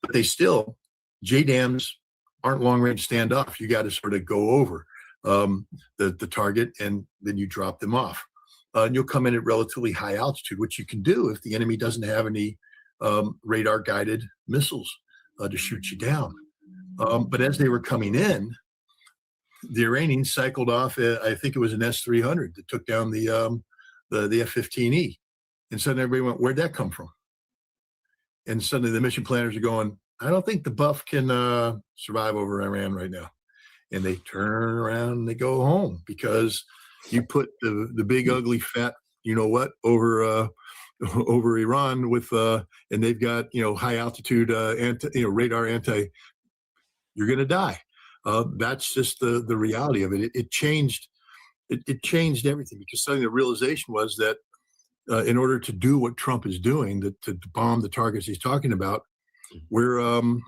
But JDAMs aren't long range standoff. You got to sort of go over the target, and then you drop them off. And you'll come in at relatively high altitude, which you can do if the enemy doesn't have any radar guided missiles to shoot you down. But as they were coming in, the Iranians cycled off, I think it was an S-300 that took down the F-15E. And suddenly everybody went, where'd that come from? And suddenly the mission planners are going, I don't think the buff can survive over Iran right now. And they turn around and they go home because you put the big, ugly, fat, you know what, over Iran with, and they've got, high altitude, radar you're going to die. That's just the reality of it. It changed everything because suddenly the realization was that in order to do what Trump is doing, to bomb the targets he's talking about, we're going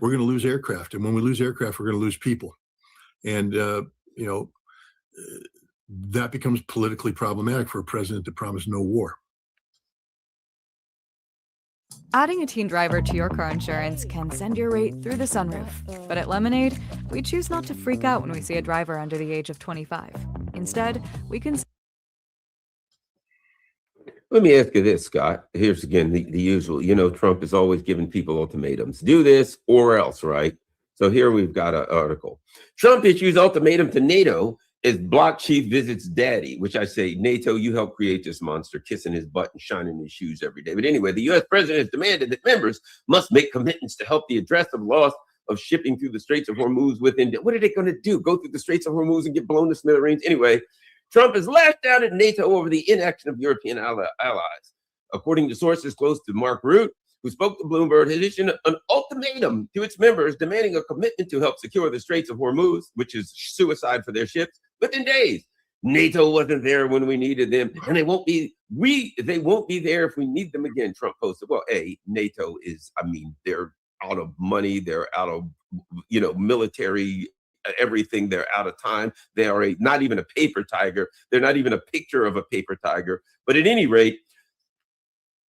to lose aircraft, and when we lose aircraft, we're going to lose people, and that becomes politically problematic for a president to promise no war. Adding a teen driver to your car insurance can send your rate through the sunroof. But at Lemonade, we choose not to freak out when we see a driver under the age of 25. Instead, we can... Let me ask you this, Scott. Here's again the usual. Trump is always giving people ultimatums. Do this or else, right? So here we've got an article. Trump issues ultimatum to NATO as bloc chief visits daddy, which I say, NATO, you helped create this monster, kissing his butt and shining his shoes every day. But anyway, the U.S. president has demanded that members must make commitments to help the address of loss of shipping through the Straits of Hormuz within. What are they going to do? Go through the Straits of Hormuz and get blown to smithereens? Anyway, Trump has lashed out at NATO over the inaction of European allies. According to sources close to Mark Rutte, who spoke to Bloomberg, has issued an ultimatum to its members demanding a commitment to help secure the Straits of Hormuz, which is suicide for their ships, within days. NATO wasn't there when we needed them, and they won't be there if we need them again, Trump posted. Well, NATO is, they're out of money, they're out of, military everything, they're out of time. They are not even a paper tiger. They're not even a picture of a paper tiger. But at any rate,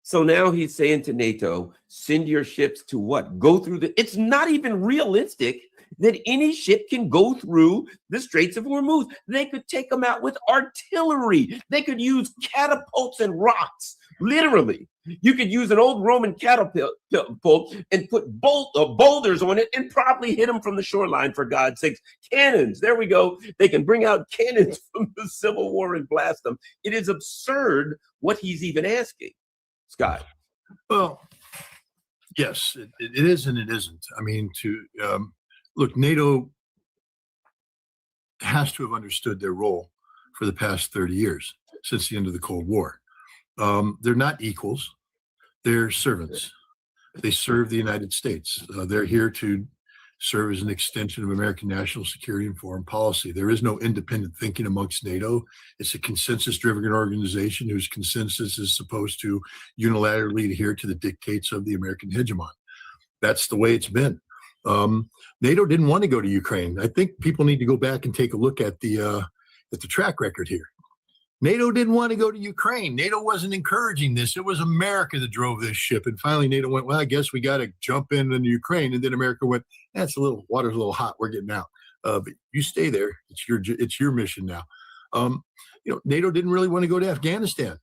so now he's saying to NATO, send your ships to what? Go through it's not even realistic that any ship can go through the Straits of Hormuz. They could take them out with artillery. They could use catapults and rocks, literally. You could use an old Roman catapult and put boulders on it and probably hit them from the shoreline, for God's sakes. Cannons, there we go. They can bring out cannons from the Civil War and blast them. It is absurd what he's even asking. Scott. Well, yes, it is and it isn't. Look, NATO has to have understood their role for the past 30 years, since the end of the Cold War. They're not equals, they're servants. They serve the United States. They're here to serve as an extension of American national security and foreign policy. There is no independent thinking amongst NATO. It's a consensus-driven organization whose consensus is supposed to unilaterally adhere to the dictates of the American hegemon. That's the way it's been. NATO didn't want to go to Ukraine. I think people need to go back and take a look at the track record here. NATO didn't want to go to Ukraine. NATO wasn't encouraging this. It was America that drove this ship. And finally, NATO went, well, I guess we got to jump into Ukraine. And then America went, that's water's a little hot. We're getting out. But you stay there. It's your mission now. NATO didn't really want to go to Afghanistan.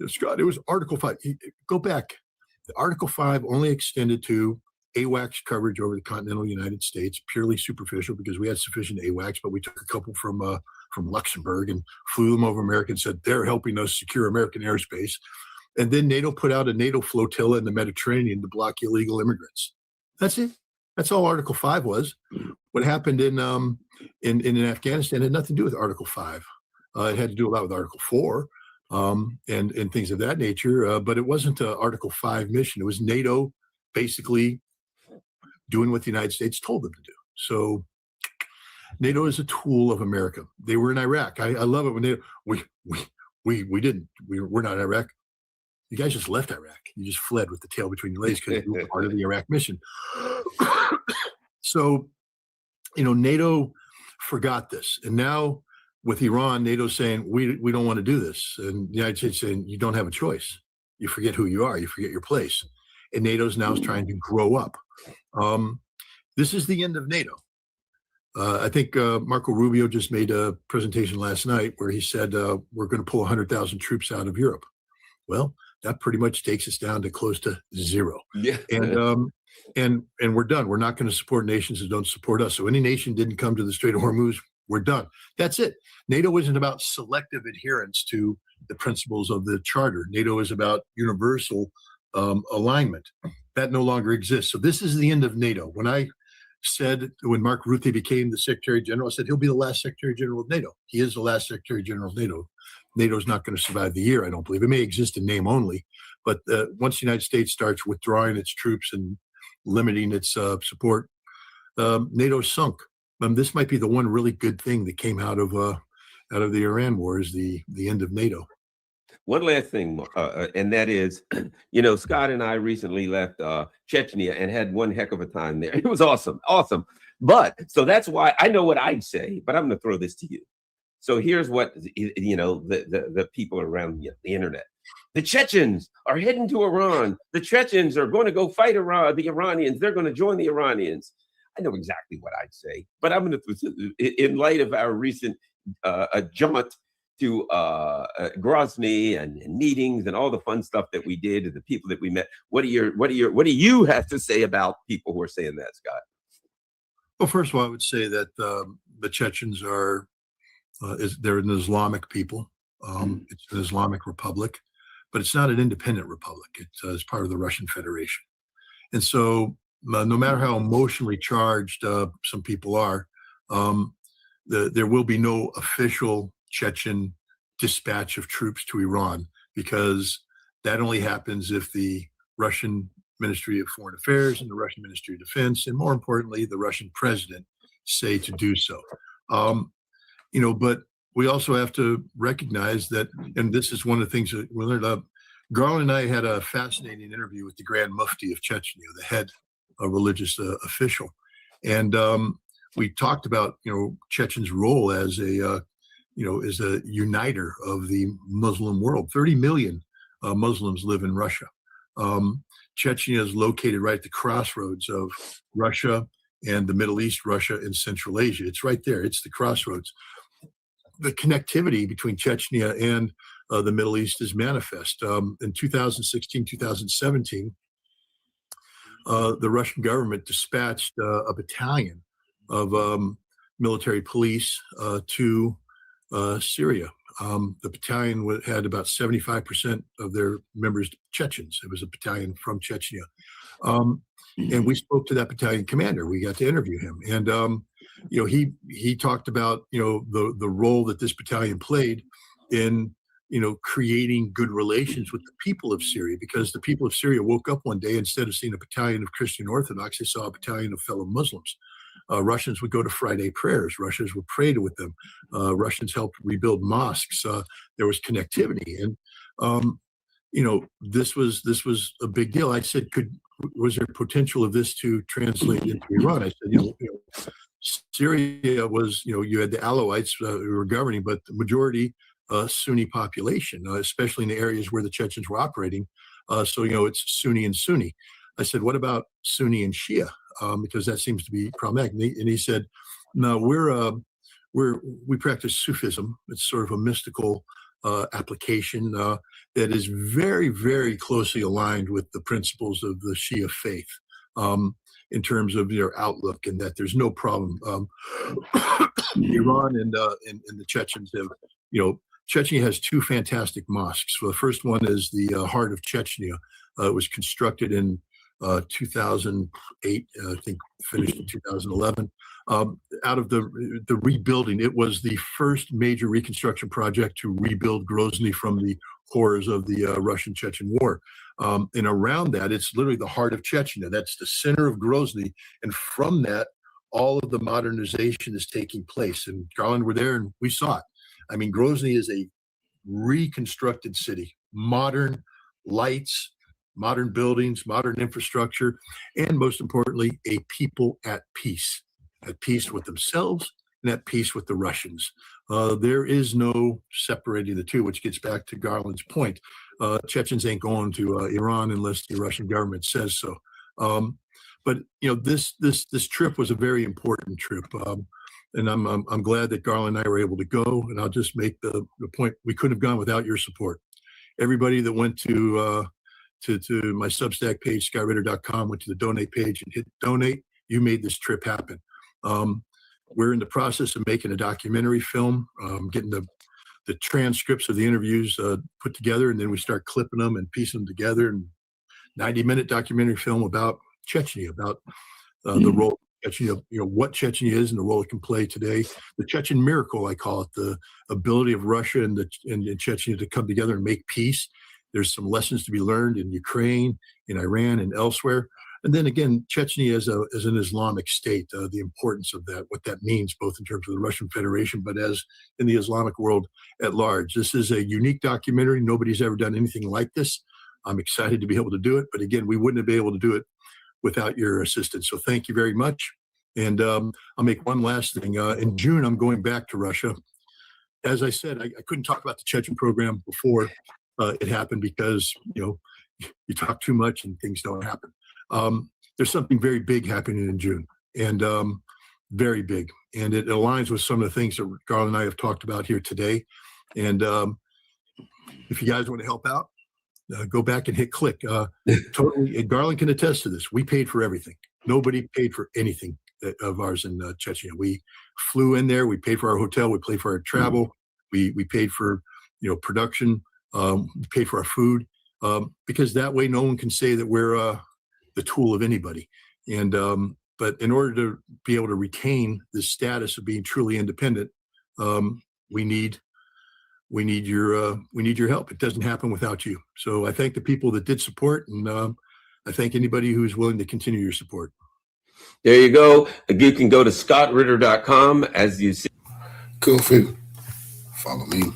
Scott, it was Article 5. Go back. The Article 5 only extended to AWACS coverage over the continental United States, purely superficial because we had sufficient AWACS, but we took a couple from Luxembourg and flew them over America and said, they're helping us secure American airspace. And then NATO put out a NATO flotilla in the Mediterranean to block illegal immigrants. That's it. That's all Article 5 was. What happened in Afghanistan had nothing to do with Article 5. It had to do a lot with Article 4 and things of that nature. But it wasn't an Article 5 mission. It was NATO basically doing what the United States told them to do. So NATO is a tool of America. They were in Iraq. I love it when we're not in Iraq. You guys just left Iraq. You just fled with the tail between your legs because you were part of the Iraq mission. So, NATO forgot this. And now with Iran, NATO's saying, we don't want to do this. And the United States saying, you don't have a choice. You forget who you are. You forget your place. And NATO's now trying to grow up. This is the end of NATO. I think Marco Rubio just made a presentation last night where he said we're going to pull 100,000 troops out of Europe. Well, that pretty much takes us down to close to zero. Yeah. And we're done. We're not going to support nations that don't support us. So any nation didn't come to the Strait of Hormuz, we're done. That's it. NATO isn't about selective adherence to the principles of the charter. NATO is about universal alignment. That no longer exists. So this is the end of NATO. When Mark Rutte became the Secretary General, I said he'll be the last Secretary General of NATO. He is the last Secretary General of NATO. NATO's not going to survive the year, I don't believe. It may exist in name only, but once the United States starts withdrawing its troops and limiting its support, NATO's sunk. This might be the one really good thing that came out of the Iran war is the end of NATO. One last thing, and that is, Scott and I recently left Chechnya and had one heck of a time there. It was awesome. So that's why I know what I'd say, but I'm going to throw this to you. So here's what, the people around the internet. The Chechens are heading to Iran. The Chechens are going to go fight the Iranians. They're going to join the Iranians. I know exactly what I'd say, but I'm going to, in light of our recent jaunt to Grozny and meetings and all the fun stuff that we did and the people that we met. What do you have to say about people who are saying that, Scott? Well, first of all, I would say that the Chechens they're an Islamic people. It's an Islamic republic, but it's not an independent republic. It's part of the Russian Federation. And so no matter how emotionally charged some people are, there will be no official Chechen dispatch of troops to Iran, because that only happens if the Russian Ministry of Foreign Affairs and the Russian Ministry of Defense, and more importantly, the Russian president say to do so. But we also have to recognize that, and this is one of the things that we learned. Garland and I had a fascinating interview with the Grand Mufti of Chechnya, the head religious official, and we talked about Chechen's role as a uniter of the Muslim world. 30 million Muslims live in Russia. Chechnya is located right at the crossroads of Russia and the Middle East, Russia and Central Asia. It's right there. It's the crossroads. The connectivity between Chechnya and the Middle East is manifest. In 2016, 2017, the Russian government dispatched a battalion of military police to Syria, The battalion had about 75% of their members Chechens. It was a battalion from Chechnya. And we spoke to that battalion commander. We got to interview him. And, he talked about, the role that this battalion played in, creating good relations with the people of Syria, because the people of Syria woke up one day, instead of seeing a battalion of Christian Orthodox, they saw a battalion of fellow Muslims. Russians would go to Friday prayers. Russians would pray with them. Russians helped rebuild mosques. There was connectivity. And, this was a big deal. I said, was there potential of this to translate into Iran? I said, Syria was, you had the Alawites who were governing, but the majority Sunni population, especially in the areas where the Chechens were operating. So, it's Sunni and Sunni. I said, what about Sunni and Shia? Because that seems to be problematic. And he said, no, we practice Sufism. It's sort of a mystical application that is very, very closely aligned with the principles of the Shia faith in terms of their outlook, and that there's no problem. Iran and the Chechens have, Chechnya has two fantastic mosques. So the first one is the Heart of Chechnya. It was constructed in 2008, I think finished in 2011. Out of the rebuilding, it was the first major reconstruction project to rebuild Grozny from the horrors of the Russian-Chechen War. And around that, it's literally the heart of Chechnya. That's the center of Grozny. And from that, all of the modernization is taking place. And Garland were there and we saw it. I mean, Grozny is a reconstructed city, modern lights, modern buildings, modern infrastructure, and most importantly, a people at peace with themselves and at peace with the Russians. There is no separating the two, which gets back to Garland's point. Chechens ain't going to Iran unless the Russian government says so. But this trip was a very important trip, and I'm glad that Garland and I were able to go. And I'll just make the point: we couldn't have gone without your support. Everybody that went to my Substack page, skyritter.com, went to the donate page and hit donate. You made this trip happen. We're in the process of making a documentary film, getting the transcripts of the interviews put together, and then we start clipping them and piecing them together. And 90-minute documentary film about Chechnya, about the role of Chechnya, what Chechnya is and the role it can play today. The Chechen miracle, I call it, the ability of Russia and Chechnya to come together and make peace. There's some lessons to be learned in Ukraine, in Iran, and elsewhere. And then again, Chechnya as an Islamic state, the importance of that, what that means, both in terms of the Russian Federation, but as in the Islamic world at large. This is a unique documentary. Nobody's ever done anything like this. I'm excited to be able to do it. But again, we wouldn't have been able to do it without your assistance. So thank you very much. And I'll make one last thing. In June, I'm going back to Russia. As I said, I couldn't talk about the Chechen program before it happened because, you talk too much and things don't happen. There's something very big happening in June, and very big. And it aligns with some of the things that Garland and I have talked about here today. And if you guys want to help out, go back and hit click. Totally, and Garland can attest to this. We paid for everything. Nobody paid for anything of ours in Chechnya. We flew in there. We paid for our hotel. We paid for our travel. We paid for production. We paid for our food because that way no one can say that we're the tool of anybody. And but in order to be able to retain the status of being truly independent, we need your help. It doesn't happen without you. So I thank the people that did support, and I thank anybody who's willing to continue your support. There you go. You can go to scottritter.com as you see. Cool. Follow me.